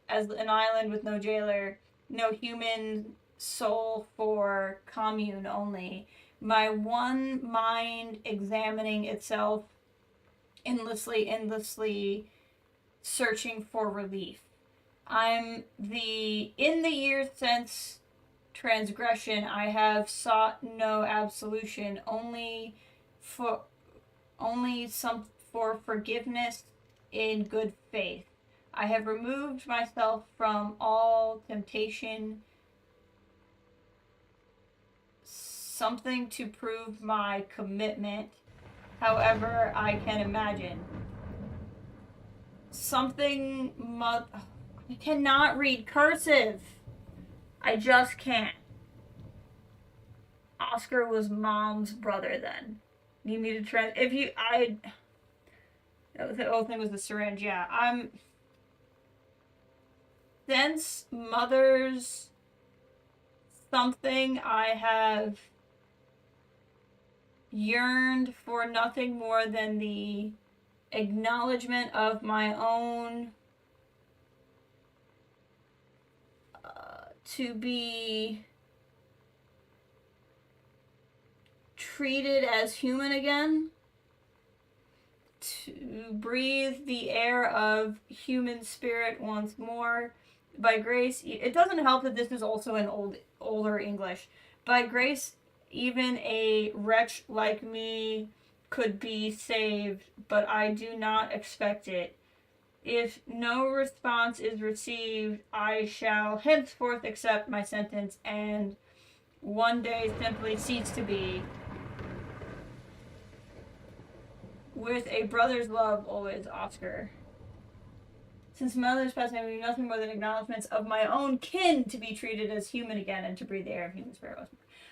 as an island with no jailer, no human soul for commune only. My one mind examining itself endlessly searching for relief. In the years since transgression, I have sought no absolution, only for forgiveness in good faith. I have removed myself from all temptation, something to prove my commitment, however I can imagine. I cannot read cursive. I just can't. Oscar was Mom's brother then. You need to the whole thing was the syringe, yeah. Since Mother's something, I have yearned for nothing more than the acknowledgement of my own to be treated as human again, to breathe the air of human spirit once more. By grace, it doesn't help that this is also in older English. By grace, even a wretch like me could be saved, but I do not expect it. If no response is received, I shall henceforth accept my sentence and one day simply cease to be. With a brother's love, always, Oscar. Since Mother's passing, I mean nothing more than acknowledgments of my own kin to be treated as human again and to breathe the air of human spirit.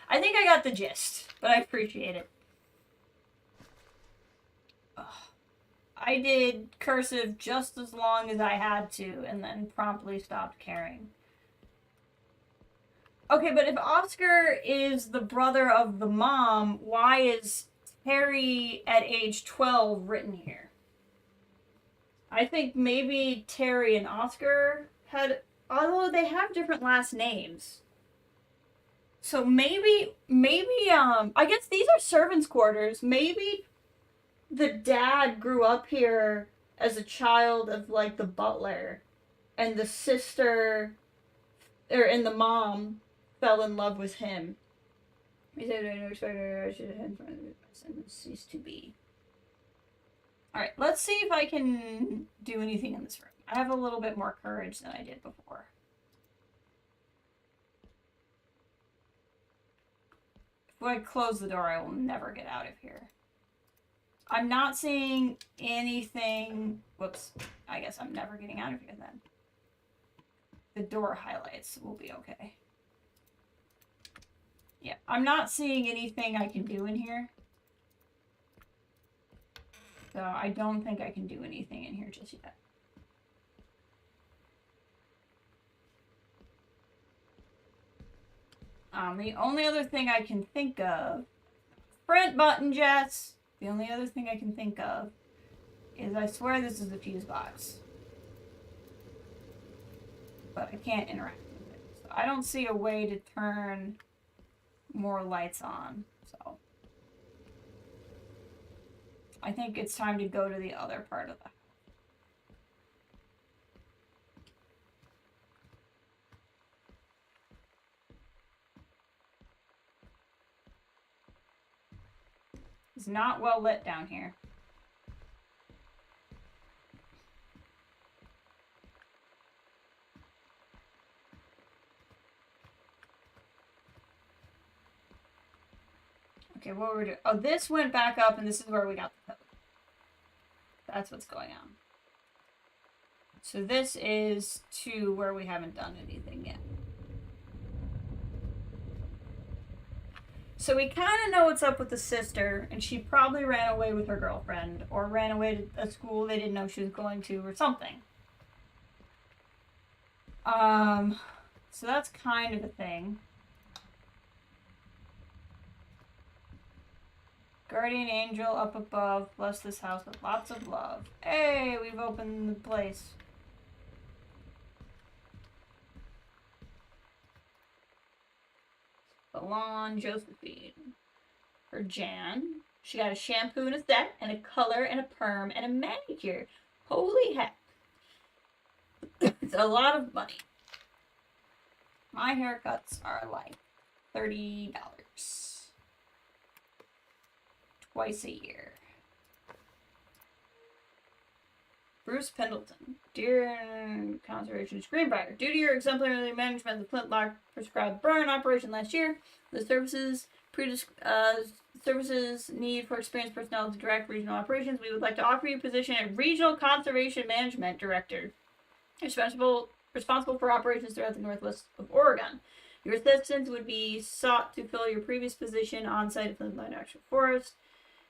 I think I got the gist, but I appreciate it. Ugh. I did cursive just as long as I had to, and then promptly stopped caring. Okay, but if Oscar is the brother of the mom, why is Terry at age 12 written here? I think maybe Terry and Oscar had, although they have different last names. So maybe, I guess these are servants' quarters. Maybe the dad grew up here as a child of, like, the butler, and the sister, and the mom fell in love with him. He said, I don't expect I should have sentence cease to be. Alright, let's see if I can do anything in this room. I have a little bit more courage than I did before. If I close the door, I will never get out of here. I'm not seeing anything. Whoops. I guess I'm never getting out of here then. The door highlights will be okay. Yeah, I'm not seeing anything I can do in here. So I don't think I can do anything in here just yet. The only other thing I can think of... Sprint button, Jess! The only other thing I can think of is I swear this is a fuse box. But I can't interact with it. So I don't see a way to turn more lights on. So I think it's time to go to the other part of the house. It's not well lit down here. Okay, what we're doing? Oh, this went back up, and this is where we got the code. That's what's going on. So this is to where we haven't done anything yet. So we kind of know what's up with the sister, and she probably ran away with her girlfriend, or ran away to a school they didn't know she was going to, or something. So that's kind of a thing. Guardian angel up above, bless this house with lots of love. Hey, we've opened the place. Salon Josephine. For Jan. She got a shampoo and a set, and a color, and a perm, and a manicure. Holy heck. It's a lot of money. My haircuts are like $30 twice a year. Bruce Pendleton. Dear Conservation Screenwriter, due to your exemplary management of the Flintlock prescribed burn operation last year, the services need for experienced personnel to direct regional operations. We would like to offer you a position as Regional Conservation Management Director, responsible for operations throughout the northwest of Oregon. Your assistance would be sought to fill your previous position on site at Flintlock National Forest.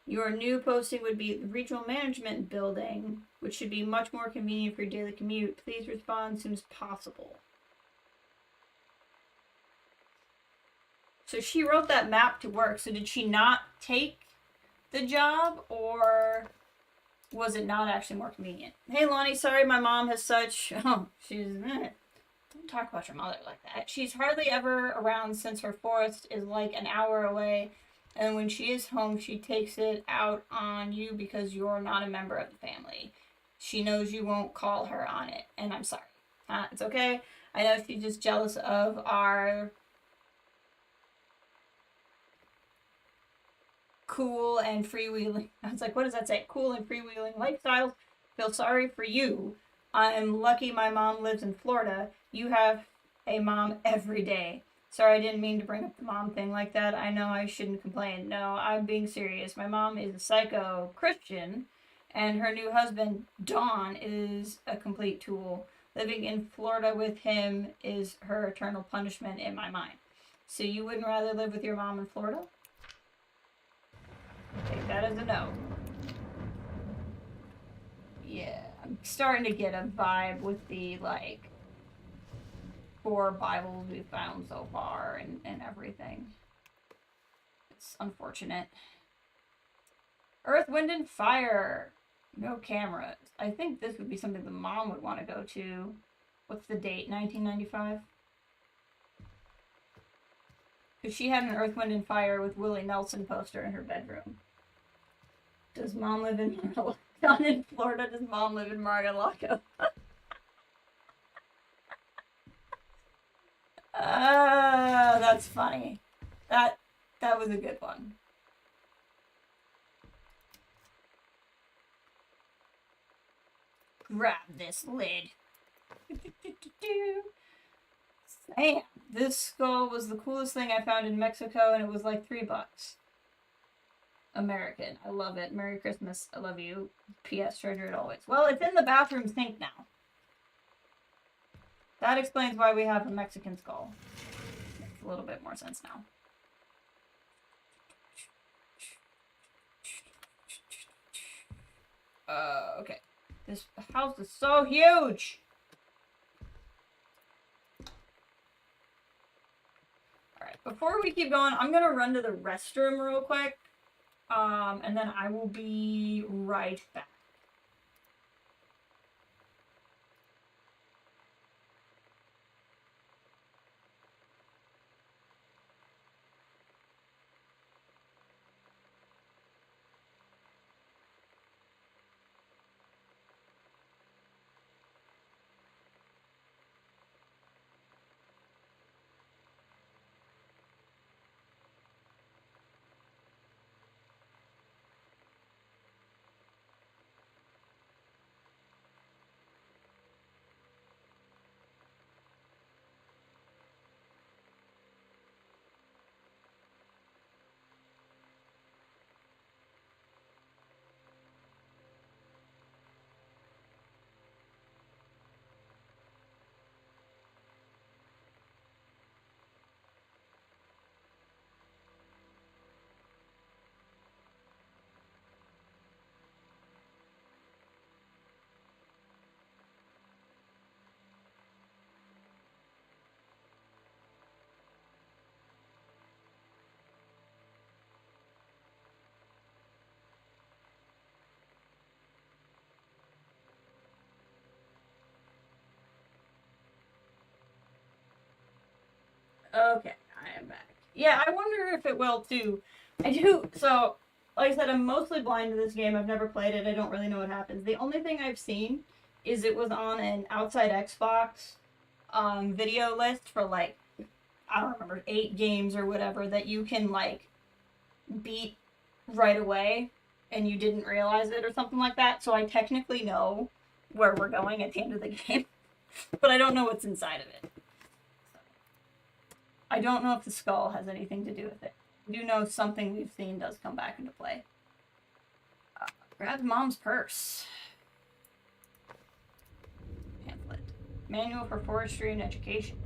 Your new posting would be at the Regional Management Building, which should be much more convenient for your daily commute. Please respond as soon as possible. So she wrote that map to work. So did she not take the job, or was it not actually more convenient? Hey, Lonnie, sorry my mom has such... Oh, don't talk about your mother like that. She's hardly ever around since her forest is like an hour away. And when she is home, she takes it out on you because you're not a member of the family. She knows you won't call her on it. And I'm sorry. It's okay. I know she's just jealous of our cool and freewheeling. I was like, what does that say? Cool and freewheeling lifestyles. Feel sorry for you. I'm lucky my mom lives in Florida. You have a mom every day. Sorry, I didn't mean to bring up the mom thing like that. I know I shouldn't complain. No, I'm being serious. My mom is a psycho Christian, and her new husband, Don, is a complete tool. Living in Florida with him is her eternal punishment in my mind. So you wouldn't rather live with your mom in Florida? Take that as a no. Yeah, I'm starting to get a vibe with the, like, 4 Bibles we've found so far and everything. It's unfortunate. Earth, Wind, and Fire. No cameras. I think this would be something the mom would want to go to. What's the date? 1995? Because she had an Earth, Wind, and Fire with Willie Nelson poster in her bedroom. Does mom live in Mar-a-Lago? Down in Florida, does mom live in Mar-a-Lago? That's funny. That was a good one. Grab this lid. Damn, this skull was the coolest thing I found in Mexico, and it was like $3. American. I love it. Merry Christmas. I love you. P.S. Treasure it always. Well, it's in the bathroom sink now. That explains why we have a Mexican skull. Makes a little bit more sense now. Okay. This house is so huge! Alright, before we keep going, I'm gonna run to the restroom real quick. And then I will be right back. Okay, I am back. Yeah, I wonder if it will too. I do, so, like I said, I'm mostly blind to this game. I've never played it. I don't really know what happens. The only thing I've seen is it was on an outside Xbox video list for like, I don't remember, 8 games or whatever that you can like beat right away and you didn't realize it or something like that. So I technically know where we're going at the end of the game, but I don't know what's inside of it. So, I don't know if the skull has anything to do with it. I do know something we've seen does come back into play. Grab mom's purse. Pamphlet. Manual for Forestry and Education.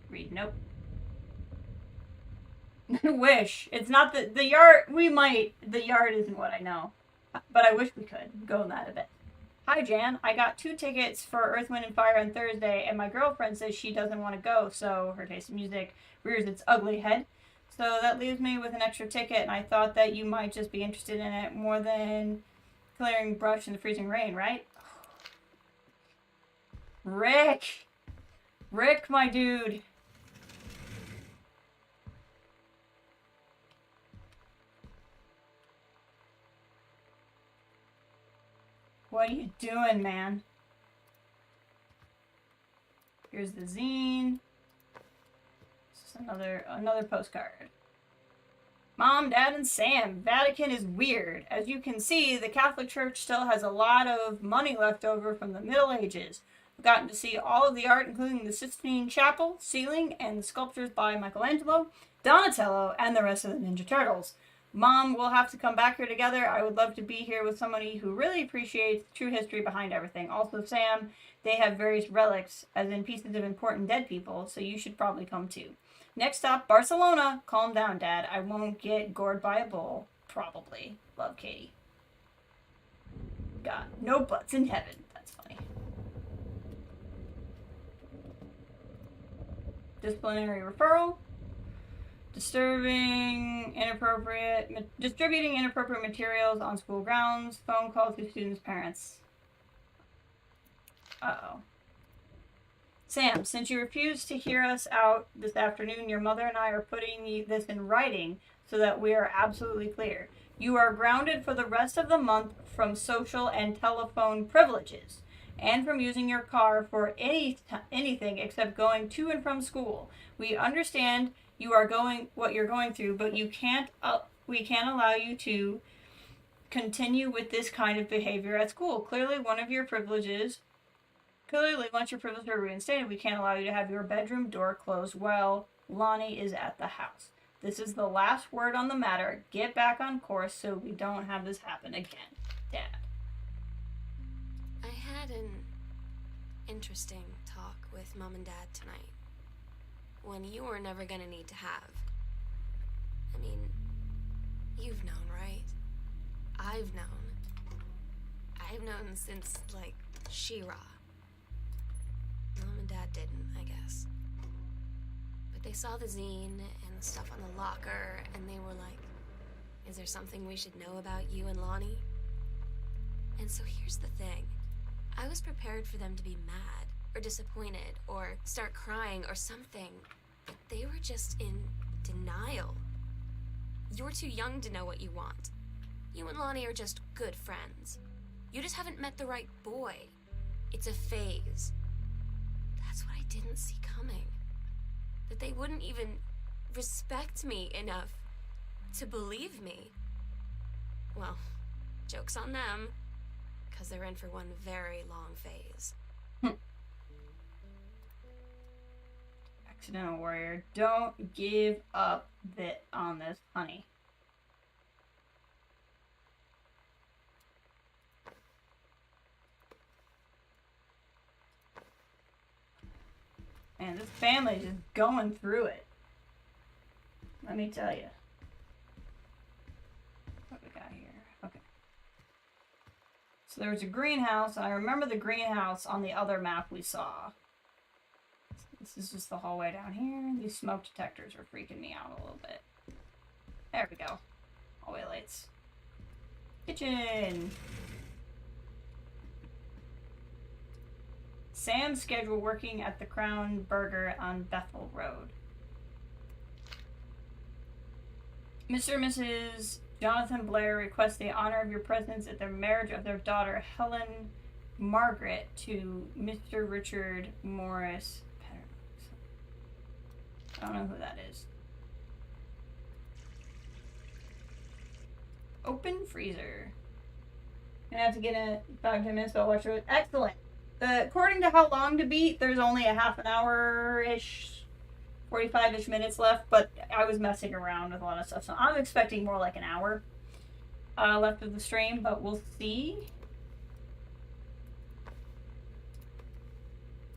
Read. Nope. Wish. It's not the yard. We might. The yard isn't what I know. But I wish we could go in that a bit. Hi, Jan. I got 2 tickets for Earth, Wind, and Fire on Thursday, and my girlfriend says she doesn't want to go, so her taste in music rears its ugly head. So that leaves me with an extra ticket, and I thought that you might just be interested in it more than clearing brush in the freezing rain, right? Rick! Rick, my dude. What are you doing, man? Here's the zine. This is another postcard. Mom, Dad, and Sam. Vatican is weird. As you can see, the Catholic Church still has a lot of money left over from the Middle Ages. I've gotten to see all of the art, including the Sistine Chapel, ceiling, and the sculptures by Michelangelo, Donatello, and the rest of the Ninja Turtles. Mom, we'll have to come back here together. I would love to be here with somebody who really appreciates the true history behind everything. Also, Sam, they have various relics, as in pieces of important dead people, so you should probably come too. Next stop, Barcelona. Calm down, Dad. I won't get gored by a bull. Probably. Love, Katie. God, no butts in heaven. That's funny. Disciplinary referral. Distributing inappropriate materials on school grounds. Phone call to students' parents. Uh-oh. Sam, since you refused to hear us out this afternoon, your mother and I are putting this in writing so that we are absolutely clear. You are grounded for the rest of the month from social and telephone privileges and from using your car for anything except going to and from school. We understand what you're going through, but we can't allow you to continue with this kind of behavior at school. Clearly, once your privileges are reinstated, we can't allow you to have your bedroom door closed while Lonnie is at the house. This is the last word on the matter. Get back on course so we don't have this happen again. Dad. I had an interesting talk with Mom and Dad tonight. One you were never gonna need to have. I mean, you've known, right? I've known since, like, She-Ra. Mom and Dad didn't, I guess. But they saw the zine and the stuff on the locker, and they were like, is there something we should know about you and Lonnie? And so here's the thing. I was prepared for them to be mad, or disappointed, or start crying, or something. But they were just in denial. You're too young to know what you want. You and Lonnie are just good friends. You just haven't met the right boy. It's a phase. That's what I didn't see coming. That they wouldn't even respect me enough to believe me. Well, joke's on them, because they're in for one very long phase. Accidental warrior, don't give up on this, honey. Man, this family's just going through it. Let me tell you. What we got here? Okay. So there was a greenhouse, and I remember the greenhouse on the other map we saw. This is just the hallway down here. These smoke detectors are freaking me out a little bit. There we go. Hallway lights. Kitchen! Sam's schedule working at the Crown Burger on Bethel Road. Mr. and Mrs. Jonathan Blair request the honor of your presence at the marriage of their daughter Helen Margaret to Mr. Richard Morris Patterson. I don't know who that is. Open freezer. Gonna have to get in 5-10 minutes, but I'll watch it. Excellent. According to how long to beat, there's only a half an hour-ish, 45-ish minutes left, but I was messing around with a lot of stuff, so I'm expecting more like an hour left of the stream, but we'll see.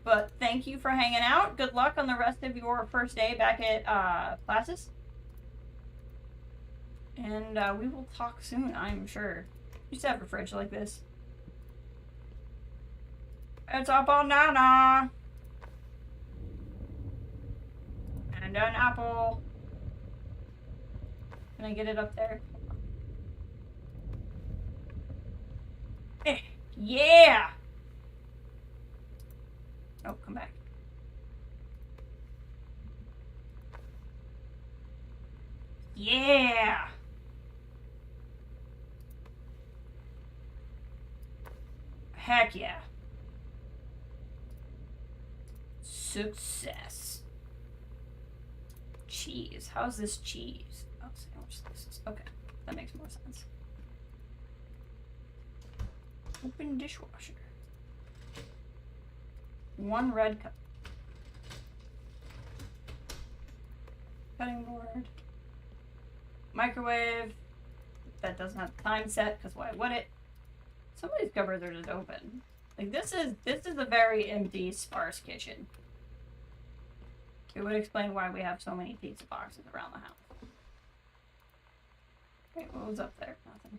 But thank you for hanging out. Good luck on the rest of your first day back at classes. And we will talk soon, I'm sure. Used to have a fridge like this. It's a banana. And an apple. Can I get it up there? Yeah! Oh, come back. Yeah! Heck yeah. Success. Cheese. How's this cheese? Oh, sandwich slices. Okay, that makes more sense. Open dishwasher. 1 red cup. Cutting board. Microwave. That doesn't have the time set, because why would it? Some of these cupboards are just open. Like, this is a very empty, sparse kitchen. It would explain why we have so many pizza boxes around the house. Wait, what was up there? Nothing.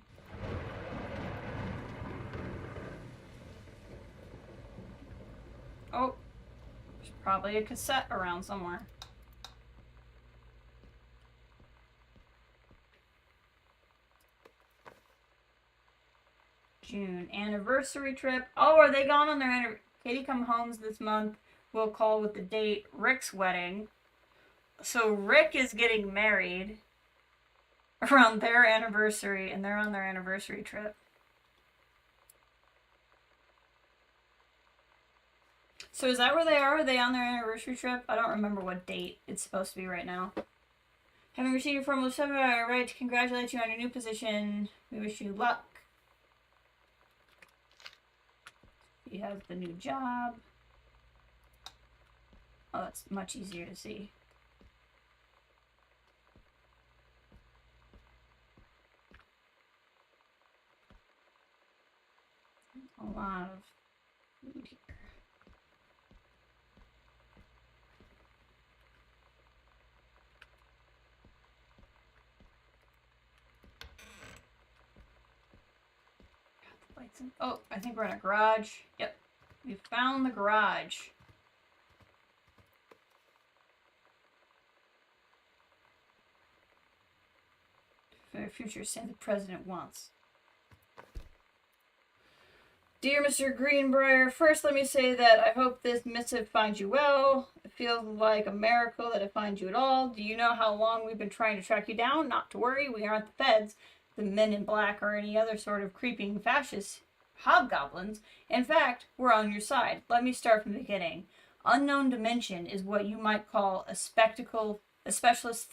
Oh, there's probably a cassette around somewhere. June anniversary trip. Oh, are they gone on their anniversary? Katie come homes this month. We'll call with the date. Rick's wedding. So Rick is getting married around their anniversary, and they're on their anniversary trip. So is that where they are? Are they on their anniversary trip? I don't remember what date it's supposed to be right now. Having received your formal letter, I write to congratulate you on your new position. We wish you luck. He has the new job. Oh, that's much easier to see. A lot of food here. Oh, I think we're in a garage. Yep. We found the garage. For future Santa the President wants. Dear Mr. Greenbrier, first let me say that I hope this missive finds you well. It feels like a miracle that it finds you at all. Do you know how long we've been trying to track you down? Not to worry, we aren't the feds, the men in black, or any other sort of creeping fascist hobgoblins. In fact, we're on your side. Let me start from the beginning. Unknown Dimension is what you might call a specialist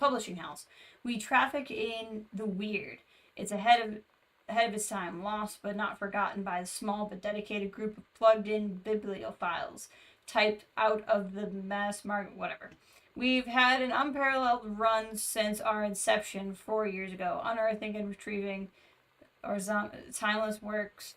publishing house. We traffic in the weird. It's ahead of its time, lost but not forgotten by a small but dedicated group of plugged-in bibliophiles, typed out of the mass market, whatever. We've had an unparalleled run since our inception 4 years ago, unearthing and retrieving our timeless works,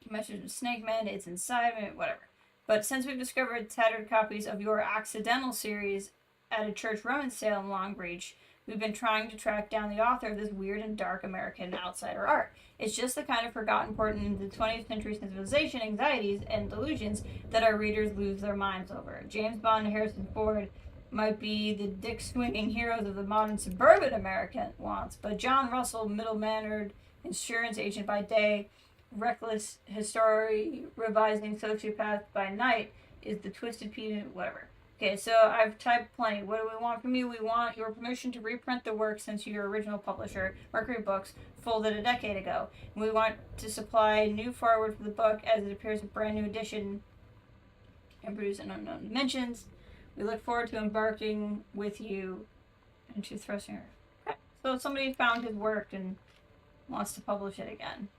Message of Snake Man, It's Inside Me, whatever. But since we've discovered tattered copies of your accidental series at a church rummage sale in Long Beach, we've been trying to track down the author of this weird and dark American outsider art. It's just the kind of forgotten portent into the 20th century civilization anxieties and delusions that our readers lose their minds over. James Bond and Harrison Ford might be the dick-swinging heroes of the modern suburban American wants, but John Russell, middle-mannered insurance agent by day, reckless history revising sociopath by night, is the twisted pedant, whatever. Okay, so I've typed plenty. What do we want from you? We want your permission to reprint the work since your original publisher, Mercury Books, folded a decade ago. And we want to supply new forward for the book as it appears a brand new edition and produce in unknown dimensions. We look forward to embarking with you into thrusting. Okay, so somebody found his work and wants to publish it again.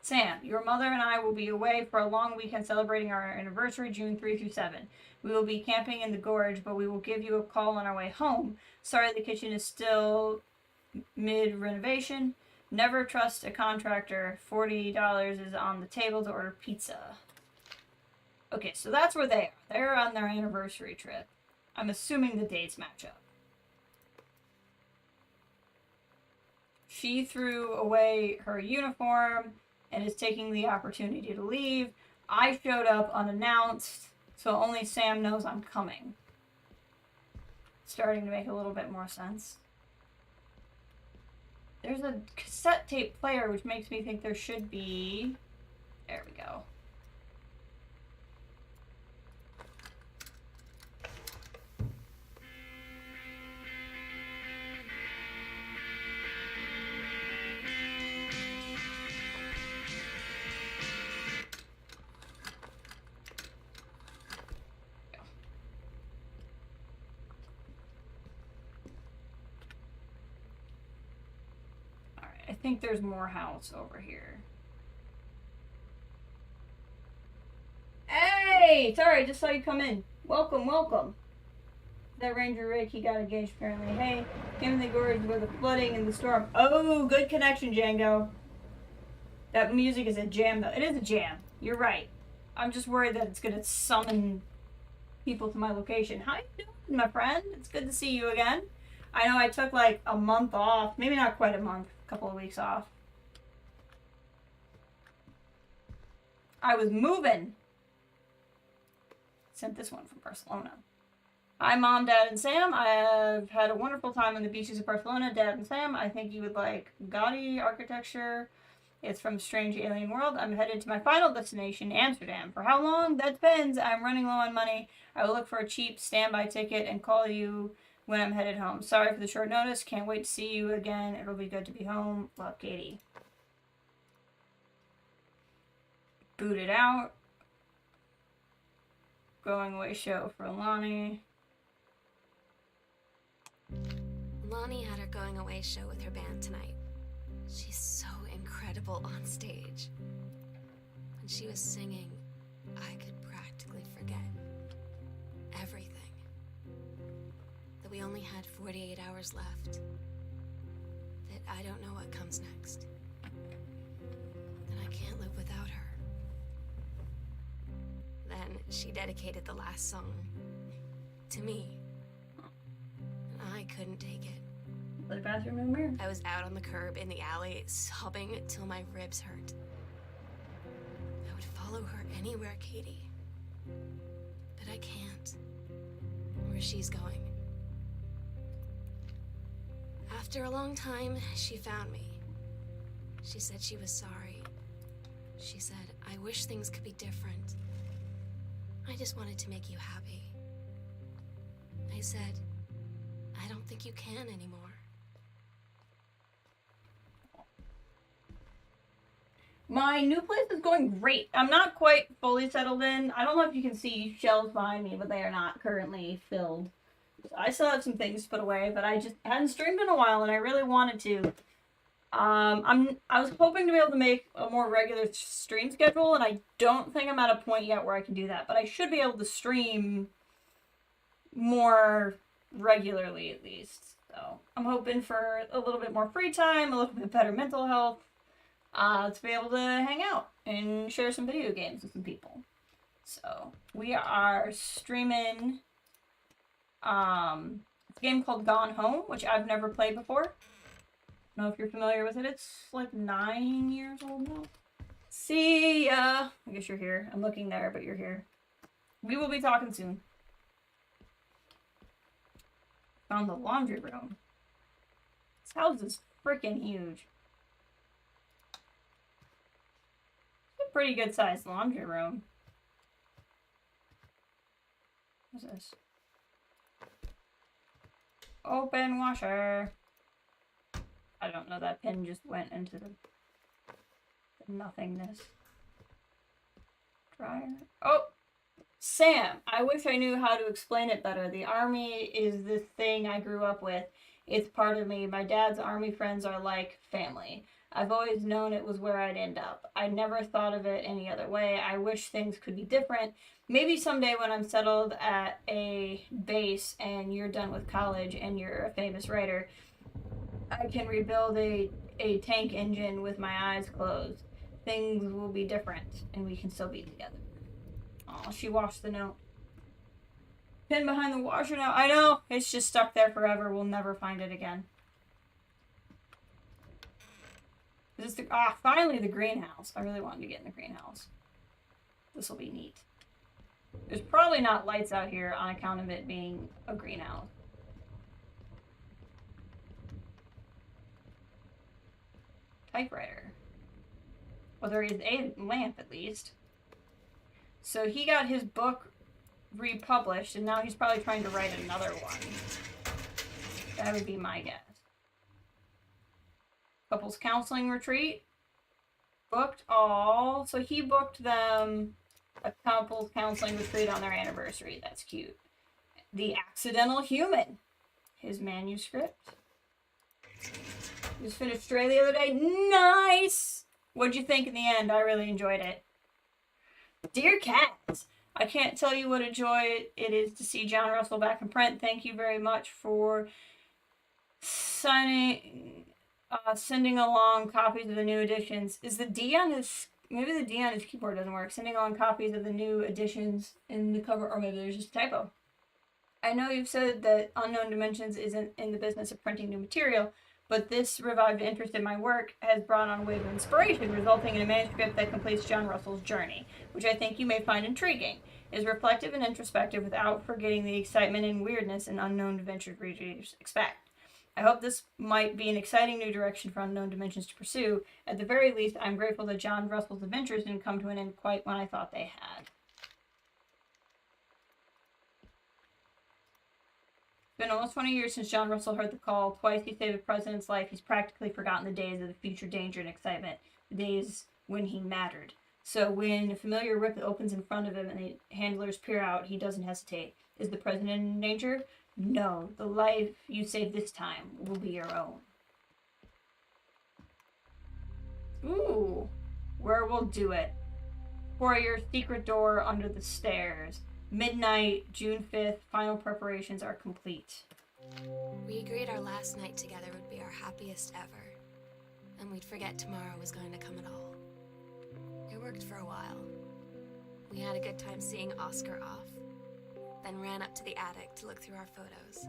Sam, your mother and I will be away for a long weekend celebrating our anniversary, June 3 through 7. We will be camping in the gorge, but we will give you a call on our way home. Sorry the kitchen is still mid-renovation. Never trust a contractor. $40 is on the table to order pizza. Okay, so that's where they are. They're on their anniversary trip. I'm assuming the dates match up. She threw away her uniform and is taking the opportunity to leave. I showed up unannounced, so only Sam knows I'm coming. Starting to make a little bit more sense. There's a cassette tape player, which makes me think there should be... There we go. I think there's more house over here. Hey! Sorry, I just saw you come in. Welcome, welcome. That Ranger Rick, he got engaged apparently. Hey, came in the gorge where the flooding and the storm. Oh, good connection, Django. That music is a jam, though. It is a jam. You're right. I'm just worried that it's going to summon people to my location. How you doing, my friend? It's good to see you again. I know I took like a month off. Maybe not quite a month. Couple of weeks off. I was moving. Sent this one from Barcelona. Hi, Mom, Dad, and Sam. I've had a wonderful time on the beaches of Barcelona. Dad and Sam, I think you would like Gaudi architecture. It's from Strange Alien World. I'm headed to my final destination, Amsterdam. For how long? That depends. I'm running low on money. I will look for a cheap standby ticket and call you when I'm headed home. Sorry for the short notice. Can't wait to see you again. It'll be good to be home. Love, Katie. Booted out. Going away show for Lonnie. Lonnie had her going away show with her band tonight. She's so incredible on stage. When she was singing, I could practically forget everything. That we only had 48 hours left. That I don't know what comes next. That I can't live without her. Then she dedicated the last song to me. And I couldn't take it. The bathroom in mirror. I was out on the curb in the alley, sobbing till my ribs hurt. I would follow her anywhere, Katie. But I can't. Where she's going. After a long time, she found me. She said she was sorry. She said, I wish things could be different. I just wanted to make you happy. I said, I don't think you can anymore. My new place is going great. I'm not quite fully settled in. I don't know if you can see shelves behind me, but they are not currently filled. I still have some things to put away, but I just hadn't streamed in a while, and I really wanted to. I was hoping to be able to make a more regular stream schedule, and I don't think I'm at a point yet where I can do that, but I should be able to stream more regularly at least. So I'm hoping for a little bit more free time, a little bit better mental health, to be able to hang out and share some video games with some people. So we are streaming a game called Gone Home, which I've never played before. I don't know if you're familiar with it. It's like 9 years old now. See ya! I guess you're here. I'm looking there, but you're here. We will be talking soon. Found the laundry room. This house is freaking huge. It's a pretty good sized laundry room. What's this? Open washer. I don't know, that pin just went into the nothingness. Dryer. Oh! Sam! I wish I knew how to explain it better. The army is this thing I grew up with. It's part of me. My dad's army friends are like family. I've always known it was where I'd end up. I never thought of it any other way. I wish things could be different. Maybe someday when I'm settled at a base and you're done with college and you're a famous writer, I can rebuild a tank engine with my eyes closed. Things will be different and we can still be together. Oh, she washed the note. Pin behind the washer now. I know. It's just stuck there forever. We'll never find it again. Is this the... finally the greenhouse. I really wanted to get in the greenhouse. This will be neat. There's probably not lights out here on account of it being a greenhouse. Typewriter. Well, there is a lamp at least. So he got his book republished, and now he's probably trying to write another one. That would be my guess. Couples counseling retreat. Booked all. So he booked them a couples counseling retreat on their anniversary. That's cute. The Accidental Human. His manuscript. Just finished Stray the other day. Nice! What'd you think in the end? I really enjoyed it. Dear Cat, I can't tell you what a joy it is to see John Russell back in print. Thank you very much for sending along copies of the new editions. Is the D on his... Maybe the D on his keyboard doesn't work. Sending along copies of the new editions in the cover, or maybe there's just a typo. I know you've said that Unknown Dimensions isn't in the business of printing new material, but this revived interest in my work has brought on a wave of inspiration, resulting in a manuscript that completes John Russell's journey, which I think you may find intriguing. It is reflective and introspective without forgetting the excitement and weirdness an Unknown Adventure readers expect. I hope this might be an exciting new direction for Unknown Dimensions to pursue. At the very least, I'm grateful that John Russell's adventures didn't come to an end quite when I thought they had. It's been almost 20 years since John Russell heard the call. Twice he saved the president's life. He's practically forgotten the days of the future danger and excitement. The days when he mattered. So when a familiar rip opens in front of him and the handlers peer out, he doesn't hesitate. Is the president in danger? No. The life you save this time will be your own. Ooh. Where we'll do it. For your secret door under the stairs. Midnight, June 5th, final preparations are complete. We agreed our last night together would be our happiest ever, and we'd forget tomorrow was going to come at all. It worked for a while. We had a good time seeing Oscar off, then ran up to the attic to look through our photos,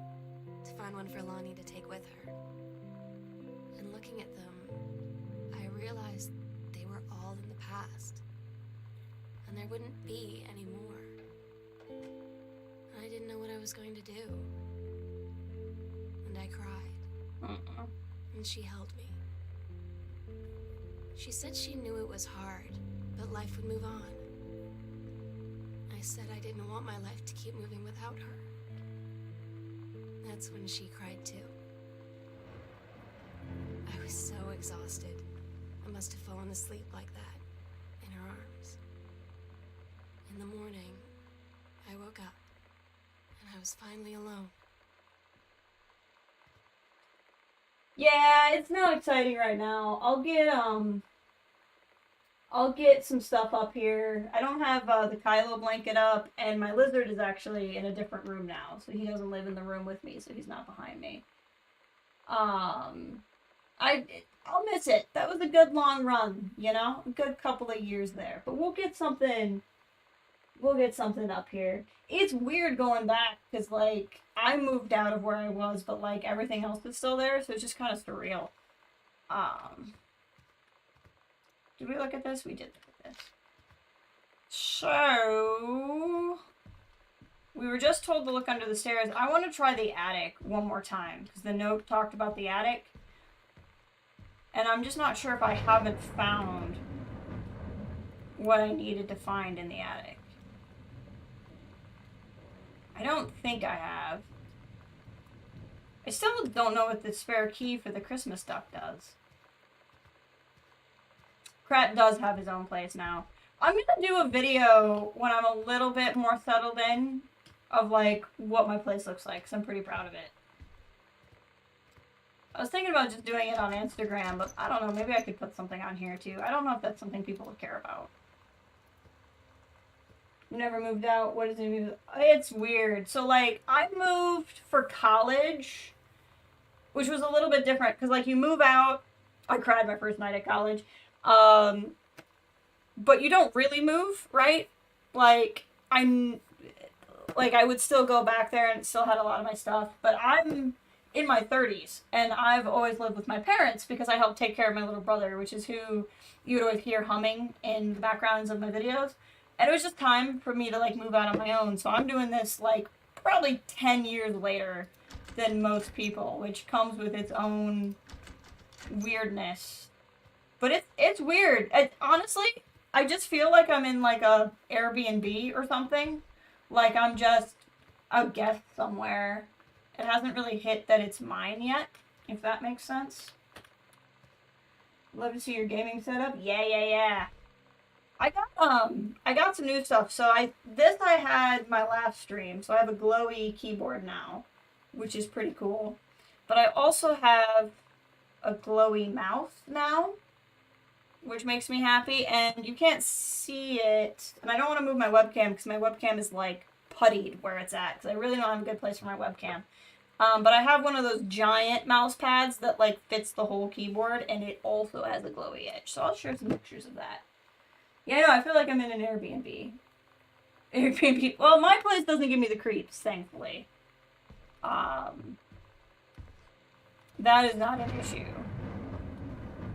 to find one for Lonnie to take with her. And looking at them, I realized they were all in the past, and there wouldn't be any more. I didn't know what I was going to do. And I cried. And she held me. She said she knew it was hard, but life would move on. I said I didn't want my life to keep moving without her. That's when she cried too. I was so exhausted. I must have fallen asleep like that, in her arms. In the morning, I woke up. I was finally alone. Yeah, it's not exciting right now. I'll get some stuff up here. I don't have the Kylo blanket up, and my lizard is actually in a different room now, so he doesn't live in the room with me, so he's not behind me. I'll miss it. That was a good long run, you know? A good couple of years there. But we'll get something up here. It's weird going back because, like, I moved out of where I was, but, like, everything else is still there, so it's just kind of surreal. Did we look at this? We did look at this. So, we were just told to look under the stairs. I want to try the attic one more time because the note talked about the attic. And I'm just not sure if I haven't found what I needed to find in the attic. I don't think I have. I still don't know what the spare key for the Christmas duck does. Krat does have his own place now. I'm gonna do a video when I'm a little bit more settled in of like what my place looks like, because I'm pretty proud of it. I was thinking about just doing it on Instagram, but I don't know, maybe I could put something on here too. I don't know if that's something people would care about. You never moved out? What is it? It's weird. So like, I moved for college, which was a little bit different, because like you move out, I cried my first night at college, but you don't really move, right? Like, I would still go back there and still had a lot of my stuff, but I'm in my 30s, and I've always lived with my parents because I helped take care of my little brother, which is who you would always hear humming in the backgrounds of my videos. And it was just time for me to, like, move out on my own, so I'm doing this, like, probably 10 years later than most people, which comes with its own weirdness. But it's weird. Honestly, I just feel like I'm in, like, a Airbnb or something. Like, I'm just a guest somewhere. It hasn't really hit that it's mine yet, if that makes sense. Love to see your gaming setup. Yeah. I got some new stuff. So I had my last stream, so I have a glowy keyboard now, which is pretty cool. But I also have a glowy mouse now, which makes me happy, and you can't see it. And I don't want to move my webcam because my webcam is like puttied where it's at, because I really don't have a good place for my webcam. But I have one of those giant mouse pads that like fits the whole keyboard, and it also has a glowy edge. So I'll share some pictures of that. Yeah, no, I feel like I'm in an Airbnb. Well, my place doesn't give me the creeps, thankfully. That is not an issue.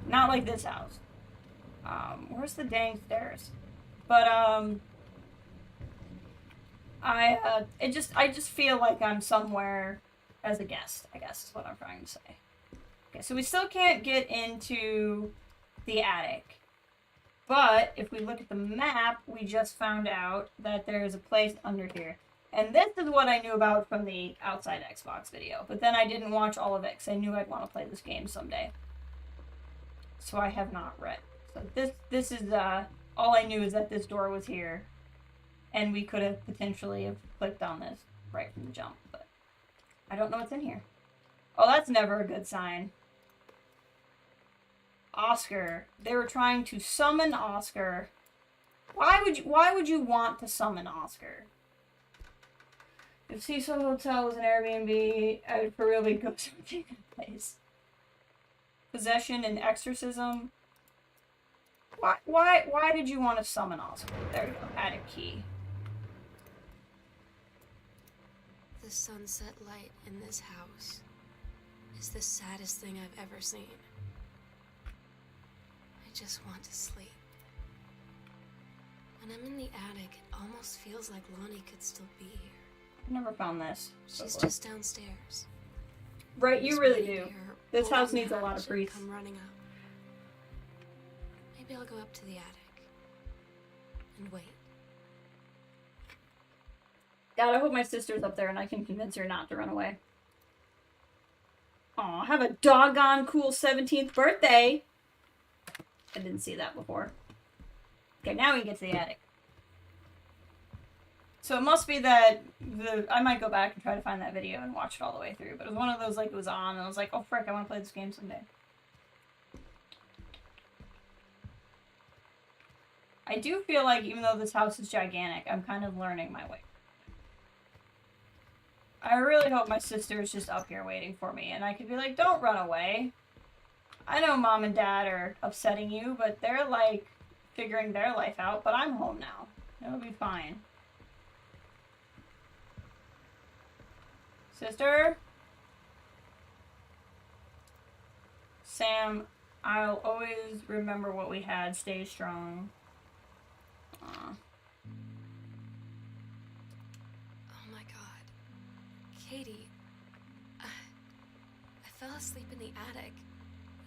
Not like this house. Where's the dang stairs? But, I just feel like I'm somewhere as a guest, I guess is what I'm trying to say. Okay, so we still can't get into the attic. But if we look at the map, we just found out that there's a place under here. And this is what I knew about from the Outside Xbox video. But then I didn't watch all of it because I knew I'd want to play this game someday. So I have not read. So this is, all I knew is that this door was here. And we could have potentially have clicked on this right from the jump. But I don't know what's in here. Oh, that's never a good sign. Oscar. They were trying to summon Oscar. Why would you want to summon Oscar? If Cecil Hotel was an Airbnb, I would for real be go searching that place. Possession and exorcism. Why did you want to summon Oscar? There you go. Add a key. The sunset light in this house is the saddest thing I've ever seen. I just want to sleep. When I'm in the attic, it almost feels like Lonnie could still be here. I've never found this. She's just downstairs. Right, you really do. This Hold house on needs a now, lot of she'll priests. come running up. Maybe I'll go up to the attic and wait. God, I hope my sister's up there and I can convince her not to run away. Aw, have a doggone cool 17th birthday! I didn't see that before. Okay, now we can get to the attic. So it must be that I might go back and try to find that video and watch it all the way through, but it was one of those, like, it was on, and I was like, oh frick, I want to play this game someday. I do feel like, even though this house is gigantic, I'm kind of learning my way. I really hope my sister is just up here waiting for me, and I could be like, don't run away. I know mom and dad are upsetting you, but they're, like, figuring their life out, but I'm home now. It'll be fine. Sister? Sam, I'll always remember what we had. Stay strong. Aw. Oh my god. Katie, I fell asleep in the attic,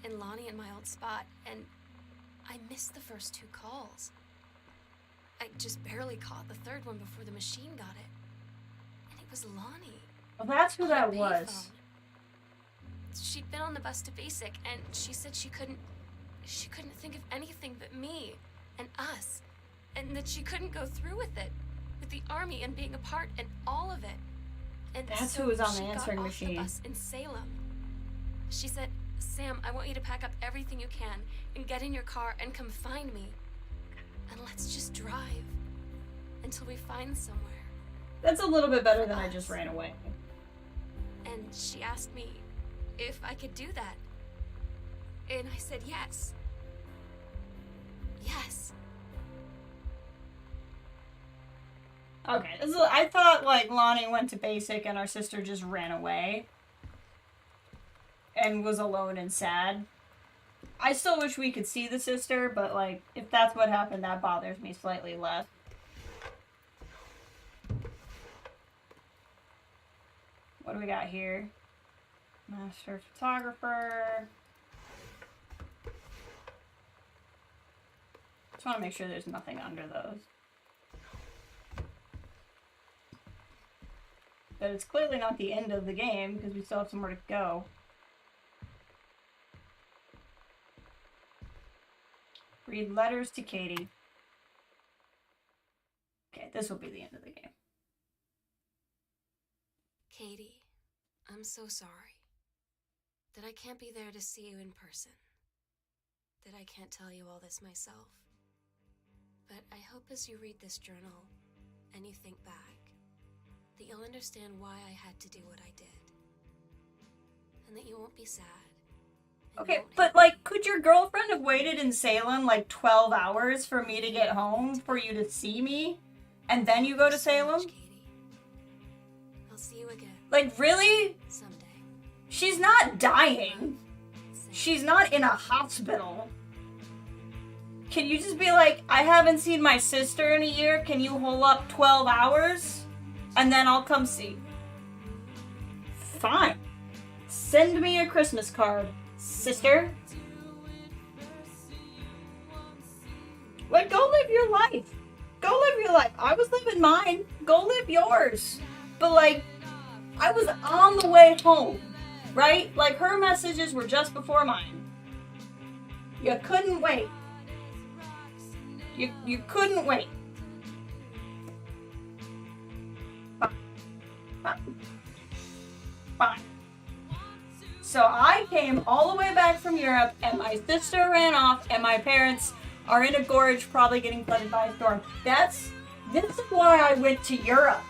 and Lonnie in my old spot, and I missed the first 2 calls. I just barely caught the third one before the machine got it. And it was Lonnie. Well, that's who On a that payphone. was. She'd been on the bus to Basic, and she said she couldn't think of anything but me and us, and that she couldn't go through with it, with the army and being apart and all of it. And That's so who was on the she answering got machine. off the bus in Salem. She said, "Sam, I want you to pack up everything you can and get in your car and come find me, and let's just drive until we find somewhere." That's a little bit better than I just ran away. And she asked me if I could do that. And I said yes. Yes. Okay, I thought like Lonnie went to Basic and our sister just ran away and was alone and sad. I still wish we could see the sister, but like if that's what happened, that bothers me slightly less. What do we got here? Master photographer. Just want to make sure there's nothing under those. But it's clearly not the end of the game because we still have somewhere to go. Read letters to Katie. Okay, this will be the end of the game. Katie, I'm so sorry that I can't be there to see you in person, that I can't tell you all this myself. But I hope as you read this journal and you think back, that you'll understand why I had to do what I did. And that you won't be sad. and you Okay, won't but hate like, me. could your girlfriend have waited in Salem like 12 hours for me to get home for you to see me? And then you go to Thanks so much, Salem? Katie. I'll see you again Like, really? someday. She's not dying. Sam. She's not in a hospital. Can you just be like, I haven't seen my sister in a year. Can you hold up 12 hours? And then I'll come see. Fine. Send me a Christmas card, sister. Like, go live your life. Go live your life. I was living mine. Go live yours. But, like, I was on the way home, right? Like, her messages were just before mine. You couldn't wait. You couldn't wait. Fine. So I came all the way back from Europe, and my sister ran off, and my parents are in a gorge, probably getting flooded by a storm. This is why I went to Europe.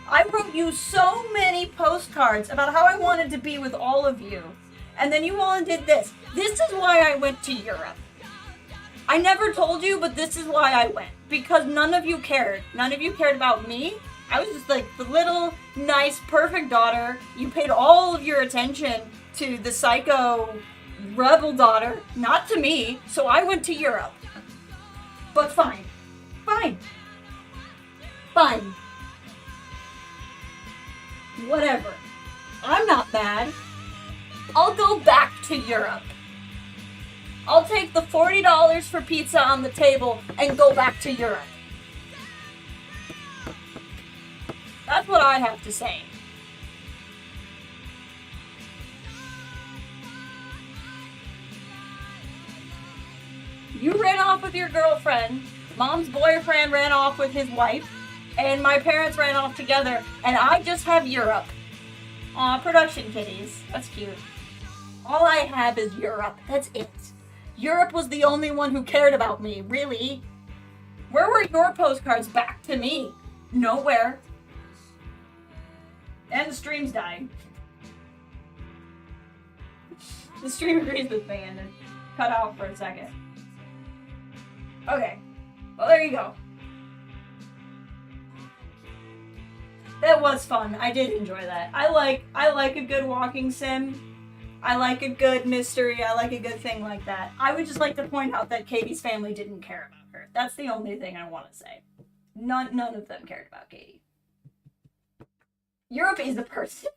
I wrote you so many postcards about how I wanted to be with all of you, and then you all did this. This is why I went to Europe. I never told you, but this is why I went. Because none of you cared. None of you cared about me. I was just like the little, nice, perfect daughter. You paid all of your attention to the psycho rebel daughter, not to me. So I went to Europe. But fine. Fine. Fine. Whatever. I'm not mad. I'll go back to Europe. I'll take the $40 for pizza on the table and go back to Europe. That's what I have to say. You ran off with your girlfriend, Mom's boyfriend ran off with his wife, and my parents ran off together, and I just have Europe. Aw, production kitties. That's cute. All I have is Europe. That's it. Europe was the only one who cared about me, really. Where were your postcards back to me? Nowhere. And the stream's dying. The stream agrees with me and then cut out for a second. Okay. Well, there you go. That was fun. I did enjoy that. I like a good walking sim. I like a good mystery. I like a good thing like that. I would just like to point out that Katie's family didn't care about her. That's the only thing I want to say. None of them cared about Katie. Europe is a person.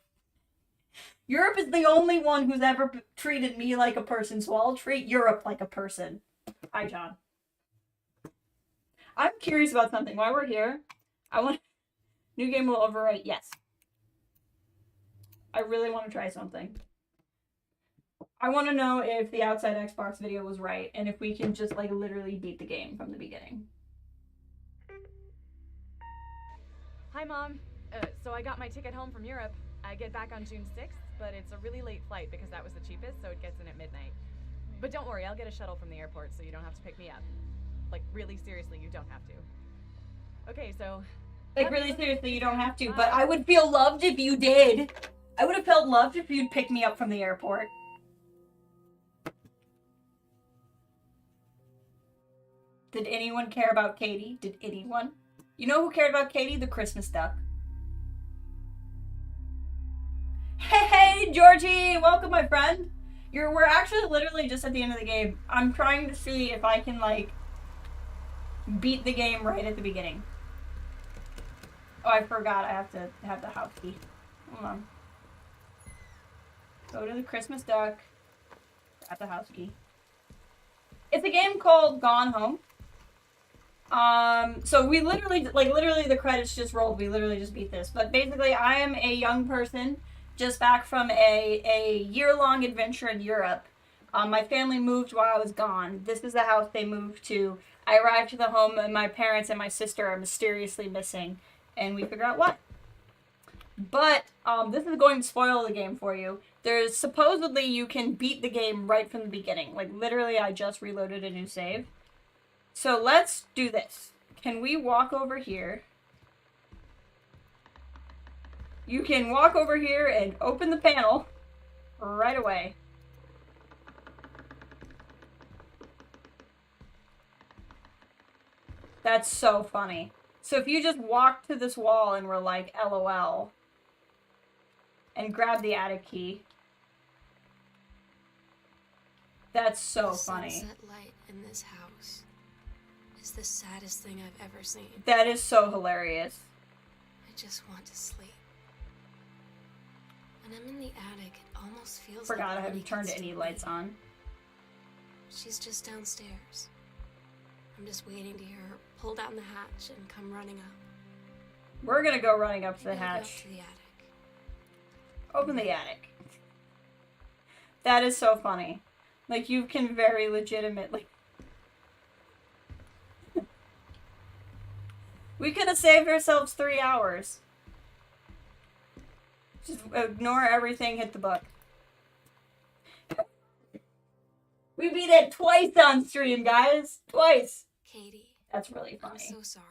Europe is the only one who's ever treated me like a person, so I'll treat Europe like a person. Hi, John. I'm curious about something. While we're here, I want New game will overwrite. Yes. I really want to try something. I want to know if the outside Xbox video was right and if we can just like literally beat the game from the beginning. Hi, Mom. So I got my ticket home from Europe. I get back on June 6th, but it's a really late flight because that was the cheapest, so it gets in at midnight. But don't worry, I'll get a shuttle from the airport so you don't have to pick me up. Like, really seriously, you don't have to. Okay, so... Like, really seriously, you don't have to, but I would feel loved if you did. I would have felt loved if you'd pick me up from the airport. Did anyone care about Katie? Did anyone? You know who cared about Katie? The Christmas duck. Hey, Georgie! Welcome, my friend. We're actually literally just at the end of the game. I'm trying to see if I can, like, beat the game right at the beginning. Oh, I forgot I have to have the house key. Hold on. Go to the Christmas duck. At the house key. It's a game called Gone Home. So we literally the credits just rolled. We literally just beat this. But basically, I am a young person just back from a year-long adventure in Europe. My family moved while I was gone. This is the house they moved to. I arrived to the home and my parents and my sister are mysteriously missing. And we figure out what. But, this is going to spoil the game for you. There's supposedly you can beat the game right from the beginning. Like, literally, I just reloaded a new save. So let's do this. Can we walk over here? You can walk over here and open the panel right away. That's so funny. So if you just walk to this wall and we're like, LOL, and grab the attic key. That's so funny. The sunset light in this house is the saddest thing I've ever seen. That is so hilarious. I just want to sleep. When I'm in the attic, it almost feels Forgot like I haven't turned any lights on. She's just downstairs. I'm just waiting to hear her pull down the hatch and come running up. We're gonna go running up to the Maybe I'll go hatch. up to the attic. Open the attic. That is so funny. Like, you can very legitimately... We could have saved ourselves 3 hours. Just ignore everything, hit the book. We beat it twice on stream, guys. Twice. Katie, That's really I'm funny. so sorry.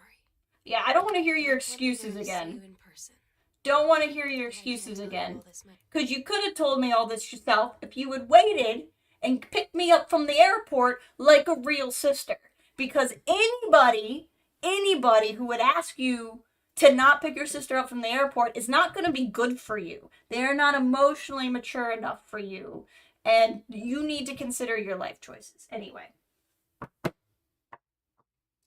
Yeah, I don't want to hear your I wanted excuses to see again. you in person. Don't want to hear your But I can't excuses tell you again. all this much. Because you could have told me all this yourself if you had waited and picked me up from the airport like a real sister. Because anybody who would ask you to not pick your sister up from the airport is not going to be good for you. They're not emotionally mature enough for you. And you need to consider your life choices. Anyway.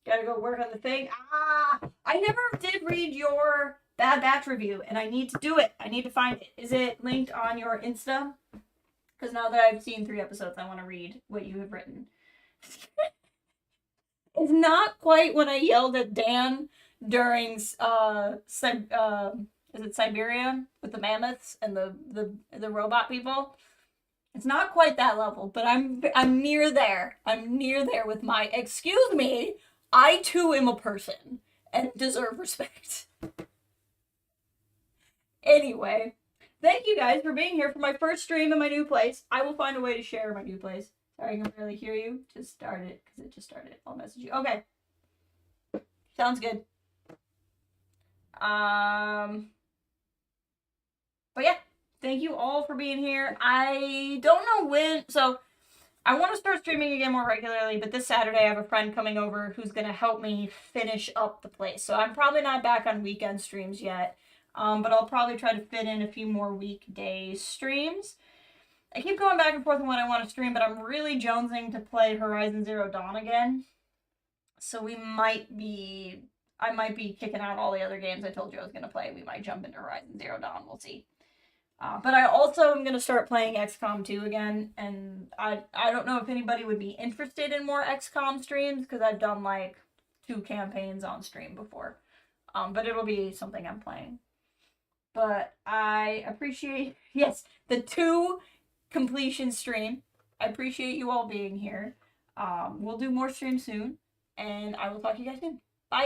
Gotta go work on the thing. I never did read your Bad Batch review, and I need to do it. I need to find it. Is it linked on your Insta? Because now that I've seen 3 episodes, I want to read what you have written. It's not quite when I yelled at Dan during, is it Siberia? With the mammoths and the robot people? It's not quite that level, but I'm near there. I'm near there with my, excuse me, I too am a person and deserve respect. Anyway, thank you guys for being here for my first stream in my new place. I will find a way to share my new place. Sorry, I can barely hear you. Just start it, because it just started. I'll message you. Okay. Sounds good. But yeah, thank you all for being here. I don't know when, so I want to start streaming again more regularly, but this Saturday I have a friend coming over who's going to help me finish up the place. So I'm probably not back on weekend streams yet, but I'll probably try to fit in a few more weekday streams. I keep going back and forth on when I want to stream, but I'm really jonesing to play Horizon Zero Dawn again. So I might be kicking out all the other games I told you I was going to play. We might jump into Horizon Zero Dawn. We'll see. But I also am going to start playing XCOM 2 again, and I don't know if anybody would be interested in more XCOM streams, because I've done, like, 2 campaigns on stream before. But it'll be something I'm playing. But I appreciate, yes, the 2 completion stream. I appreciate you all being here. We'll do more streams soon, and I will talk to you guys soon.